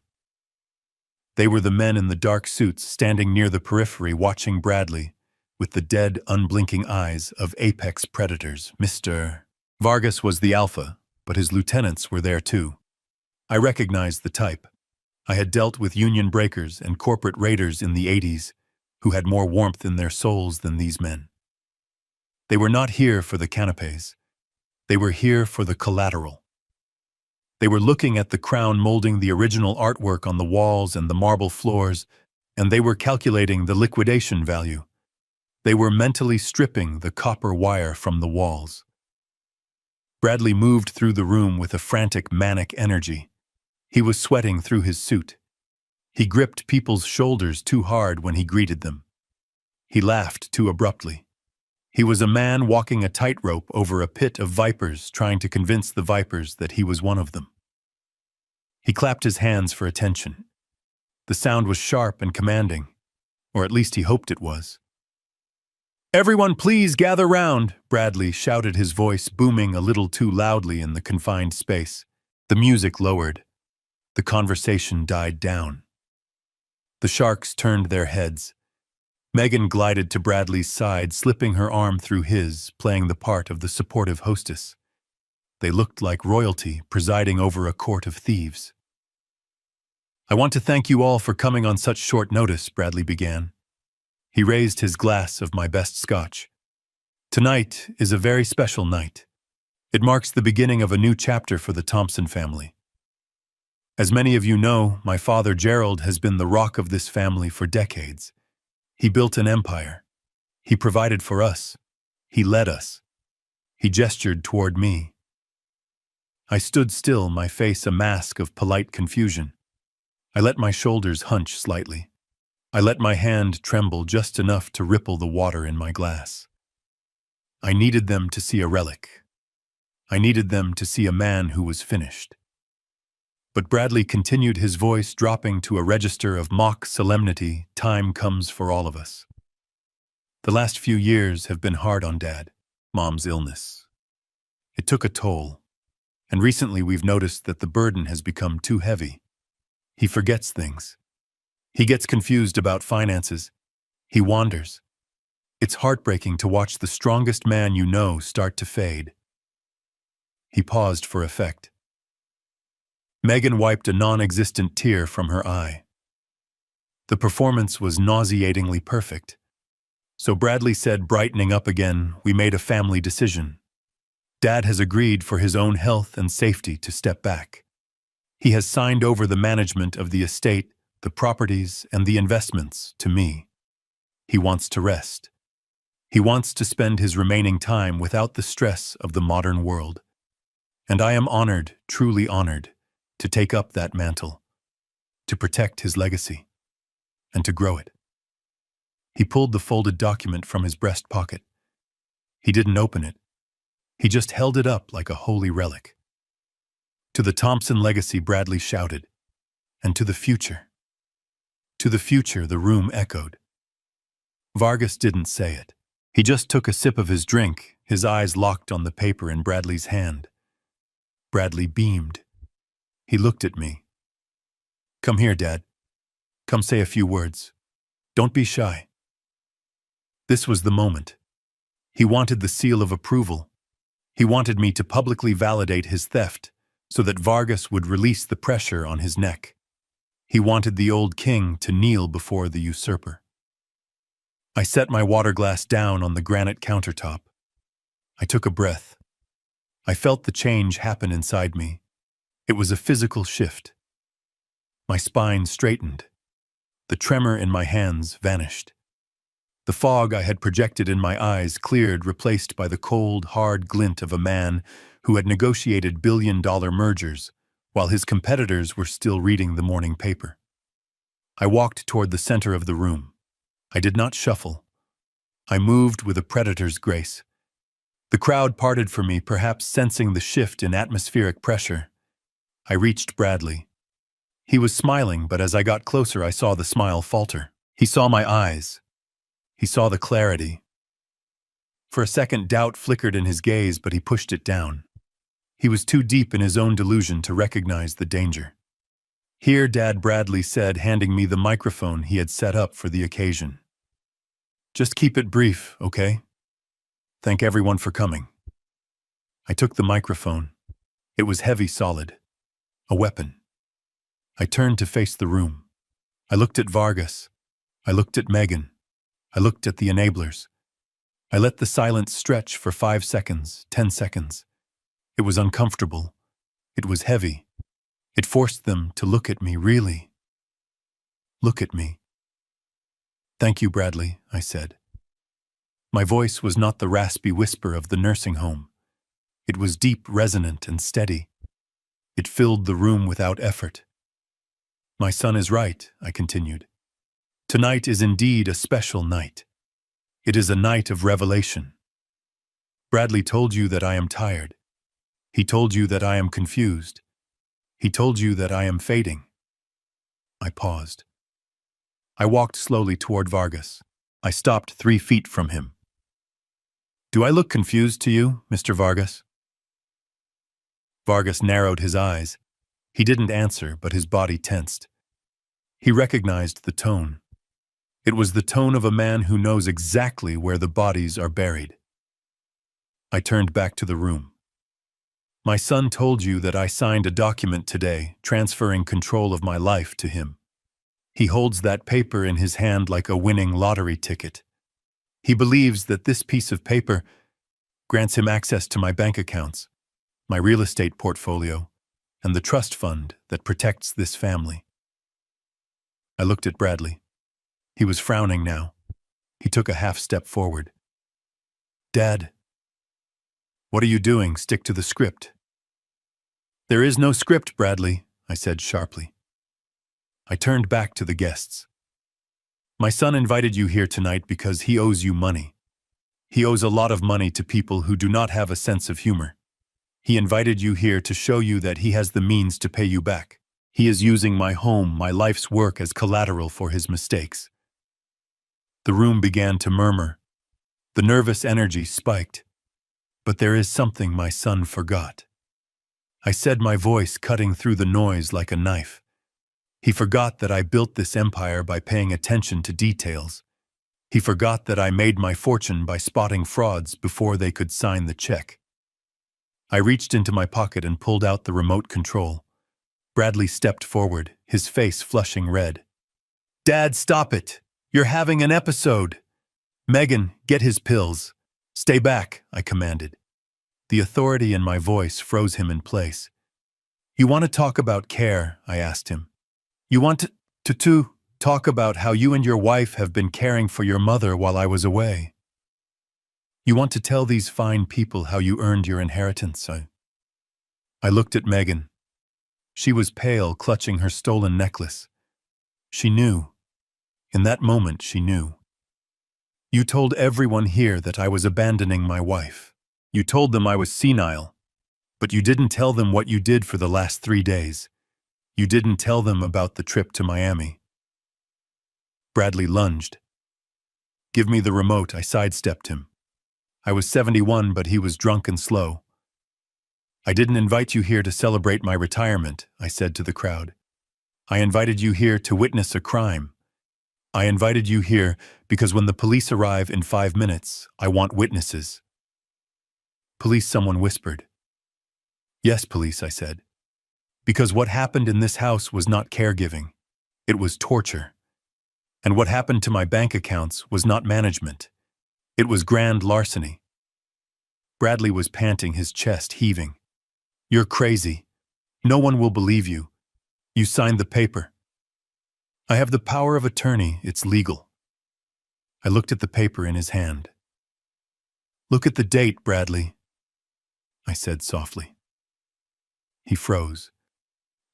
They were the men in the dark suits standing near the periphery watching Bradley with the dead, unblinking eyes of apex predators. Mr. Vargas was the alpha, but his lieutenants were there too. I recognized the type. I had dealt with union breakers and corporate raiders in the 80s who had more warmth in their souls than these men. They were not here for the canapés. They were here for the collateral. They were looking at the crown molding the original artwork on the walls and the marble floors, and they were calculating the liquidation value. They were mentally stripping the copper wire from the walls. Bradley moved through the room with a frantic, manic energy. He was sweating through his suit. He gripped people's shoulders too hard when he greeted them. He laughed too abruptly. He was a man walking a tightrope over a pit of vipers, trying to convince the vipers that he was one of them. He clapped his hands for attention. The sound was sharp and commanding, or at least he hoped it was. "Everyone please gather round," Bradley shouted, his voice booming a little too loudly in the confined space. The music lowered. The conversation died down. The sharks turned their heads. Megan glided to Bradley's side, slipping her arm through his, playing the part of the supportive hostess. They looked like royalty presiding over a court of thieves. "I want to thank you all for coming on such short notice," Bradley began. He raised his glass of my best scotch. "Tonight is a very special night. It marks the beginning of a new chapter for the Thompson family. As many of you know, my father Gerald has been the rock of this family for decades. He built an empire. He provided for us. He led us. He gestured toward me. I stood still, my face a mask of polite confusion. I let my shoulders hunch slightly. I let my hand tremble just enough to ripple the water in my glass. I needed them to see a relic. I needed them to see a man who was finished. But Bradley continued, his voice dropping to a register of mock solemnity. "Time comes for all of us. The last few years have been hard on Dad. Mom's illness. It took a toll. And recently we've noticed that the burden has become too heavy. He forgets things. He gets confused about finances. He wanders. It's heartbreaking to watch the strongest man you know start to fade." He paused for effect. Megan wiped a non-existent tear from her eye. The performance was nauseatingly perfect. So Bradley said, brightening up again, "We made a family decision. Dad has agreed for his own health and safety to step back. He has signed over the management of the estate, the properties, and the investments to me. He wants to rest. He wants to spend his remaining time without the stress of the modern world. And I am honored, truly honored, to take up that mantle, to protect his legacy, and to grow it. He pulled the folded document from his breast pocket. He didn't open it. He just held it up like a holy relic. To the Thompson legacy, Bradley shouted. And to the future. To the future, the room echoed. Vargas didn't say it. He just took a sip of his drink, his eyes locked on the paper in Bradley's hand. Bradley beamed. He looked at me. Come here, Dad. Come say a few words. Don't be shy. This was the moment. He wanted the seal of approval. He wanted me to publicly validate his theft so that Vargas would release the pressure on his neck. He wanted the old king to kneel before the usurper. I set my water glass down on the granite countertop. I took a breath. I felt the change happen inside me. It was a physical shift. My spine straightened. The tremor in my hands vanished. The fog I had projected in my eyes cleared, replaced by the cold, hard glint of a man who had negotiated billion-dollar mergers while his competitors were still reading the morning paper. I walked toward the center of the room. I did not shuffle. I moved with a predator's grace. The crowd parted for me, perhaps sensing the shift in atmospheric pressure. I reached Bradley. He was smiling, but as I got closer, I saw the smile falter. He saw my eyes. He saw the clarity. For a second, doubt flickered in his gaze, but he pushed it down. He was too deep in his own delusion to recognize the danger. Here, Dad, Bradley said, handing me the microphone he had set up for the occasion. Just keep it brief, okay? Thank everyone for coming. I took the microphone. It was heavy, solid. A weapon. I turned to face the room. I looked at Vargas. I looked at Megan. I looked at the enablers. I let the silence stretch for 5 seconds, 10 seconds. It was uncomfortable. It was heavy. It forced them to look at me, really. Look at me. Thank you, Bradley, I said. My voice was not the raspy whisper of the nursing home. It was deep, resonant, and steady. It filled the room without effort. My son is right, I continued. Tonight is indeed a special night. It is a night of revelation. Bradley told you that I am tired. He told you that I am confused. He told you that I am fading. I paused. I walked slowly toward Vargas. I stopped 3 feet from him. Do I look confused to you, Mr. Vargas? Vargas narrowed his eyes. He didn't answer, but his body tensed. He recognized the tone. It was the tone of a man who knows exactly where the bodies are buried. I turned back to the room. My son told you that I signed a document today, transferring control of my life to him. He holds that paper in his hand like a winning lottery ticket. He believes that this piece of paper grants him access to my bank accounts, my real estate portfolio, and the trust fund that protects this family. I looked at Bradley. He was frowning now. He took a half step forward. Dad, what are you doing? Stick to the script. There is no script, Bradley, I said sharply. I turned back to the guests. My son invited you here tonight because he owes you money. He owes a lot of money to people who do not have a sense of humor. He invited you here to show you that he has the means to pay you back. He is using my home, my life's work as collateral for his mistakes. The room began to murmur. The nervous energy spiked. But there is something my son forgot. I said, my voice cutting through the noise like a knife. He forgot that I built this empire by paying attention to details. He forgot that I made my fortune by spotting frauds before they could sign the check. I reached into my pocket and pulled out the remote control. Bradley stepped forward, his face flushing red. Dad, stop it! You're having an episode! Megan, get his pills. Stay back, I commanded. The authority in my voice froze him in place. You want to talk about care? I asked him. You want to talk about how you and your wife have been caring for your mother while I was away? You want to tell these fine people how you earned your inheritance? I looked at Megan. She was pale, clutching her stolen necklace. She knew. In that moment, she knew. You told everyone here that I was abandoning my wife. You told them I was senile. But you didn't tell them what you did for the last 3 days. You didn't tell them about the trip to Miami. Bradley lunged. Give me the remote, I sidestepped him. I was 71, but he was drunk and slow. I didn't invite you here to celebrate my retirement, I said to the crowd. I invited you here to witness a crime. I invited you here because when the police arrive in 5 minutes, I want witnesses. Police, someone whispered. Yes, police, I said. Because what happened in this house was not caregiving. It was torture. And what happened to my bank accounts was not management. It was grand larceny. Bradley was panting, his chest heaving. You're crazy. No one will believe you. You signed the paper. I have the power of attorney. It's legal. I looked at the paper in his hand. Look at the date, Bradley, I said softly. He froze.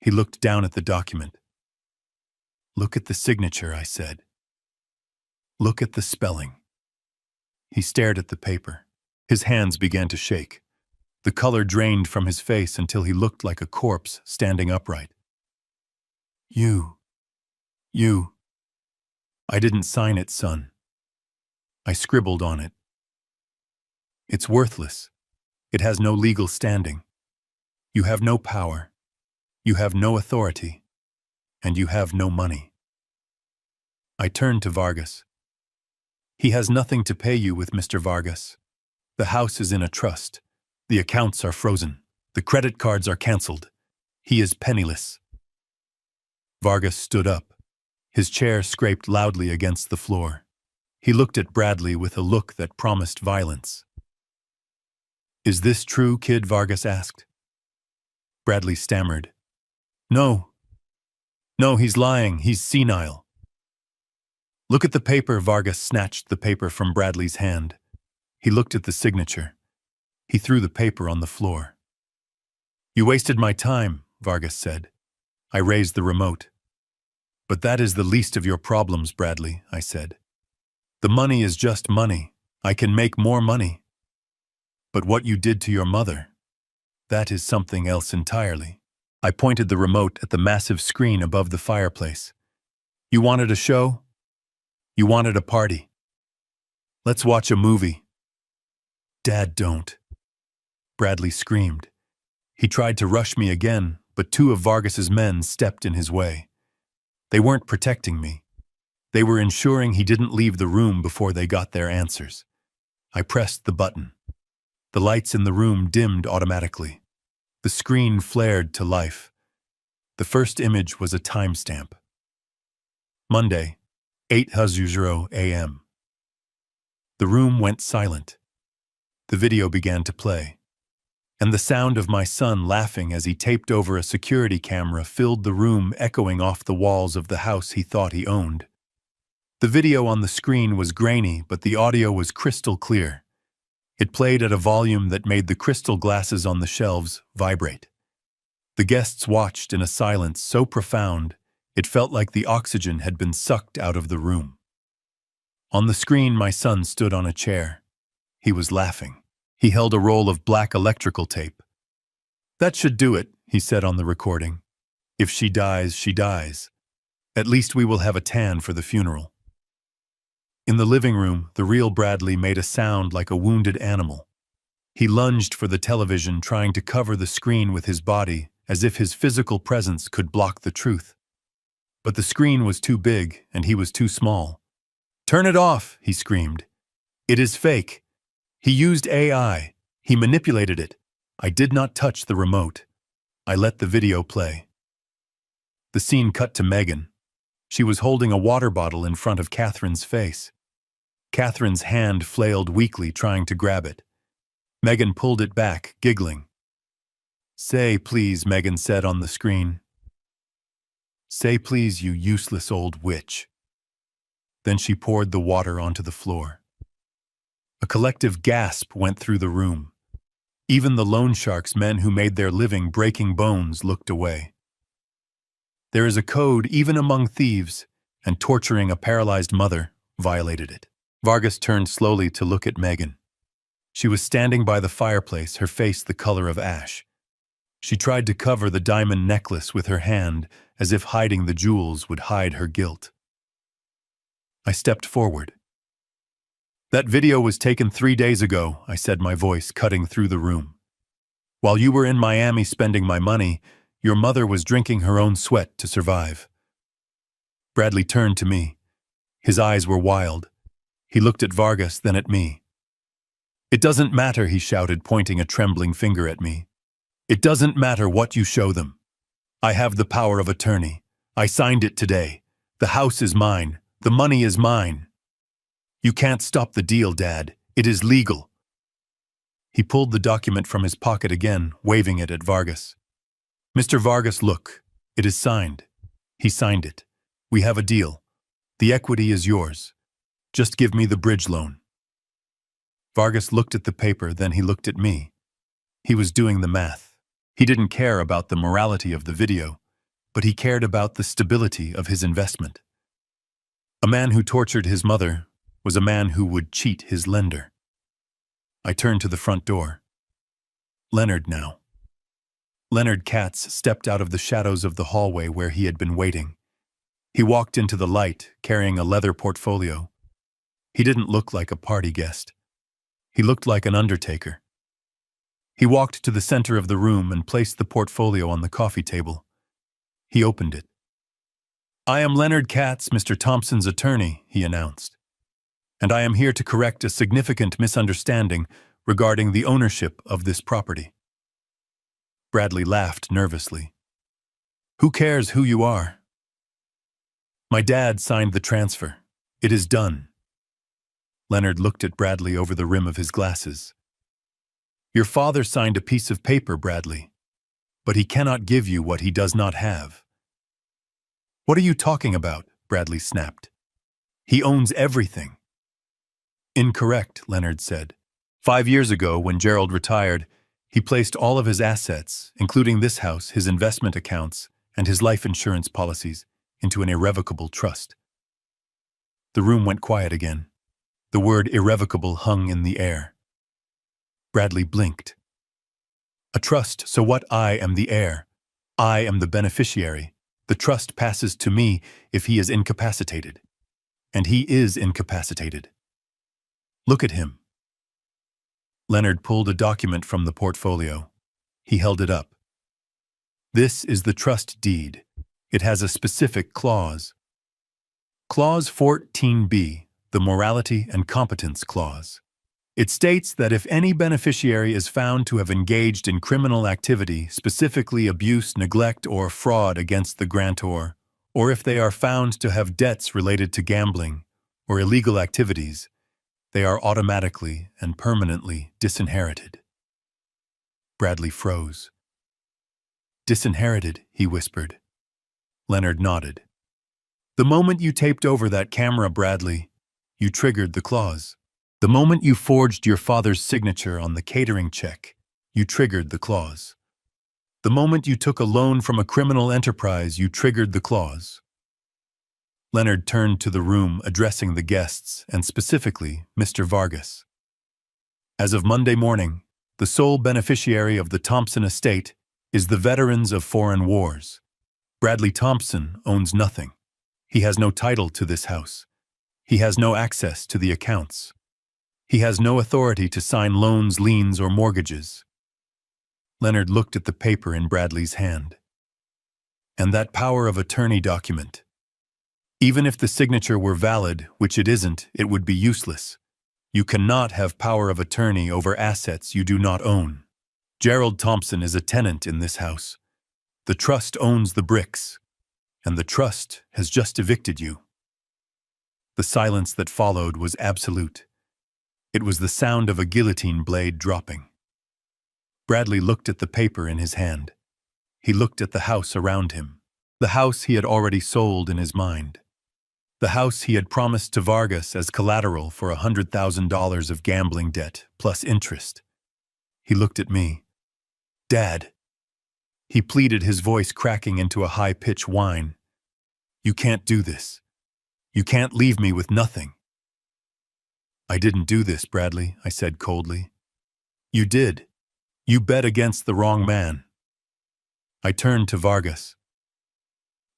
He looked down at the document. Look at the signature, I said. Look at the spelling. He stared at the paper. His hands began to shake. The color drained from his face until he looked like a corpse standing upright. You. I didn't sign it, son. I scribbled on it. It's worthless. It has no legal standing. You have no power. You have no authority. And you have no money. I turned to Vargas. He has nothing to pay you with, Mr. Vargas. The house is in a trust. The accounts are frozen. The credit cards are canceled. He is penniless. Vargas stood up. His chair scraped loudly against the floor. He looked at Bradley with a look that promised violence. Is this true, kid? Vargas asked. Bradley stammered. No, he's lying. He's senile. Look at the paper. Vargas snatched the paper from Bradley's hand. He looked at the signature. He threw the paper on the floor. You wasted my time, Vargas said. I raised the remote. But that is the least of your problems, Bradley, I said. The money is just money. I can make more money. But what you did to your mother, that is something else entirely. I pointed the remote at the massive screen above the fireplace. You wanted a show? You wanted a party. Let's watch a movie. Dad, don't. Bradley screamed. He tried to rush me again, but 2 of Vargas's men stepped in his way. They weren't protecting me. They were ensuring he didn't leave the room before they got their answers. I pressed the button. The lights in the room dimmed automatically. The screen flared to life. The first image was a timestamp. Monday, 8:00 a.m. The room went silent. The video began to play. And the sound of my son laughing as he taped over a security camera filled the room, echoing off the walls of the house he thought he owned. The video on the screen was grainy, but the audio was crystal clear. It played at a volume that made the crystal glasses on the shelves vibrate. The guests watched in a silence so profound, it felt like the oxygen had been sucked out of the room. On the screen, my son stood on a chair. He was laughing. He held a roll of black electrical tape. That should do it, he said on the recording. If she dies, she dies. At least we will have a tan for the funeral. In the living room, the real Bradley made a sound like a wounded animal. He lunged for the television, trying to cover the screen with his body, as if his physical presence could block the truth. But the screen was too big, and he was too small. Turn it off, he screamed. It is fake. He used AI. He manipulated it. I did not touch the remote. I let the video play. The scene cut to Megan. She was holding a water bottle in front of Catherine's face. Catherine's hand flailed weakly, trying to grab it. Megan pulled it back, giggling. Say please, Megan said on the screen. Say please, you useless old witch. Then she poured the water onto the floor. A collective gasp went through the room. Even the loan sharks, men who made their living breaking bones, looked away. There is a code even among thieves, and torturing a paralyzed mother violated it. Vargas turned slowly to look at Megan. She was standing by the fireplace, her face the color of ash. She tried to cover the diamond necklace with her hand, as if hiding the jewels would hide her guilt. I stepped forward. That video was taken 3 days ago, I said, my voice cutting through the room. While you were in Miami spending my money, your mother was drinking her own sweat to survive. Bradley turned to me. His eyes were wild. He looked at Vargas, then at me. It doesn't matter, he shouted, pointing a trembling finger at me. It doesn't matter what you show them. I have the power of attorney. I signed it today. The house is mine. The money is mine. You can't stop the deal, Dad. It is legal. He pulled the document from his pocket again, waving it at Vargas. Mr. Vargas, look. It is signed. He signed it. We have a deal. The equity is yours. Just give me the bridge loan. Vargas looked at the paper, then he looked at me. He was doing the math. He didn't care about the morality of the video, but he cared about the stability of his investment. A man who tortured his mother was a man who would cheat his lender. I turned to the front door. Leonard now. Leonard Katz stepped out of the shadows of the hallway where he had been waiting. He walked into the light, carrying a leather portfolio. He didn't look like a party guest. He looked like an undertaker. He walked to the center of the room and placed the portfolio on the coffee table. He opened it. I am Leonard Katz, Mr. Thompson's attorney, he announced. And I am here to correct a significant misunderstanding regarding the ownership of this property. Bradley laughed nervously. Who cares who you are? My dad signed the transfer. It is done. Leonard looked at Bradley over the rim of his glasses. Your father signed a piece of paper, Bradley, but he cannot give you what he does not have. What are you talking about? Bradley snapped. He owns everything. Incorrect, Leonard said. 5 years ago, when Gerald retired, he placed all of his assets, including this house, his investment accounts, and his life insurance policies, into an irrevocable trust. The room went quiet again. The word irrevocable hung in the air. Bradley blinked. A trust, so what? I am the heir. I am the beneficiary. The trust passes to me if he is incapacitated. And he is incapacitated. Look at him. Leonard pulled a document from the portfolio. He held it up. This is the trust deed. It has a specific clause. Clause 14b, the Morality and Competence Clause. It states that if any beneficiary is found to have engaged in criminal activity, specifically abuse, neglect, or fraud against the grantor, or if they are found to have debts related to gambling or illegal activities, they are automatically and permanently disinherited. Bradley froze. Disinherited, he whispered. Leonard nodded. The moment you taped over that camera, Bradley, you triggered the clause. The moment you forged your father's signature on the catering check, you triggered the clause. The moment you took a loan from a criminal enterprise, you triggered the clause. Leonard turned to the room, addressing the guests, and specifically Mr. Vargas. As of Monday morning, the sole beneficiary of the Thompson estate is the Veterans of Foreign Wars. Bradley Thompson owns nothing. He has no title to this house. He has no access to the accounts. He has no authority to sign loans, liens, or mortgages. Leonard looked at the paper in Bradley's hand. And that power of attorney document. Even if the signature were valid, which it isn't, it would be useless. You cannot have power of attorney over assets you do not own. Gerald Thompson is a tenant in this house. The trust owns the bricks, and the trust has just evicted you. The silence that followed was absolute. It was the sound of a guillotine blade dropping. Bradley looked at the paper in his hand. He looked at the house around him. The house he had already sold in his mind. The house he had promised to Vargas as collateral for $100,000 of gambling debt, plus interest. He looked at me. "Dad," he pleaded, his voice cracking into a high-pitched whine. "You can't do this. You can't leave me with nothing." "I didn't do this, Bradley," I said coldly. "You did. You bet against the wrong man." I turned to Vargas.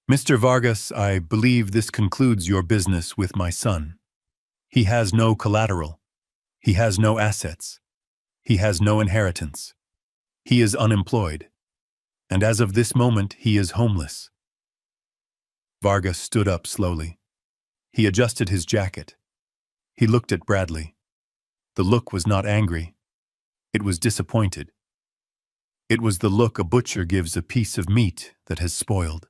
"Mr. Vargas, I believe this concludes your business with my son. He has no collateral. He has no assets. He has no inheritance. He is unemployed. And as of this moment, he is homeless." Vargas stood up slowly. He adjusted his jacket. He looked at Bradley. The look was not angry. It was disappointed. It was the look a butcher gives a piece of meat that has spoiled.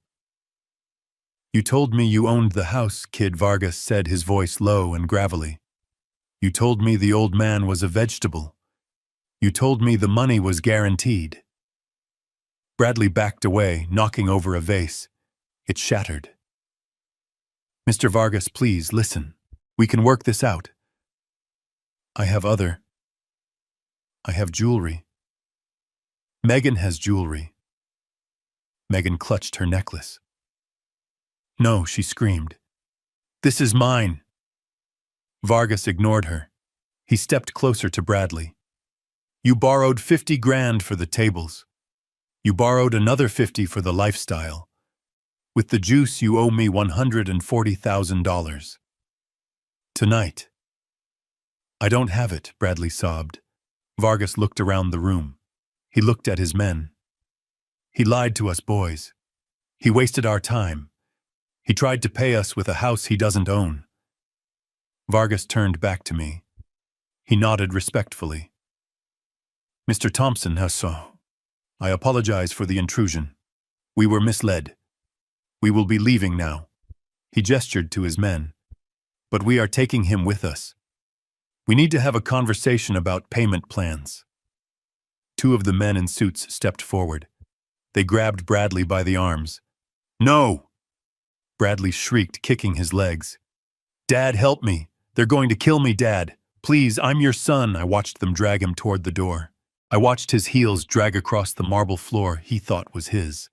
"You told me you owned the house, kid," Vargas said, his voice low and gravelly. "You told me the old man was a vegetable. You told me the money was guaranteed." Bradley backed away, knocking over a vase. It shattered. "Mr. Vargas, please, listen. We can work this out. I have jewelry. Megan has jewelry." Megan clutched her necklace. "No," she screamed. "This is mine." Vargas ignored her. He stepped closer to Bradley. "You borrowed 50 grand for the tables. You borrowed another 50 for the lifestyle. With the juice, you owe me $140,000. Tonight." "I don't have it," Bradley sobbed. Vargas looked around the room. He looked at his men. "He lied to us, boys. He wasted our time. He tried to pay us with a house he doesn't own." Vargas turned back to me. He nodded respectfully. "Mr. Thompson, how so? I apologize for the intrusion. We were misled. We will be leaving now." He gestured to his men. "But we are taking him with us. We need to have a conversation about payment plans." Two of the men in suits stepped forward. They grabbed Bradley by the arms. "No!" Bradley shrieked, kicking his legs. "Dad, help me! They're going to kill me, Dad! Please, I'm your son!" I watched them drag him toward the door. I watched his heels drag across the marble floor he thought was his.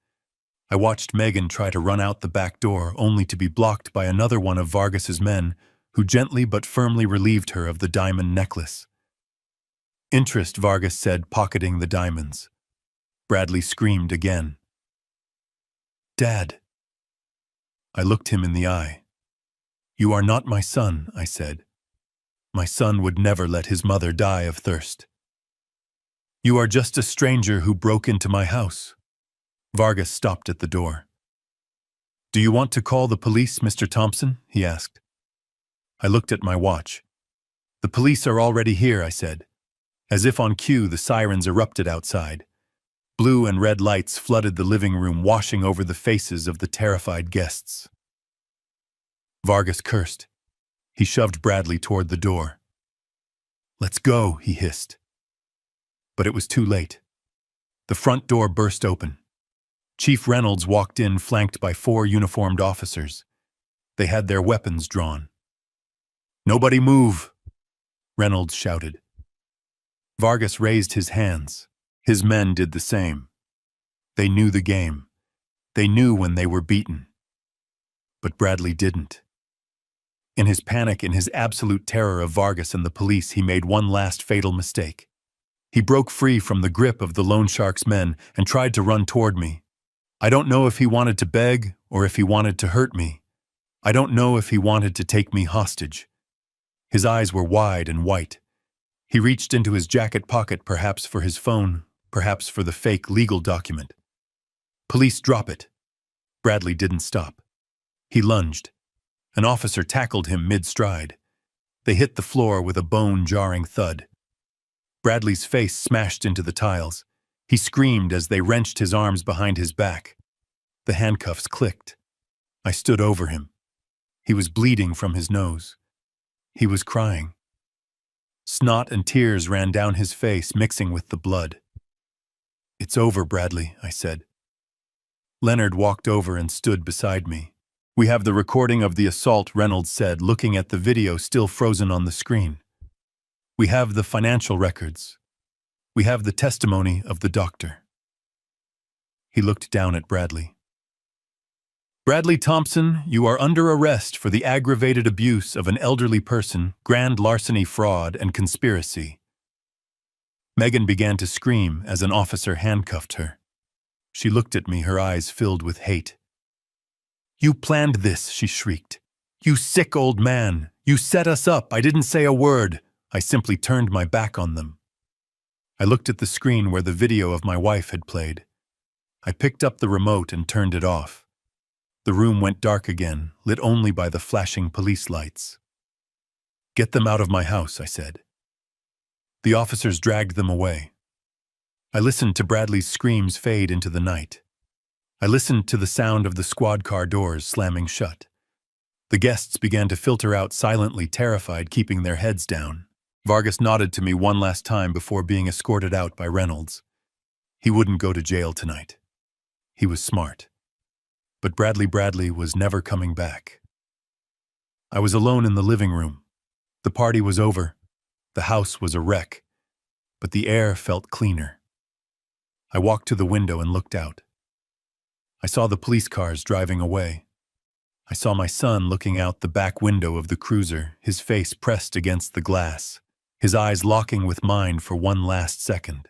I watched Megan try to run out the back door, only to be blocked by another one of Vargas's men, who gently but firmly relieved her of the diamond necklace. "Interest," Vargas said, pocketing the diamonds. Bradley screamed again. "Dad." I looked him in the eye. "You are not my son," I said. "My son would never let his mother die of thirst. You are just a stranger who broke into my house." Vargas stopped at the door. "Do you want to call the police, Mr. Thompson?" he asked. I looked at my watch. "The police are already here," I said. As if on cue, the sirens erupted outside. Blue and red lights flooded the living room, washing over the faces of the terrified guests. Vargas cursed. He shoved Bradley toward the door. "Let's go," he hissed. But it was too late. The front door burst open. Chief Reynolds walked in, flanked by 4 uniformed officers. They had their weapons drawn. "Nobody move!" Reynolds shouted. Vargas raised his hands. His men did the same. They knew the game. They knew when they were beaten. But Bradley didn't. In his panic, in his absolute terror of Vargas and the police, he made one last fatal mistake. He broke free from the grip of the loan shark's men and tried to run toward me. I don't know if he wanted to beg or if he wanted to hurt me. I don't know if he wanted to take me hostage. His eyes were wide and white. He reached into his jacket pocket, perhaps for his phone, perhaps for the fake legal document. "Police, drop it." Bradley didn't stop. He lunged. An officer tackled him mid-stride. They hit the floor with a bone-jarring thud. Bradley's face smashed into the tiles. He screamed as they wrenched his arms behind his back. The handcuffs clicked. I stood over him. He was bleeding from his nose. He was crying. Snot and tears ran down his face, mixing with the blood. "It's over, Bradley," I said. Leonard walked over and stood beside me. "We have the recording of the assault," Reynolds said, looking at the video still frozen on the screen. "We have the financial records. We have the testimony of the doctor." He looked down at Bradley. "Bradley Thompson, you are under arrest for the aggravated abuse of an elderly person, grand larceny, fraud, and conspiracy." Megan began to scream as an officer handcuffed her. She looked at me, her eyes filled with hate. "You planned this," she shrieked. "You sick old man! You set us up! I didn't say a word! I simply turned my back on them." I looked at the screen where the video of my wife had played. I picked up the remote and turned it off. The room went dark again, lit only by the flashing police lights. "Get them out of my house," I said. The officers dragged them away. I listened to Bradley's screams fade into the night. I listened to the sound of the squad car doors slamming shut. The guests began to filter out silently, terrified, keeping their heads down. Vargas nodded to me one last time before being escorted out by Reynolds. He wouldn't go to jail tonight. He was smart. But Bradley was never coming back. I was alone in the living room. The party was over. The house was a wreck. But the air felt cleaner. I walked to the window and looked out. I saw the police cars driving away. I saw my son looking out the back window of the cruiser, his face pressed against the glass, his eyes locking with mine for one last second.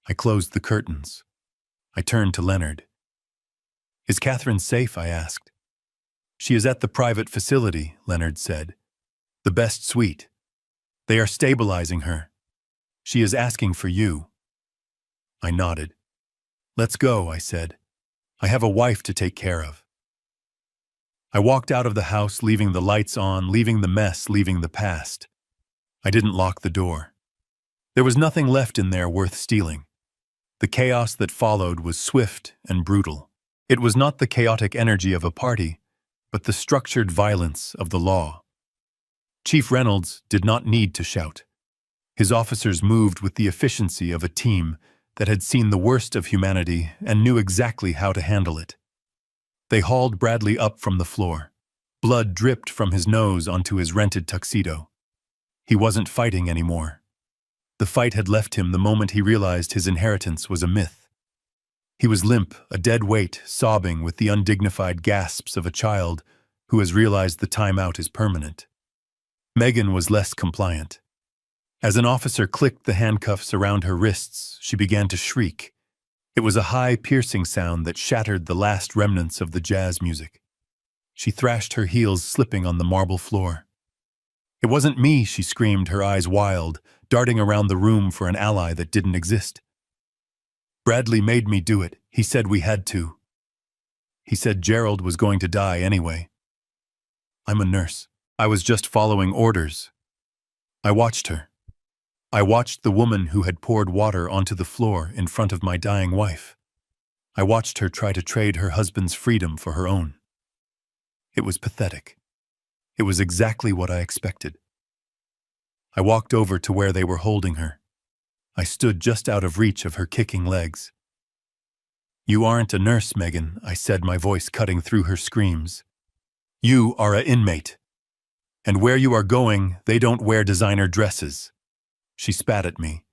I closed the curtains. I turned to Leonard. "Is Catherine safe?" I asked. "She is at the private facility," Leonard said. "The best suite. They are stabilizing her. She is asking for you." I nodded. "Let's go," I said. "I have a wife to take care of." I walked out of the house, leaving the lights on, leaving the mess, leaving the past. I didn't lock the door. There was nothing left in there worth stealing. The chaos that followed was swift and brutal. It was not the chaotic energy of a party, but the structured violence of the law. Chief Reynolds did not need to shout. His officers moved with the efficiency of a team that had seen the worst of humanity and knew exactly how to handle it. They hauled Bradley up from the floor. Blood dripped from his nose onto his rented tuxedo. He wasn't fighting anymore. The fight had left him the moment he realized his inheritance was a myth. He was limp, a dead weight, sobbing with the undignified gasps of a child who has realized the timeout is permanent. Megan was less compliant. As an officer clicked the handcuffs around her wrists, she began to shriek. It was a high, piercing sound that shattered the last remnants of the jazz music. She thrashed her heels, slipping on the marble floor. "It wasn't me," she screamed, her eyes wild, darting around the room for an ally that didn't exist. "Bradley made me do it. He said we had to. He said Gerald was going to die anyway. I'm a nurse. I was just following orders." I watched her. I watched the woman who had poured water onto the floor in front of my dying wife. I watched her try to trade her husband's freedom for her own. It was pathetic. It was exactly what I expected. I walked over to where they were holding her. I stood just out of reach of her kicking legs. "You aren't a nurse, Megan," I said, my voice cutting through her screams. "You are an inmate. And where you are going, they don't wear designer dresses." She spat at me.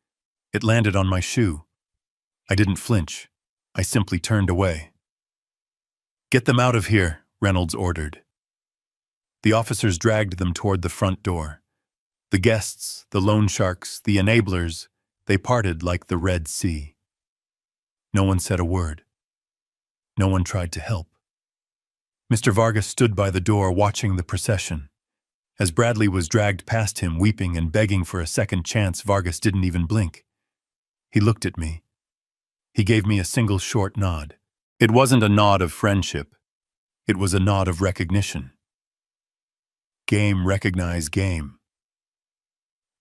It landed on my shoe. I didn't flinch. I simply turned away. "Get them out of here," Reynolds ordered. The officers dragged them toward the front door. The guests, the loan sharks, the enablers, they parted like the Red Sea. No one said a word. No one tried to help. Mr. Vargas stood by the door watching the procession. As Bradley was dragged past him, weeping and begging for a second chance, Vargas didn't even blink. He looked at me. He gave me a single short nod. It wasn't a nod of friendship. It was a nod of recognition. Game recognized game.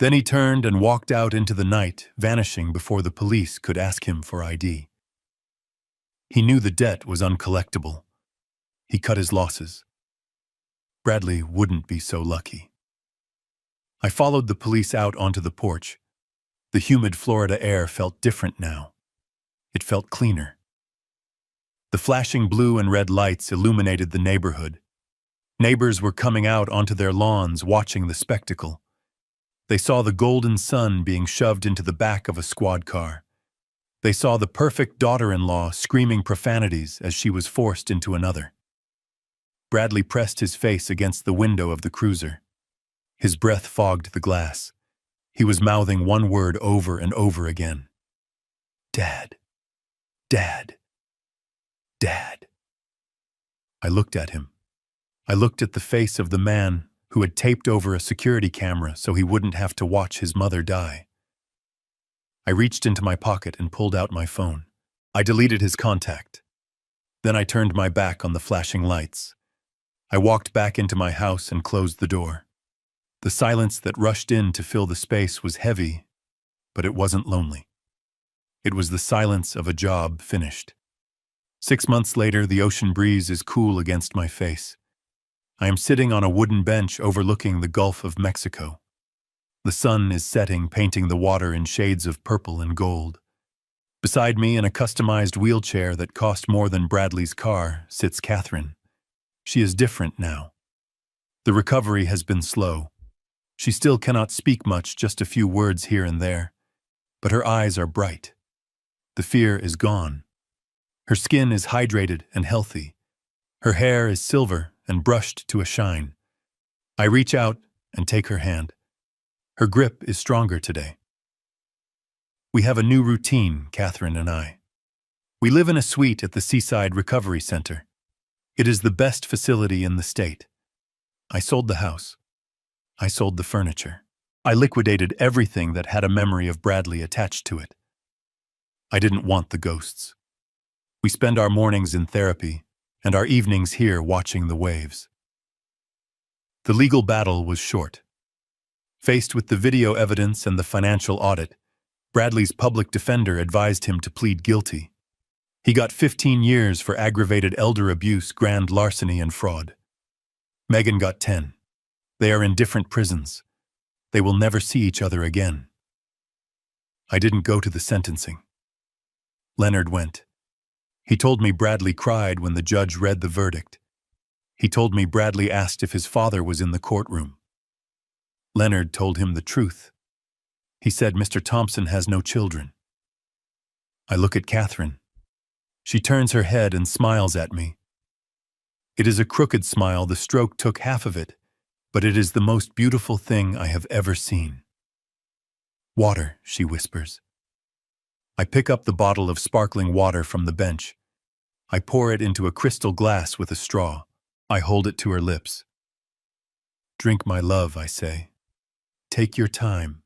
Then he turned and walked out into the night, vanishing before the police could ask him for ID. He knew the debt was uncollectible. He cut his losses. Bradley wouldn't be so lucky. I followed the police out onto the porch. The humid Florida air felt different now. It felt cleaner. The flashing blue and red lights illuminated the neighborhood. Neighbors were coming out onto their lawns watching the spectacle. They saw the golden sun being shoved into the back of a squad car. They saw the perfect daughter-in-law screaming profanities as she was forced into another. Bradley pressed his face against the window of the cruiser. His breath fogged the glass. He was mouthing one word over and over again. Dad. Dad. Dad. I looked at him. I looked at the face of the man who had taped over a security camera so he wouldn't have to watch his mother die. I reached into my pocket and pulled out my phone. I deleted his contact. Then I turned my back on the flashing lights. I walked back into my house and closed the door. The silence that rushed in to fill the space was heavy, but it wasn't lonely. It was the silence of a job finished. 6 months later, the ocean breeze is cool against my face. I am sitting on a wooden bench overlooking the Gulf of Mexico. The sun is setting, painting the water in shades of purple and gold. Beside me, in a customized wheelchair that cost more than Bradley's car, sits Catherine. She is different now. The recovery has been slow. She still cannot speak much, just a few words here and there. But her eyes are bright. The fear is gone. Her skin is hydrated and healthy. Her hair is silver and brushed to a shine. I reach out and take her hand. Her grip is stronger today. We have a new routine, Catherine and I. We live in a suite at the Seaside Recovery Center. It is the best facility in the state. I sold the house. I sold the furniture. I liquidated everything that had a memory of Bradley attached to it. I didn't want the ghosts. We spend our mornings in therapy and our evenings here watching the waves. The legal battle was short. Faced with the video evidence and the financial audit, Bradley's public defender advised him to plead guilty. He got 15 years for aggravated elder abuse, grand larceny, and fraud. Megan got 10. They are in different prisons. They will never see each other again. I didn't go to the sentencing. Leonard went. He told me Bradley cried when the judge read the verdict. He told me Bradley asked if his father was in the courtroom. Leonard told him the truth. He said Mr. Thompson has no children. I look at Catherine. She turns her head and smiles at me. It is a crooked smile, the stroke took half of it, but it is the most beautiful thing I have ever seen. Water, she whispers. I pick up the bottle of sparkling water from the bench. I pour it into a crystal glass with a straw. I hold it to her lips. Drink, my love, I say. Take your time.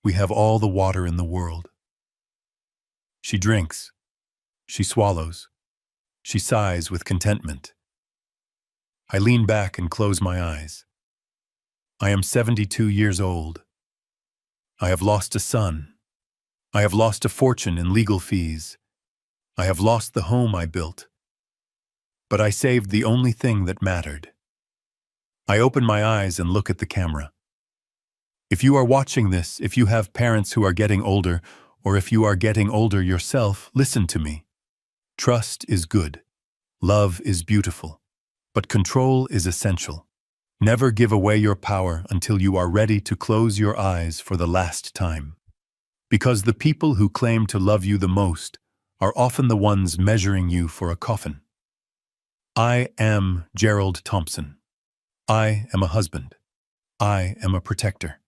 We have all the water in the world. She drinks. She swallows. She sighs with contentment. I lean back and close my eyes. I am 72 years old. I have lost a son. I have lost a fortune in legal fees. I have lost the home I built. But I saved the only thing that mattered. I open my eyes and look at the camera. If you are watching this, if you have parents who are getting older, or if you are getting older yourself, listen to me. Trust is good. Love is beautiful. But control is essential. Never give away your power until you are ready to close your eyes for the last time. Because the people who claim to love you the most are often the ones measuring you for a coffin. I am Gerald Thompson. I am a husband. I am a protector.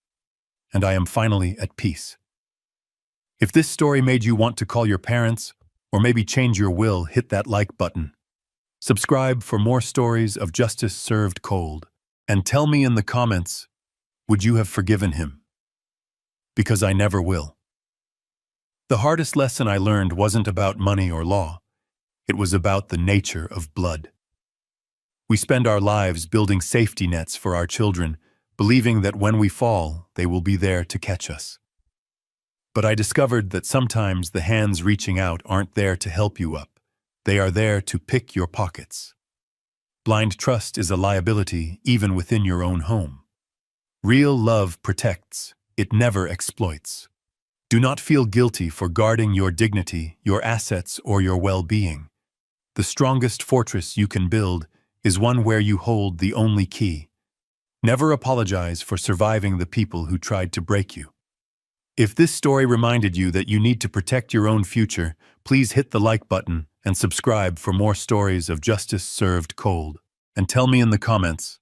And I am finally at peace. If this story made you want to call your parents, or maybe change your will, hit that like button. Subscribe for more stories of justice served cold. And tell me in the comments, would you have forgiven him? Because I never will. The hardest lesson I learned wasn't about money or law. It was about the nature of blood. We spend our lives building safety nets for our children, believing that when we fall, they will be there to catch us. But I discovered that sometimes the hands reaching out aren't there to help you up. They are there to pick your pockets. Blind trust is a liability even within your own home. Real love protects. It never exploits. Do not feel guilty for guarding your dignity, your assets, or your well-being. The strongest fortress you can build is one where you hold the only key. Never apologize for surviving the people who tried to break you. If this story reminded you that you need to protect your own future, please hit the like button and subscribe for more stories of justice served cold. And tell me in the comments,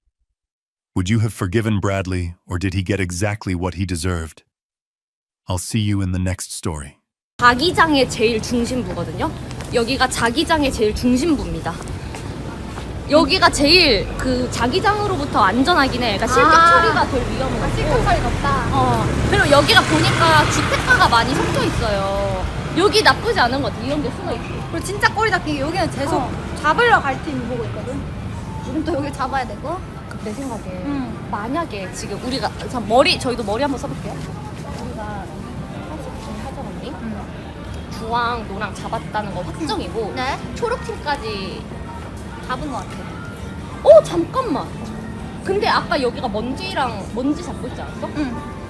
would you have forgiven Bradley, or did he get exactly what he deserved? I'll see you in the next story. 자기장의 제일 중심부거든요. 여기가 자기장의 제일 중심부입니다. 여기가 제일 그 자기장으로부터 안전하긴 해. 그러니까 실격 처리가 덜 위험하고. 실컷 처리 높다. 그리고 여기가 보니까 주택가가 많이 섞여 있어요. 여기 나쁘지 않은 것 같아. 이런 게 숨어 있고. 그리고 진짜 꼬리 잡기 여기는 계속 잡으러 갈 팀 보고 있거든. 우린 또 여기 잡아야 되고. 내 생각에 만약에 지금 우리가 자, 저희도 머리 한번 써볼게요. 우리가 사실 하정 언니 주황, 노랑 잡았다는 거 확정이고 네. 초록팀까지 잡은 것 같아. 잠깐만. 근데 아까 여기가 먼지 잡고 있지 않았어? 응.